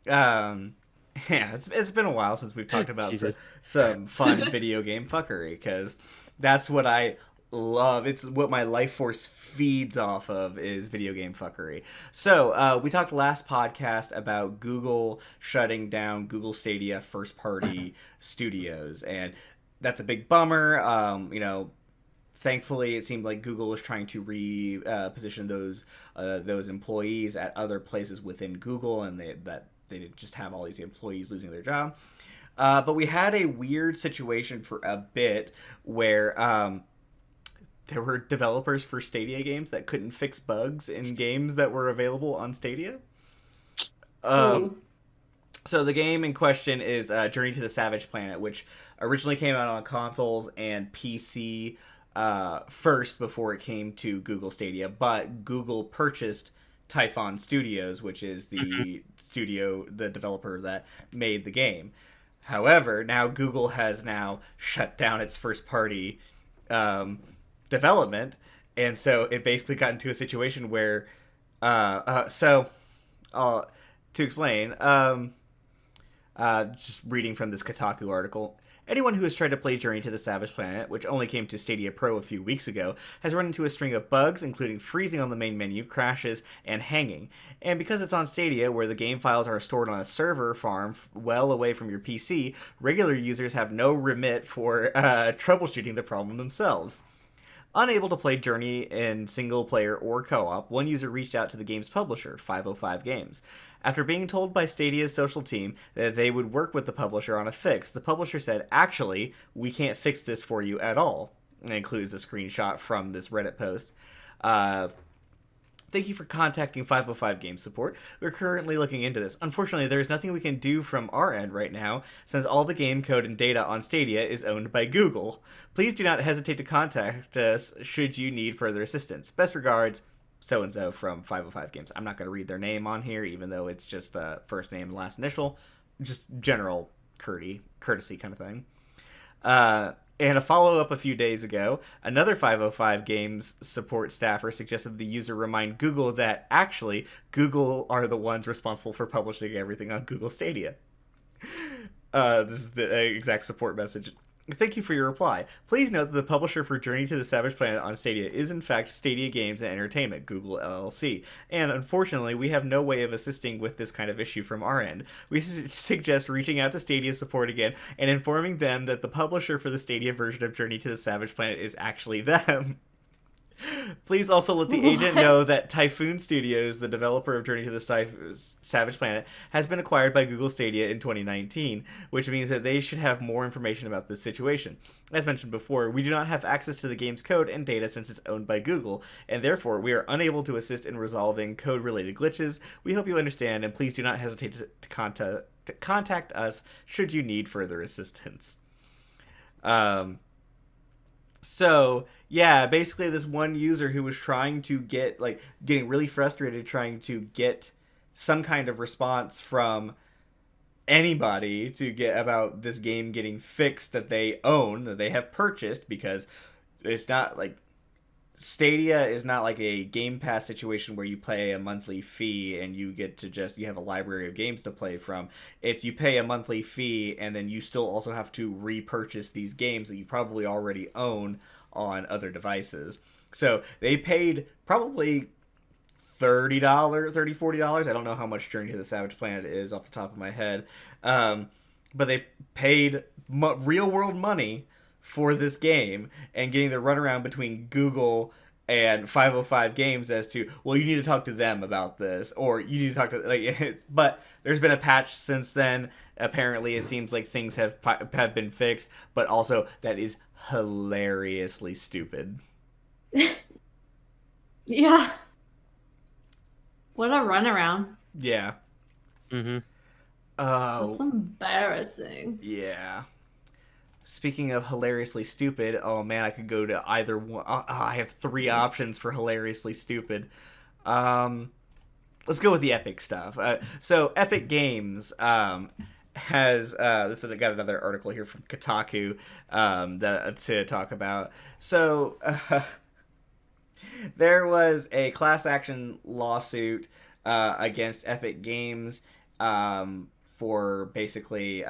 Yeah, it's been a while since we've talked about some fun video game fuckery, because that's what I love. It's what my life force feeds off of, is video game fuckery. So we talked last podcast about Google shutting down Google Stadia first party studios, and that's a big bummer. Thankfully, it seemed like Google was trying to reposition those employees at other places within Google, and they didn't just have all these employees losing their job. But we had a weird situation for a bit where there were developers for Stadia games that couldn't fix bugs in games that were available on Stadia. So the game in question is Journey to the Savage Planet, which originally came out on consoles and PC first before it came to Google Stadia, but Google purchased Typhon Studios, which is the developer that made the game. However, now Google has shut down its first party development, and so it basically got into a situation where to explain, just reading from this Kotaku article, anyone who has tried to play Journey to the Savage Planet, which only came to Stadia Pro a few weeks ago, has run into a string of bugs, including freezing on the main menu, crashes, and hanging. And because it's on Stadia, where the game files are stored on a server farm well away from your PC, regular users have no remit for troubleshooting the problem themselves. Unable to play Journey in single player or co-op, one user reached out to the game's publisher, 505 Games. After being told by Stadia's social team that they would work with the publisher on a fix, the publisher said, "Actually, we can't fix this for you at all." And it includes a screenshot from this Reddit post. Thank you for contacting 505 Game Support. We're currently looking into this. Unfortunately, there is nothing we can do from our end right now, since all the game code and data on Stadia is owned by Google. Please do not hesitate to contact us should you need further assistance. Best regards, so-and-so from 505 Games. I'm not going to read their name on here, even though it's just first name and last initial. Just general courtesy kind of thing. And a follow-up a few days ago, another 505 Games support staffer suggested the user remind Google that, actually, Google are the ones responsible for publishing everything on Google Stadia. This is the exact support message. Thank you for your reply. Please note that the publisher for Journey to the Savage Planet on Stadia is in fact Stadia Games and Entertainment, Google LLC, and unfortunately we have no way of assisting with this kind of issue from our end. We suggest reaching out to Stadia support again and informing them that the publisher for the Stadia version of Journey to the Savage Planet is actually them. Please also let the agent know that Typhoon Studios, the developer of Journey to the Savage Planet, has been acquired by Google Stadia in 2019, which means that they should have more information about this situation. As mentioned before, we do not have access to the game's code and data since it's owned by Google, and therefore we are unable to assist in resolving code-related glitches. We hope you understand, and please do not hesitate to contact us should you need further assistance. So, yeah, basically this one user who was trying to getting really frustrated trying to get some kind of response from anybody to get about this game getting fixed that they own, that they have purchased, because it's not like Stadia is not like a Game Pass situation where you pay a monthly fee and you get to you have a library of games to play from. It's you pay a monthly fee and then you still also have to repurchase these games that you probably already own on other devices. So they paid probably $30, $40. I don't know how much Journey to the Savage Planet is off the top of my head. But they paid real world money for this game, and getting the runaround between Google and 505 Games as to, well, you need to talk to them about this, or you need to talk to but there's been a patch since then. Apparently, it seems like things have been fixed, but also that is hilariously stupid. Yeah. What a runaround. Yeah. Mm-hmm. That's Oh, embarrassing. yeah. Speaking of hilariously stupid, oh man, I could go to either one. I have three options for hilariously stupid. Um, let's go with the Epic stuff. So Epic Games has this is I got another article here from Kotaku that to talk about. So there was a class action lawsuit against Epic Games for basically.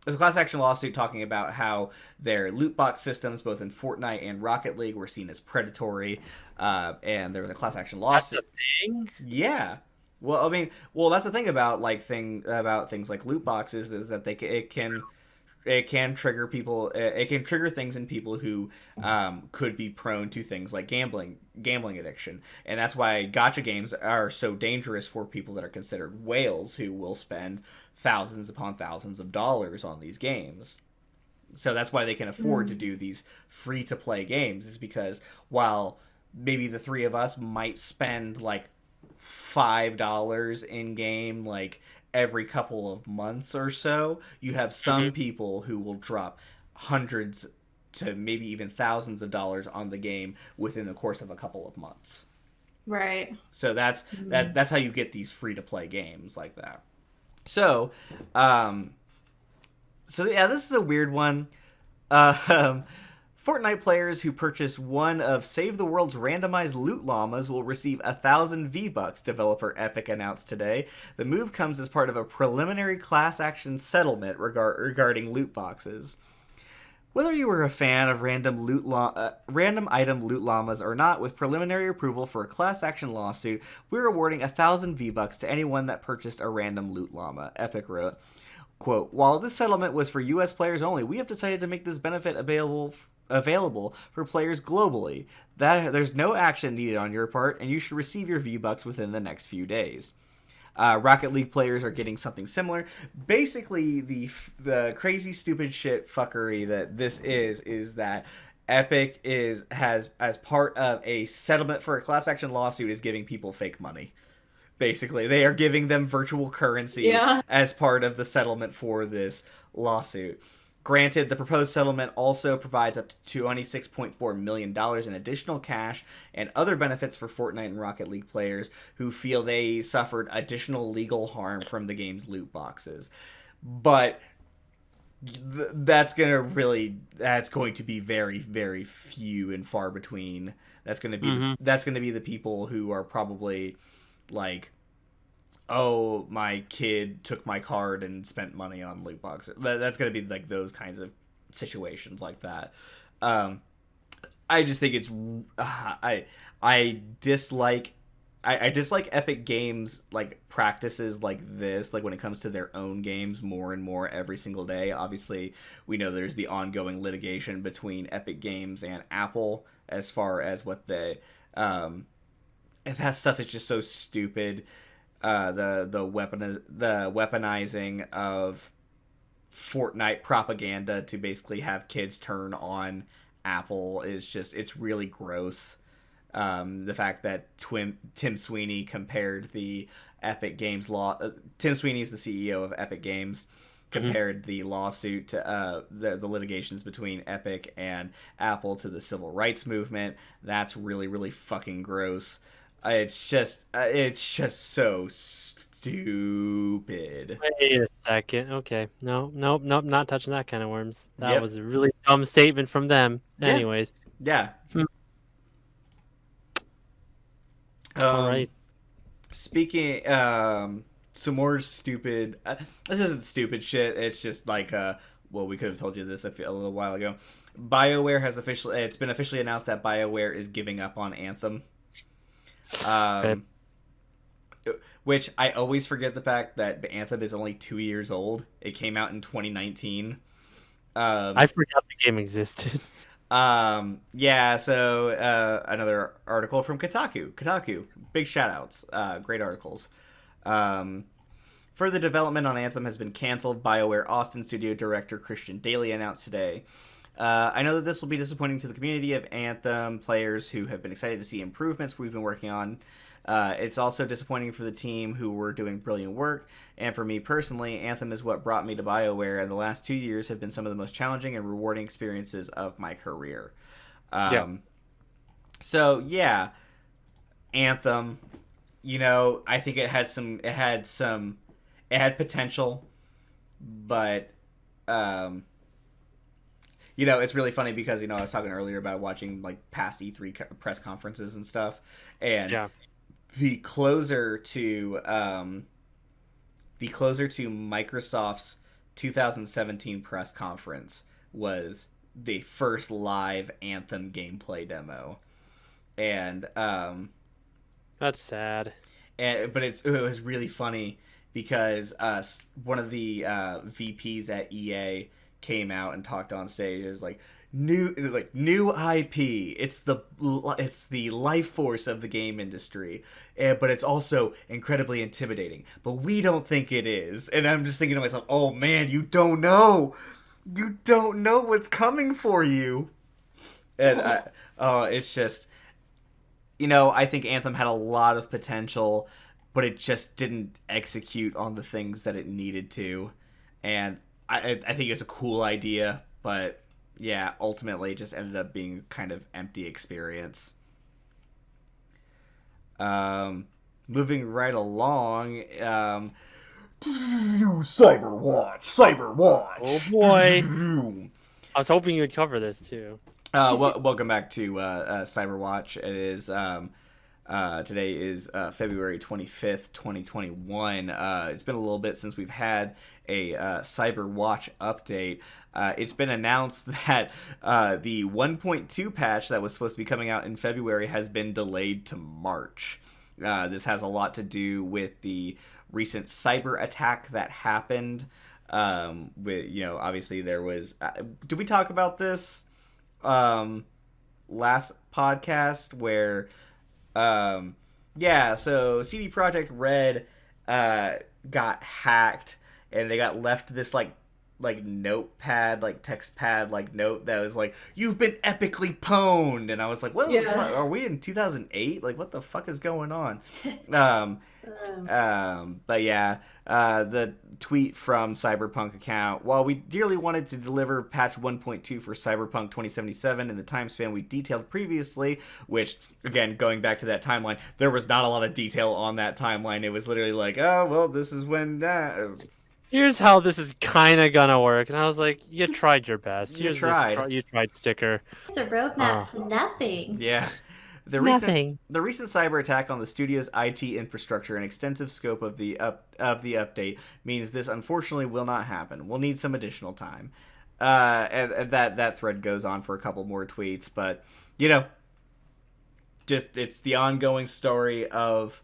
There's a class action lawsuit talking about how their loot box systems, both in Fortnite and Rocket League, were seen as predatory, and there was a class action lawsuit. That's a thing? Yeah. Well, I mean, that's the thing about things like loot boxes is that it can trigger people. It can trigger things in people who could be prone to things like gambling addiction, and that's why gacha games are so dangerous for people that are considered whales who will spend thousands upon thousands of dollars on these games. So that's why they can afford to do these free to play games, is because while maybe the three of us might spend like $5 in game like every couple of months or so, you have some people who will drop hundreds to maybe even thousands of dollars on the game within the course of a couple of months. Right. So that's how you get these free to play games like that. So yeah, this is a weird one. Fortnite players who purchase one of Save the World's randomized loot llamas will receive 1,000 V-Bucks, developer Epic announced today. The move comes as part of a preliminary class action settlement regarding loot boxes. Whether you were a fan of random item loot llamas or not, with preliminary approval for a class action lawsuit, we're awarding 1,000 V-Bucks to anyone that purchased a random loot llama, Epic wrote. Quote, while this settlement was for U.S. players only, we have decided to make this benefit available for players globally. There's no action needed on your part, and you should receive your V-Bucks within the next few days. Rocket League players are getting something similar. Basically, the crazy, stupid shit fuckery that this is that Epic has as part of a settlement for a class action lawsuit is giving people fake money. Basically, they are giving them virtual currency as part of the settlement for this lawsuit. Granted, the proposed settlement also provides up to $26.4 million in additional cash and other benefits for Fortnite and Rocket League players who feel they suffered additional legal harm from the game's loot boxes. But that's going to be very, very few and far between. That's going to be the people who are probably like, oh, my kid took my card and spent money on loot boxes. That's going to be like those kinds of situations like that. I just think it's I dislike Epic Games like practices like this, like when it comes to their own games more and more every single day. Obviously, we know there's the ongoing litigation between Epic Games and Apple as far as what they and that stuff is just so stupid. The weaponizing of Fortnite propaganda to basically have kids turn on Apple is just, it's really gross. The fact that Tim Sweeney compared the Epic Games Tim Sweeney is the CEO of Epic Games, compared the lawsuit to the litigations between Epic and Apple to the civil rights movement. That's really, really fucking gross. It's just so stupid. Wait a second. Okay. Nope, not touching that kind of worms. That was a really dumb statement from them. Yeah. Anyways. Yeah. All right. Speaking, some more stupid. This isn't stupid shit. It's just like, well, we could have told you this a little while ago. BioWare has it's been officially announced that BioWare is giving up on Anthem. Which I always forget the fact that Anthem is only 2 years old. It came out in 2019. I forgot the game existed. Yeah, so another article from Kotaku, big shout outs, great articles. Further development on Anthem has been canceled. BioWare Austin studio director Christian Daly announced today. I know that this will be disappointing to the community of Anthem players who have been excited to see improvements we've been working on It's also disappointing for the team who were doing brilliant work, and for me personally, Anthem is what brought me to BioWare, and the last 2 years have been some of the most challenging and rewarding experiences of my career. So yeah, Anthem, I think it had potential, but it's really funny because I was talking earlier about watching like past E3 press conferences and stuff, and the closer to Microsoft's 2017 press conference was the first live Anthem gameplay demo, and that's sad. But it was really funny because one of the VPs at EA came out and talked on stage. It was like new IP. It's the life force of the game industry, but it's also incredibly intimidating. But we don't think it is. And I'm just thinking to myself, oh man, you don't know what's coming for you. And it's just, I think Anthem had a lot of potential, but it just didn't execute on the things that it needed to. And I think it's a cool idea, but yeah, ultimately it just ended up being kind of empty experience. Moving right along, Cyberwatch. Oh boy. I was hoping you would cover this too. Welcome back to Cyberwatch. It is today is February 25th, 2021. It's been a little bit since we've had a Cyberwatch update. It's been announced that the 1.2 patch that was supposed to be coming out in February has been delayed to March. This has a lot to do with the recent cyber attack that happened. Obviously there was... did we talk about this last podcast where... so CD Projekt Red got hacked, and they got left this like notepad, like text pad, like note that was like, "You've been epically pwned," and I was like, "What? The fuck? Are we in 2008? Like, what the fuck is going on?" But yeah, the tweet from Cyberpunk account: while we dearly wanted to deliver patch 1.2 for Cyberpunk 2077 in the time span we detailed previously, which, again, going back to that timeline, there was not a lot of detail on that timeline. It was literally like, oh, well, this is when that... Here's how this is kind of gonna work. And I was like, you tried your best. You tried. You tried, sticker. It's a roadmap to nothing. Yeah. The recent cyber attack on the studio's IT infrastructure and extensive scope of the update means this unfortunately will not happen. We'll need some additional time. And that thread goes on for a couple more tweets, but just it's the ongoing story of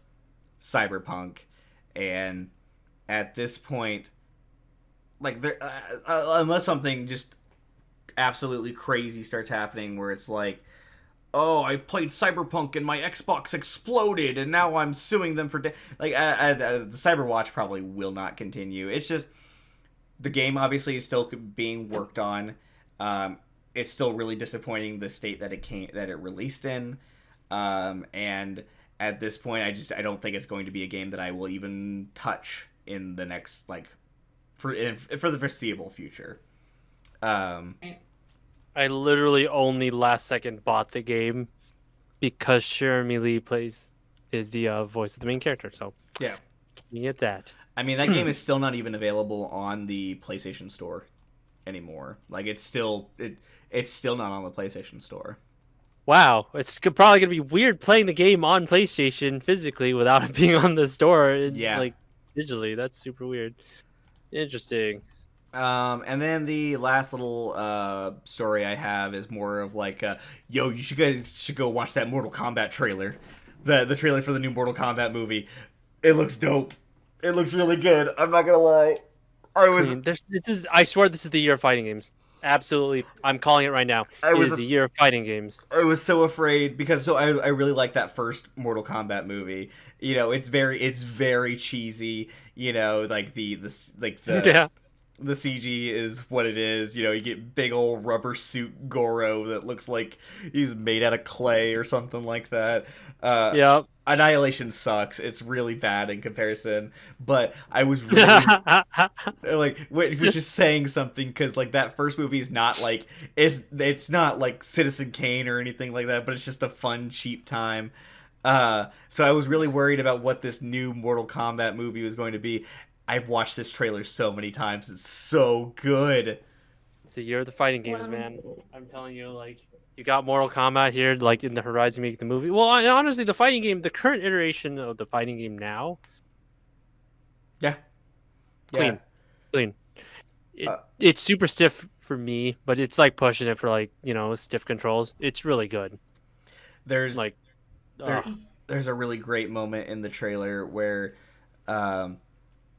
Cyberpunk, and at this point, like there, unless something just absolutely crazy starts happening, where it's like, oh, I played Cyberpunk and my Xbox exploded, and now I'm suing them for the Cyberwatch probably will not continue. It's just the game obviously is still being worked on. It's still really disappointing the state that it released in, and at this point, I don't think it's going to be a game that I will even touch in the next for the foreseeable future. I literally only last second bought the game because Jeremy Lee is the voice of the main character. So yeah, you get that. I mean, that game is still not even available on the PlayStation Store anymore. Like it's still not on the PlayStation Store. Wow, it's probably gonna be weird playing the game on PlayStation physically without it being on the store. Digitally. That's super weird. Interesting. And then the last little story I have is more of like, yo, you guys should go watch that Mortal Kombat trailer. The trailer for the new Mortal Kombat movie. It looks dope. It looks really good. I'm not gonna lie. I swear this is the year of fighting games. Absolutely, I'm calling it right now. It is the year of fighting games. I was so afraid because I really like that first Mortal Kombat movie. It's very cheesy. Like the the CG is what it is. You know, you get big old rubber suit Goro that looks like he's made out of clay or something like that. Yep. Annihilation sucks. It's really bad in comparison, but I was really like, which is saying something, because like that first movie is not like it's not like Citizen Kane or anything like that, but it's just a fun cheap time. So I was really worried about what this new Mortal Kombat movie was going to be. I've watched this trailer so many times. It's so good. It's the year of the fighting games, man. I'm telling you, like, you got Mortal Kombat here, like, in the horizon, make the movie. Well, honestly, the fighting game, the current iteration of the fighting game now. Yeah. Clean. It's super stiff for me, but it's like pushing it for, like, you know, stiff controls. It's really good. There's like, there's a really great moment in the trailer where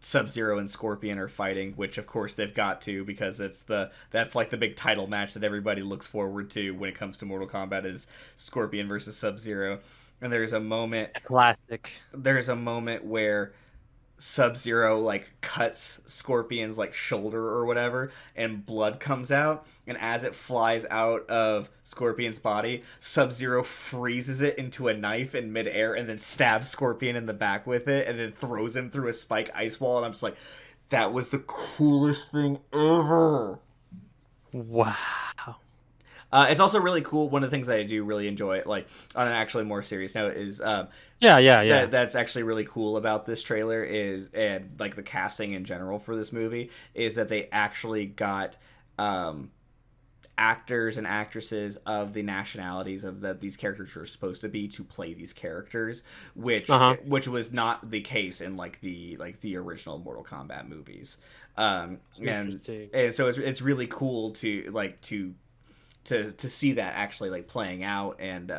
Sub-Zero and Scorpion are fighting, which of course they've got to, because that's like the big title match that everybody looks forward to when it comes to Mortal Kombat, is Scorpion versus Sub-Zero. And there's a moment where Sub-Zero like cuts Scorpion's like shoulder or whatever, and blood comes out, and as it flies out of Scorpion's body, Sub-Zero freezes it into a knife in midair and then stabs Scorpion in the back with it, and then throws him through a spike ice wall. And I'm just like, that was the coolest thing ever. Wow. It's also really cool. One of the things that I do really enjoy, like on an actually more serious note, is that's actually really cool about this trailer is, and like the casting in general for this movie, is that they actually got actors and actresses of the nationalities of that these characters are supposed to be to play these characters, which was not the case in like the original Mortal Kombat movies. And so it's really cool to see that actually like playing out. And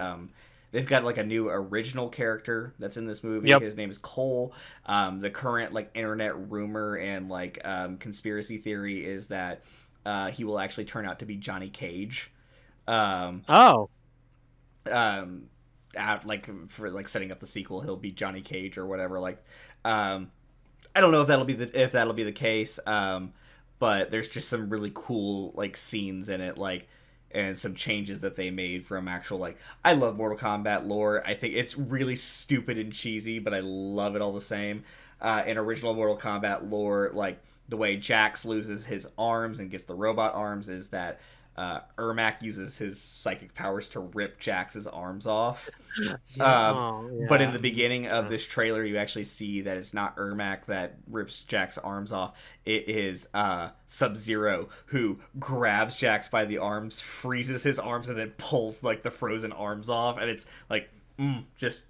they've got like a new original character that's in this movie. His name is Cole. The current like internet rumor and like conspiracy theory is that he will actually turn out to be Johnny Cage. Like for like setting up the sequel, he'll be Johnny Cage or whatever. Like I don't know if that'll be the case, but there's just some really cool like scenes in it, like, and some changes that they made from actual, like, I love Mortal Kombat lore. I think it's really stupid and cheesy, but I love it all the same. In original Mortal Kombat lore, like, the way Jax loses his arms and gets the robot arms is that Ermac uses his psychic powers to rip Jax's arms off. But in the beginning of this trailer, you actually see that it's not Ermac that rips Jax's arms off. It is Sub-Zero who grabs Jax by the arms, freezes his arms, and then pulls like the frozen arms off. And it's like, just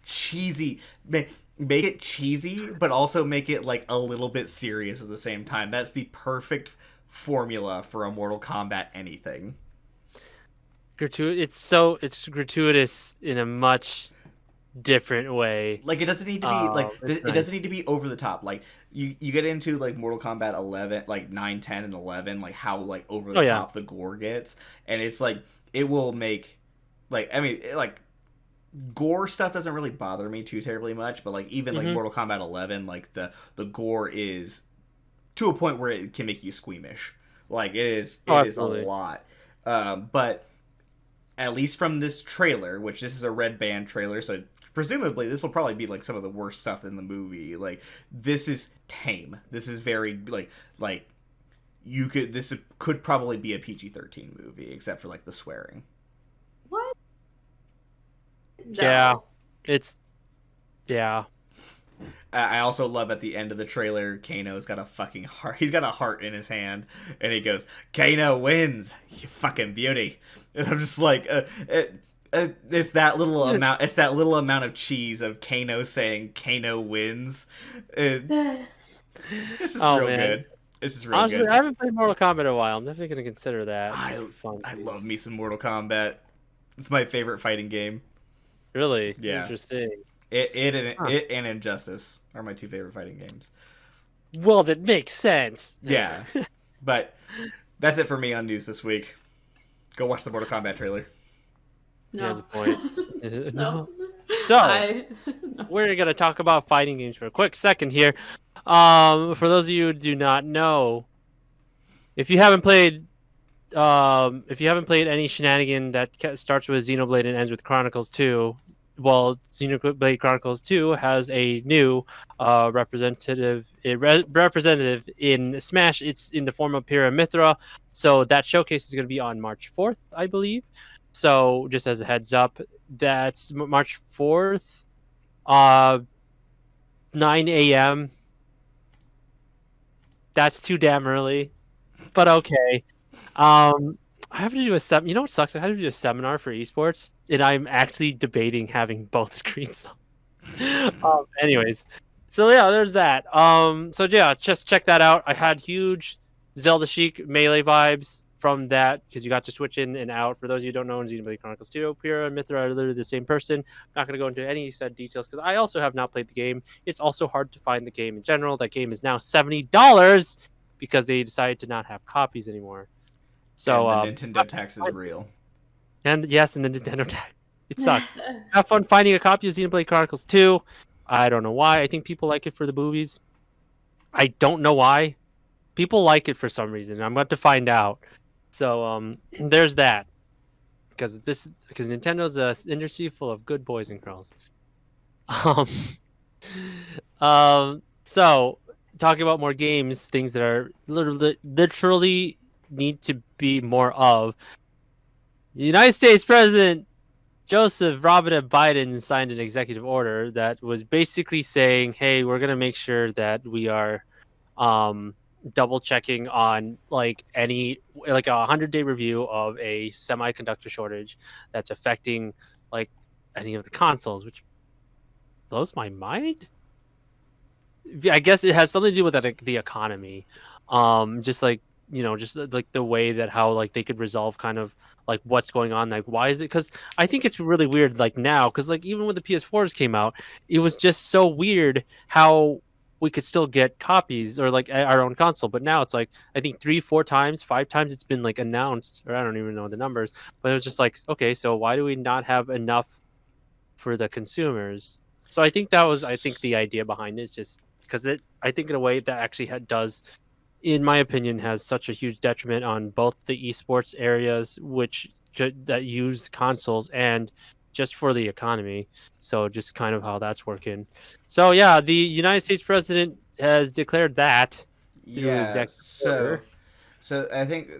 cheesy. Make it cheesy, but also make it like a little bit serious at the same time. That's the perfect formula for a Mortal Kombat anything. It's gratuitous in a much different way. Like, it doesn't need to be it doesn't need to be over the top. Like you get into like Mortal Kombat 11, like 9, 10, and 11, like how like over the top the gore gets, and it's like it will make like, I mean, like gore stuff doesn't really bother me too terribly much, but like even like Mortal Kombat 11, like the gore is to a point where it can make you squeamish. Like it is a lot. But at least from this trailer, which this is a Red Band trailer, so presumably this will probably be like some of the worst stuff in the movie. Like, this is tame. This is very this could probably be a PG-13 movie, except for like the swearing. What? No. Yeah. It's I also love at the end of the trailer, Kano's got a fucking heart. He's got a heart in his hand, and he goes, "Kano wins, you fucking beauty." And I'm just like, it's that little amount. It's that little amount of cheese of Kano saying Kano wins. This is real good. This is real honestly good. I haven't played Mortal Kombat in a while. I'm definitely gonna consider that. I love me some Mortal Kombat. It's my favorite fighting game. Really? Yeah. Interesting. It and Injustice are my two favorite fighting games. Well, that makes sense. Yeah. But that's it for me on news this week. Go watch the Mortal Kombat trailer. No. He has a point. No. So we're gonna talk about fighting games for a quick second here. For those of you who do not know, if you haven't played any shenanigan that starts with Xenoblade and ends with Chronicles 2, well, Xenoblade Chronicles 2 has a new representative in Smash. It's in the form of Pyra Mythra. So that showcase is going to be on March 4th, I believe. So just as a heads up, that's March 4th, 9 a.m. That's too damn early, but okay. I have to do a You know what sucks? I have to do a seminar for esports, and I'm actually debating having both screens on. Anyways, so yeah, there's that. So yeah, just check that out. I had huge Zelda Chic melee vibes from that because you got to switch in and out. For those of you who don't know, in Xenoblade Chronicles 2, Pyra and Mythra are literally the same person. I'm not going to go into any said details because I also have not played the game. It's also hard to find the game in general. That game is now $70 because they decided to not have copies anymore. So and the Nintendo tax is real. And yes, and the Nintendo tax. It sucks. Have fun finding a copy of Xenoblade Chronicles 2. I don't know why. I think people like it for the boobies. I don't know why. People like it for some reason. I'm about to find out. So there's that. Because Nintendo's an industry full of good boys and girls. So talking about more games, things that are literally need to be more of. The United States President Joseph Robinette Biden signed an executive order that was basically saying, hey, we're going to make sure that we are double checking on like a 100-day review of a semiconductor shortage that's affecting like any of the consoles, which blows my mind. I guess it has something to do with the economy. Just like the way that how like they could resolve kind of like what's going on, like why is it, because I think it's really weird like now, because like even when the PS4s came out, it was just so weird how we could still get copies or like our own console, but now it's like I think 3, 4 times, 5 times it's been like announced, or I don't even know the numbers, but it was just like, okay, so why do we not have enough for the consumers? So I think that was the idea behind it, is just because I think in a way that actually does, in my opinion, has such a huge detriment on both the esports areas that use consoles and just for the economy. So just kind of how that's working. So yeah, the United States president has declared that. Yeah. So I think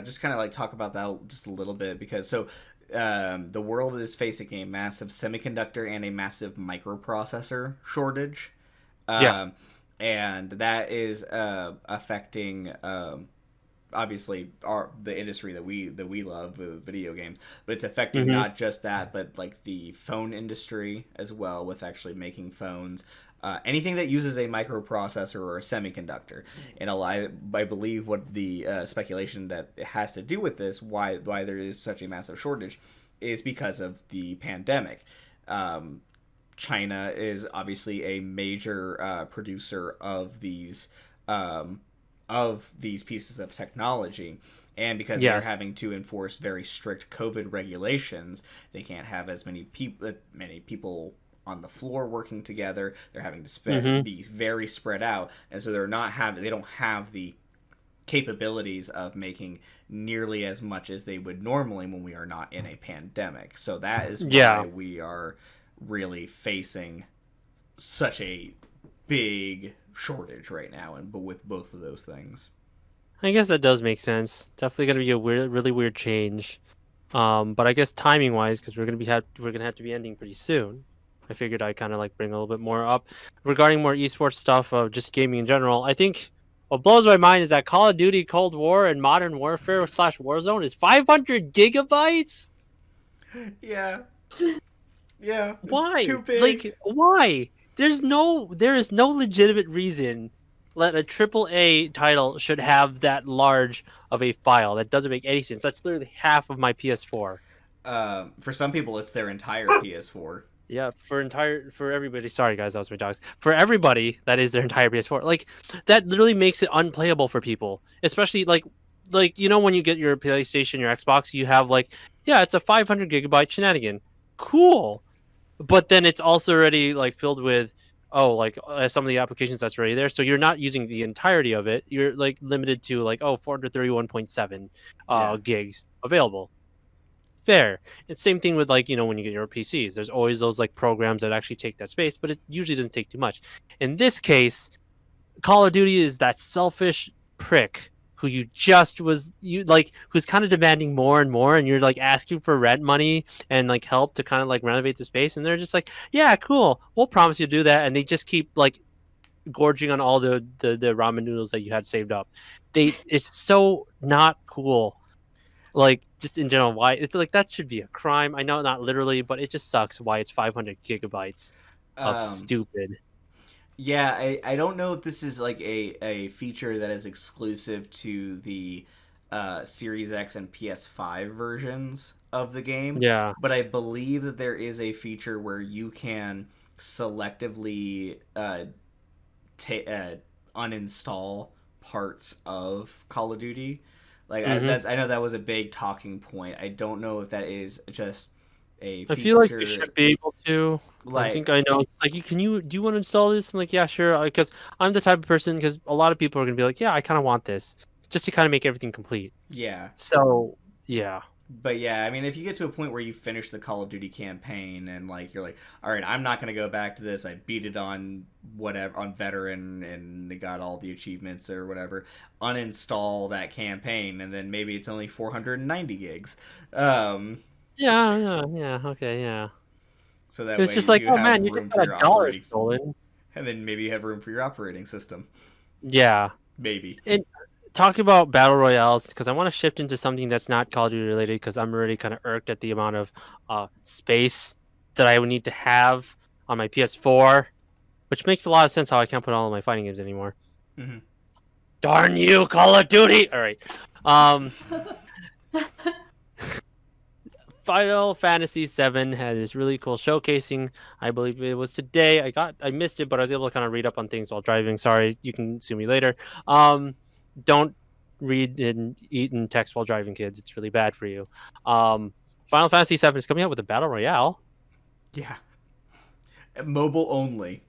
just kind of like talk about that just a little bit, because the world is facing a massive semiconductor and a massive microprocessor shortage. And that is affecting obviously the industry that we love, video games, but it's affecting not just that, but like the phone industry as well, with actually making phones, anything that uses a microprocessor or a semiconductor. And I believe what the speculation that it has to do with this, why there is such a massive shortage, is because of the pandemic. China is obviously a major producer of these pieces of technology, and because they're having to enforce very strict COVID regulations, they can't have as many people on the floor working together. They're having to be very spread out, and so they don't have the capabilities of making nearly as much as they would normally when we are not in a pandemic. So that is why we are really facing such a big shortage right now, and with both of those things. I guess that does make sense. Definitely going to be a really weird change. But I guess timing wise, because we're gonna have to be ending pretty soon, I figured I'd kind of like bring a little bit more up regarding more esports stuff of just gaming in general. I think what blows my mind is that Call of Duty Cold War and Modern Warfare / Warzone is 500 gigabytes. Yeah. Why? It's too big. Like, why? There is no legitimate reason that a AAA title should have that large of a file. That doesn't make any sense. That's literally half of my PS4. For some people, it's their entire PS4. Yeah, for everybody. Sorry, guys, that was my dogs. For everybody, that is their entire PS4. Like, that literally makes it unplayable for people. Especially like when you get your PlayStation, your Xbox, you have like, yeah, it's a 500 gigabyte shenanigan. Cool. but then it's also already like filled with some of the applications that's already there. So you're not using the entirety of it. You're like limited to like 431.7 Yeah. gigs available. Fair. It's same thing with like when you get your PCs. There's always those like programs that actually take that space, but it usually doesn't take too much. In this case, Call of Duty is that selfish prick who who's kind of demanding more and more, and you're like asking for rent money and like help to kind of like renovate the space, and they're just like, yeah, cool, we'll promise you to do that, and they just keep like gorging on all the ramen noodles that you had saved up. It's so not cool. Like just in general, why it's like that should be a crime. I know not literally, but it just sucks why it's 500 gigabytes of stupid. Yeah, I don't know if this is like a feature that is exclusive to the Series X and PS5 versions of the game. Yeah. But I believe that there is a feature where you can selectively uninstall parts of Call of Duty. Like I know that was a big talking point. I don't know if that is just a feature. I feel like you should be able to. Like, I think I know. It's like, do you want to install this? I'm like, yeah, sure. Because I'm the type of person. Because a lot of people are gonna be like, yeah, I kind of want this, just to kind of make everything complete. Yeah. So yeah. But yeah, I mean, if you get to a point where you finish the Call of Duty campaign and like you're like, all right, I'm not gonna go back to this. I beat it on whatever on veteran and got all the achievements or whatever. Uninstall that campaign, and then maybe it's only 490 gigs. Yeah. Okay. Yeah. So that It's way just like, you oh have man, you room just for got your a dollar operating, stolen. and then maybe you have room for your operating system. Yeah. Maybe. And talking about battle royales, because I want to shift into something that's not Call of Duty related, because I'm already kind of irked at the amount of space that I would need to have on my PS4, which makes a lot of sense how I can't put all of my fighting games anymore. Mm-hmm. Darn you, Call of Duty! All right. Final Fantasy VII had this really cool showcasing. I believe it was today. I missed it, but I was able to kind of read up on things while driving. Sorry, you can sue me later. Don't read and eat and text while driving, kids. It's really bad for you. Final Fantasy VII is coming out with a battle royale. Yeah. Mobile only.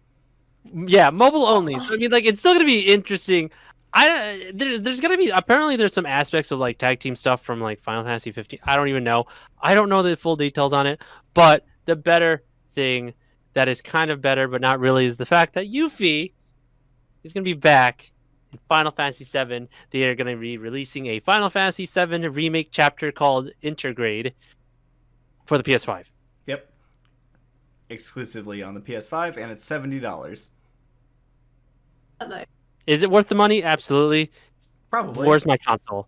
Yeah, mobile only. So, I mean, like, it's still gonna be interesting. There's gonna be, apparently there's some aspects of like tag team stuff from like Final Fantasy 15. I don't even know. I don't know the full details on it. But the better thing that is kind of better, but not really, is the fact that Yuffie is gonna be back in Final Fantasy VII. They are gonna be releasing a Final Fantasy VII remake chapter called Intergrade for the PS5. Yep. Exclusively on the PS5, and it's $70. Is it worth the money? Absolutely. Probably. Where's my console?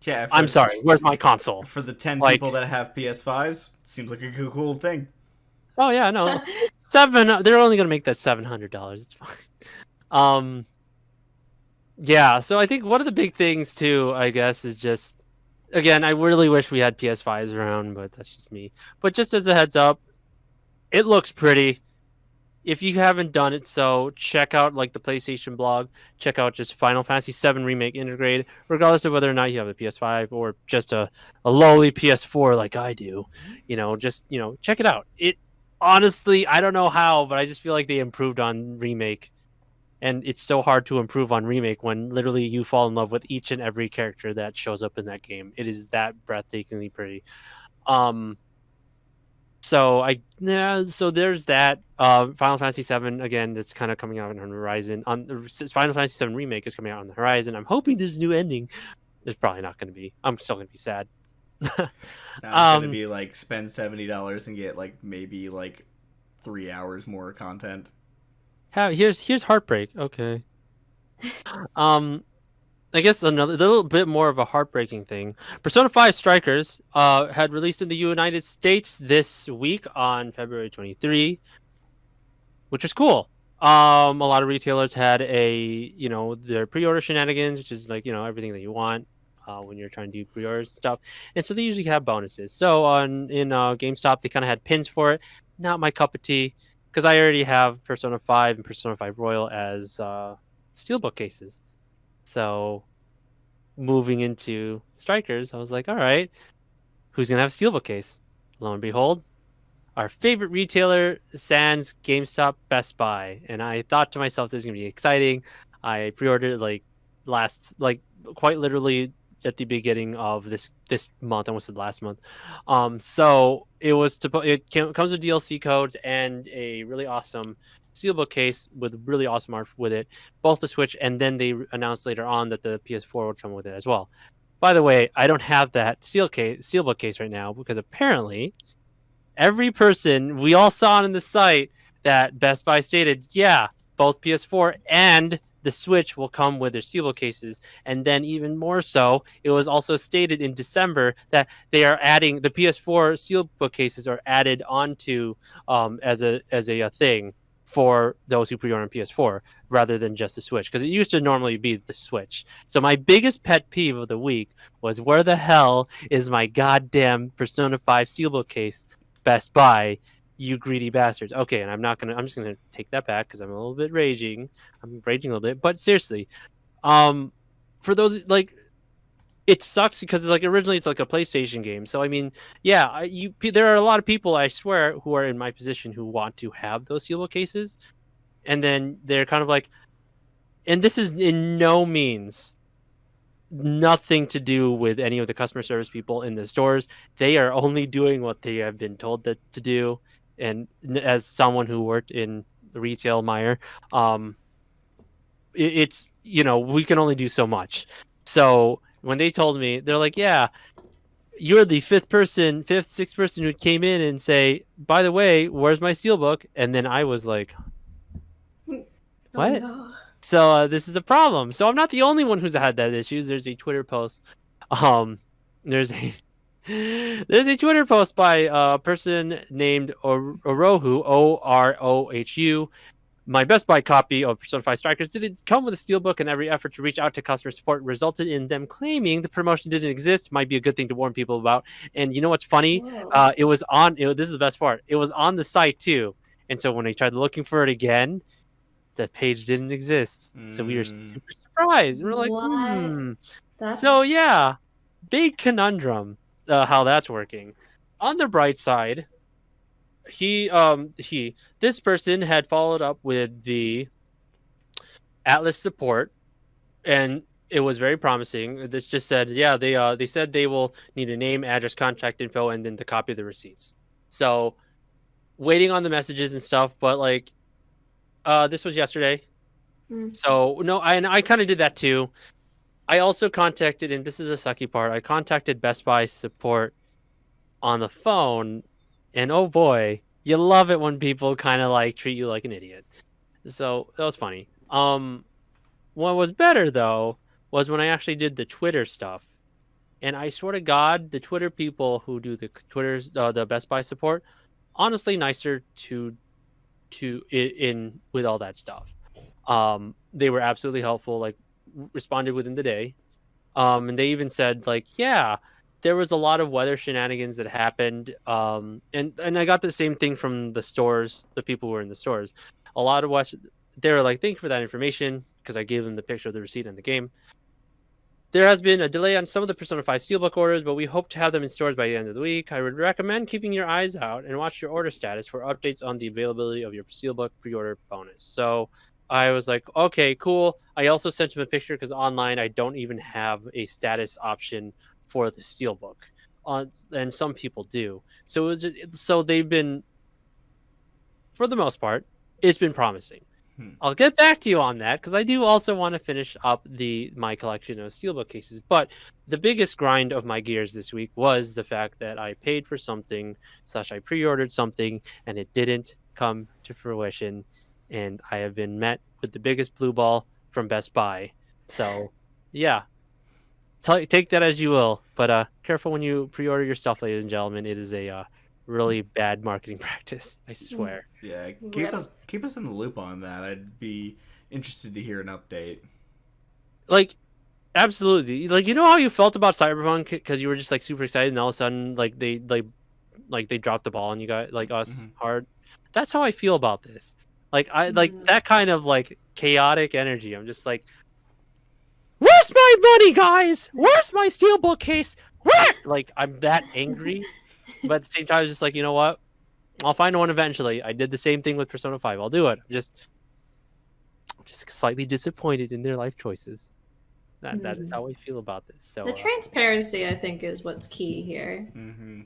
Yeah, I'm sorry. Where's my console? For the 10 Like- people that have PS5s, seems like a cool thing. Oh yeah, no. They're only gonna make that $700. It's fine. Yeah. So I think one of the big things too, I guess, is just, again, I really wish we had PS5s around, but that's just me. But just as a heads up, it looks pretty. If you haven't done it, so check out like the PlayStation blog. Check out just Final Fantasy VII Remake Intergrade, regardless of whether or not you have a PS5 or just a lowly PS4 like I do. Just check it out. It honestly, I don't know how, but I just feel like they improved on Remake, and it's so hard to improve on Remake when literally you fall in love with each and every character that shows up in that game. It is that breathtakingly pretty. So there's that. Final Fantasy VII, again, that's kind of coming out on the horizon. Final Fantasy VII Remake is coming out on the horizon. I'm hoping there's a new ending. There's probably not going to be. I'm still going to be sad. Now it's going to be like spend $70 and get like maybe like 3 hours more content. Here's heartbreak. Okay. I guess another little bit more of a heartbreaking thing. Persona 5 Strikers had released in the United States this week on February 23, which was cool. A lot of retailers had their pre-order shenanigans, which is like, everything that you want when you're trying to do pre-order stuff. And so they usually have bonuses. So in GameStop, they kind of had pins for it. Not my cup of tea, because I already have Persona 5 and Persona 5 Royal as steelbook cases. So moving into Strikers, I was like, all right, who's going to have a steelbook case? Lo and behold, our favorite retailer, sans GameStop, Best Buy. And I thought to myself, this is gonna be exciting. I pre-ordered quite literally at the beginning of this month. I almost said last month. So it was comes with DLC codes and a really awesome steelbook case with really awesome art with it, both the Switch, and then they announced later on that the PS4 would come with it as well. By the way, I don't have that steelbook case right now because apparently every person we all saw on the site that Best Buy stated, yeah, both PS4 and the Switch will come with their steelbook cases. And then even more so, it was also stated in December that they are adding the PS4 steelbook cases are added onto as a thing for those who pre-order on PS4 rather than just the Switch, because it used to normally be the Switch. So my biggest pet peeve of the week was, where the hell is my goddamn Persona 5 steelbook case, Best Buy, you greedy bastards? Okay, and I'm just gonna take that back because I'm a little bit raging. I'm raging a little bit, but seriously, for those like, it sucks because like originally it's like a PlayStation game. So I mean, yeah, there are a lot of people, I swear, who are in my position who want to have those steelbook cases, and then they're kind of like, and this is in no means nothing to do with any of the customer service people in the stores. They are only doing what they have been told to do. And as someone who worked in retail, Meyer, it's, we can only do so much. So when they told me, they're like, yeah, you're the sixth person who came in and say, by the way, where's my steelbook? And then I was like, what? Oh, no. So this is a problem. So I'm not the only one who's had that issue. There's a Twitter post. There's a Twitter post by a person named Orohu, Orohu. My Best Buy copy of Persona 5 Strikers didn't come with a steelbook, and every effort to reach out to customer support resulted in them claiming the promotion didn't exist. Might be a good thing to warn people about. And you know what's funny? It was on. This is the best part. It was on the site too. And so when I tried looking for it again, that page didn't exist. So we were super surprised. We were like, So yeah, big conundrum how that's working. On the bright side, this person had followed up with the Atlas support, and it was very promising. This just said, yeah, they said they will need a name, address, contact info, and then the copy of the receipts. So waiting on the messages and stuff, but like this was yesterday. So no, I kind of did that too. I also contacted, and this is a sucky part, I contacted Best Buy support on the phone, and oh boy, you love it when people kind of like treat you like an idiot. So that was funny. What was better though was when I actually did the Twitter stuff, and I swear to God, the Twitter people who do the Twitter's the Best Buy support, honestly nicer in with all that stuff. They were absolutely helpful, like responded within the day. And they even said like, yeah, there was a lot of weather shenanigans that happened. And I got the same thing from the stores, the people who were in the stores. A lot of they were like, thank you for that information, because I gave them the picture of the receipt in the game. There has been a delay on some of the Persona 5 Steelbook orders, but we hope to have them in stores by the end of the week. I would recommend keeping your eyes out and watch your order status for updates on the availability of your Steelbook pre-order bonus. So I was like, okay, cool. I also sent him a picture because online I don't even have a status option for the Steelbook, and some people do. So it was so they've been, for the most part, it's been promising. I'll get back to you on that because I do also want to finish up my collection of steelbook cases. But the biggest grind of my gears this week was the fact that I paid for something / I pre-ordered something and it didn't come to fruition, and I have been met with the biggest blue ball from Best Buy. So yeah, take that as you will, but careful when you pre-order your stuff, ladies and gentlemen. It is a really bad marketing practice, I swear. Yeah, keep us in the loop on that. I'd be interested to hear an update. Like, absolutely. Like, you know how you felt about Cyberpunk because you were just like super excited, and all of a sudden like they dropped the ball on you guys, like us, hard. That's how I feel about this. Like like that kind of like chaotic energy. I'm just like, where's my money, guys? Where's my steelbook case? Where? Like, I'm that angry. But at the same time, it's just like, you know what? I'll find one eventually. I did the same thing with Persona 5. I'll do it. I'm just slightly disappointed in their life choices. That is how I feel about this. So the transparency, I think, is what's key here. Mm-hmm.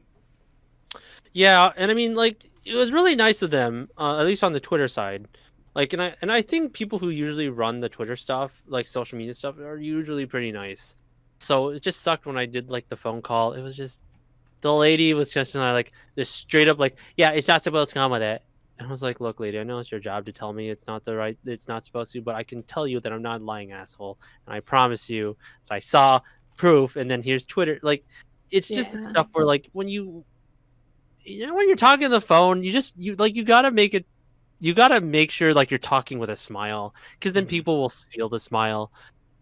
Yeah, and I mean, like, it was really nice of them, at least on the Twitter side. Like, and I think people who usually run the Twitter stuff, like social media stuff, are usually pretty nice. So it just sucked when I did like the phone call. It was just the lady was just like just straight up like, yeah, it's not supposed to come with it. And I was like, look, lady, I know it's your job to tell me it's not supposed to, but I can tell you that I'm not lying, asshole. And I promise you that I saw proof. And then here's Twitter. Like, it's just stuff where like when when you're talking on the phone, you gotta make sure like you're talking with a smile, because then people will feel the smile.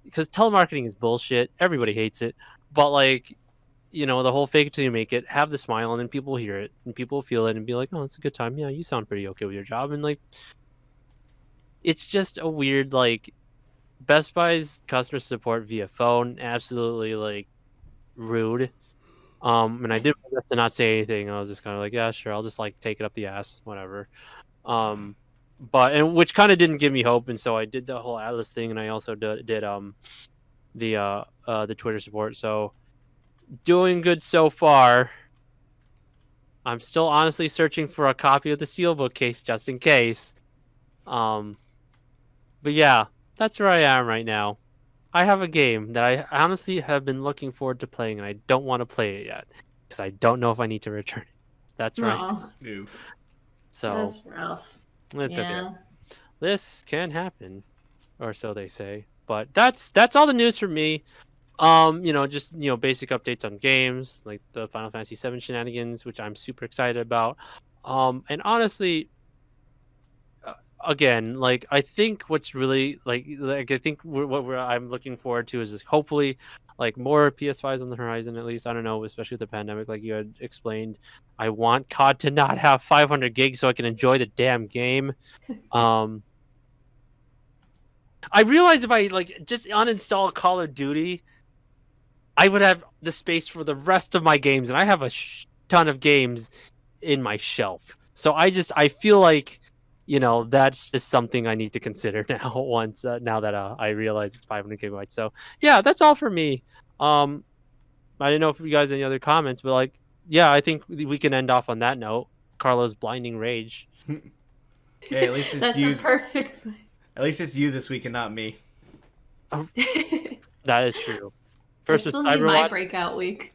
Because telemarketing is bullshit. Everybody hates it. But like, the whole fake it till you make it, have the smile, and then people hear it and people feel it and be like, oh, it's a good time. Yeah, you sound pretty okay with your job. And like, it's just a weird, like, Best Buy's customer support via phone, absolutely like rude. And I did my best to not say anything. I was just kind of like, yeah, sure, I'll just like take it up the ass, whatever. But which kind of didn't give me hope, and so I did the whole Atlas thing, and I also did the Twitter support. So doing good so far. I'm still honestly searching for a copy of the Steelbook case just in case. But yeah, that's where I am right now. I have a game that I honestly have been looking forward to playing, and I don't want to play it yet because I don't know if I need to return it. That's right. So that's rough. It's okay. This can happen, or so they say. But that's all the news for me. Just basic updates on games like the Final Fantasy VII shenanigans, which I'm super excited about. And honestly, again, like I think what's really like I think I'm looking forward to is just hopefully like more PS5s on the horizon, at least. I don't know, especially with the pandemic, like you had explained. I want COD to not have 500 gigs so I can enjoy the damn game. I realize if I like just uninstall Call of Duty, I would have the space for the rest of my games, and I have a ton of games in my shelf. So I feel like, that's just something I need to consider now. Now that I realize it's 500 gigabytes. So yeah, that's all for me. I didn't know if you guys had any other comments, but like, yeah, I think we can end off on that note. Carlo's blinding rage. Hey, at least it's that's you. Perfect. At least it's you this week and not me. That is true. First is Cyberwatch. My breakout week.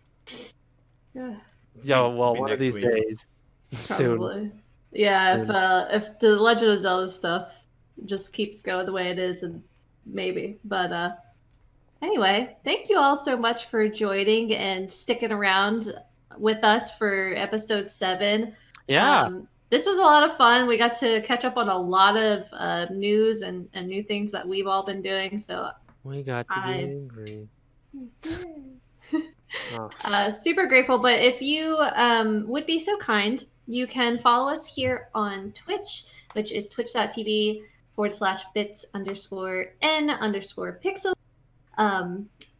Well, one of these days. Probably. Soon. Yeah, if the Legend of Zelda stuff just keeps going the way it is, and maybe. But anyway, thank you all so much for joining and sticking around with us for episode 7. Yeah. This was a lot of fun. We got to catch up on a lot of news and new things that we've all been doing. So we got to be angry. Super grateful. But if you would be so kind, you can follow us here on Twitch, which is twitch.tv/bits_n_pixels.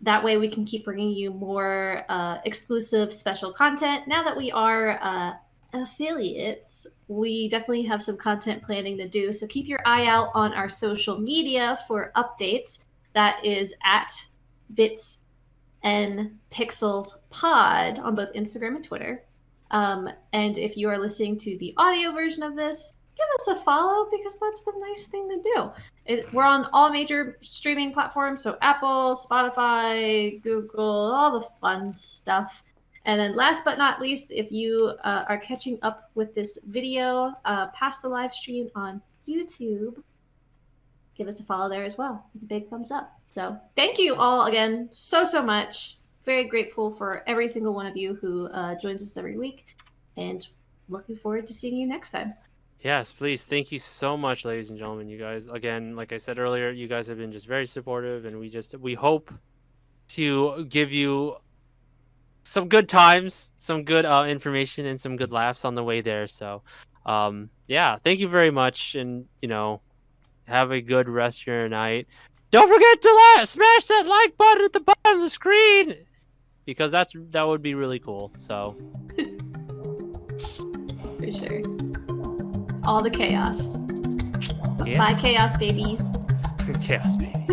That way we can keep bringing you more exclusive special content. Now that we are affiliates, we definitely have some content planning to do. So keep your eye out on our social media for updates. That is at Bits and Pixels Pod on both Instagram and Twitter. And if you are listening to the audio version of this, give us a follow, because that's the nice thing to do. We're on all major streaming platforms, so Apple, Spotify, Google, all the fun stuff. And then last but not least, if you are catching up with this video past the live stream on YouTube, give us a follow there as well. Big thumbs up. So thank you all again so much. Very grateful for every single one of you who joins us every week, and looking forward to seeing you next time. Yes, please. Thank you so much, ladies and gentlemen. You guys, again, like I said earlier, you guys have been just very supportive, and we hope to give you some good times, some good information, and some good laughs on the way there. So, yeah, thank you very much, and have a good rest of your night. Don't forget to smash that like button at the bottom of the screen, because that would be really cool. So, for sure. all the chaos. Yeah. Bye, chaos babies. Chaos baby.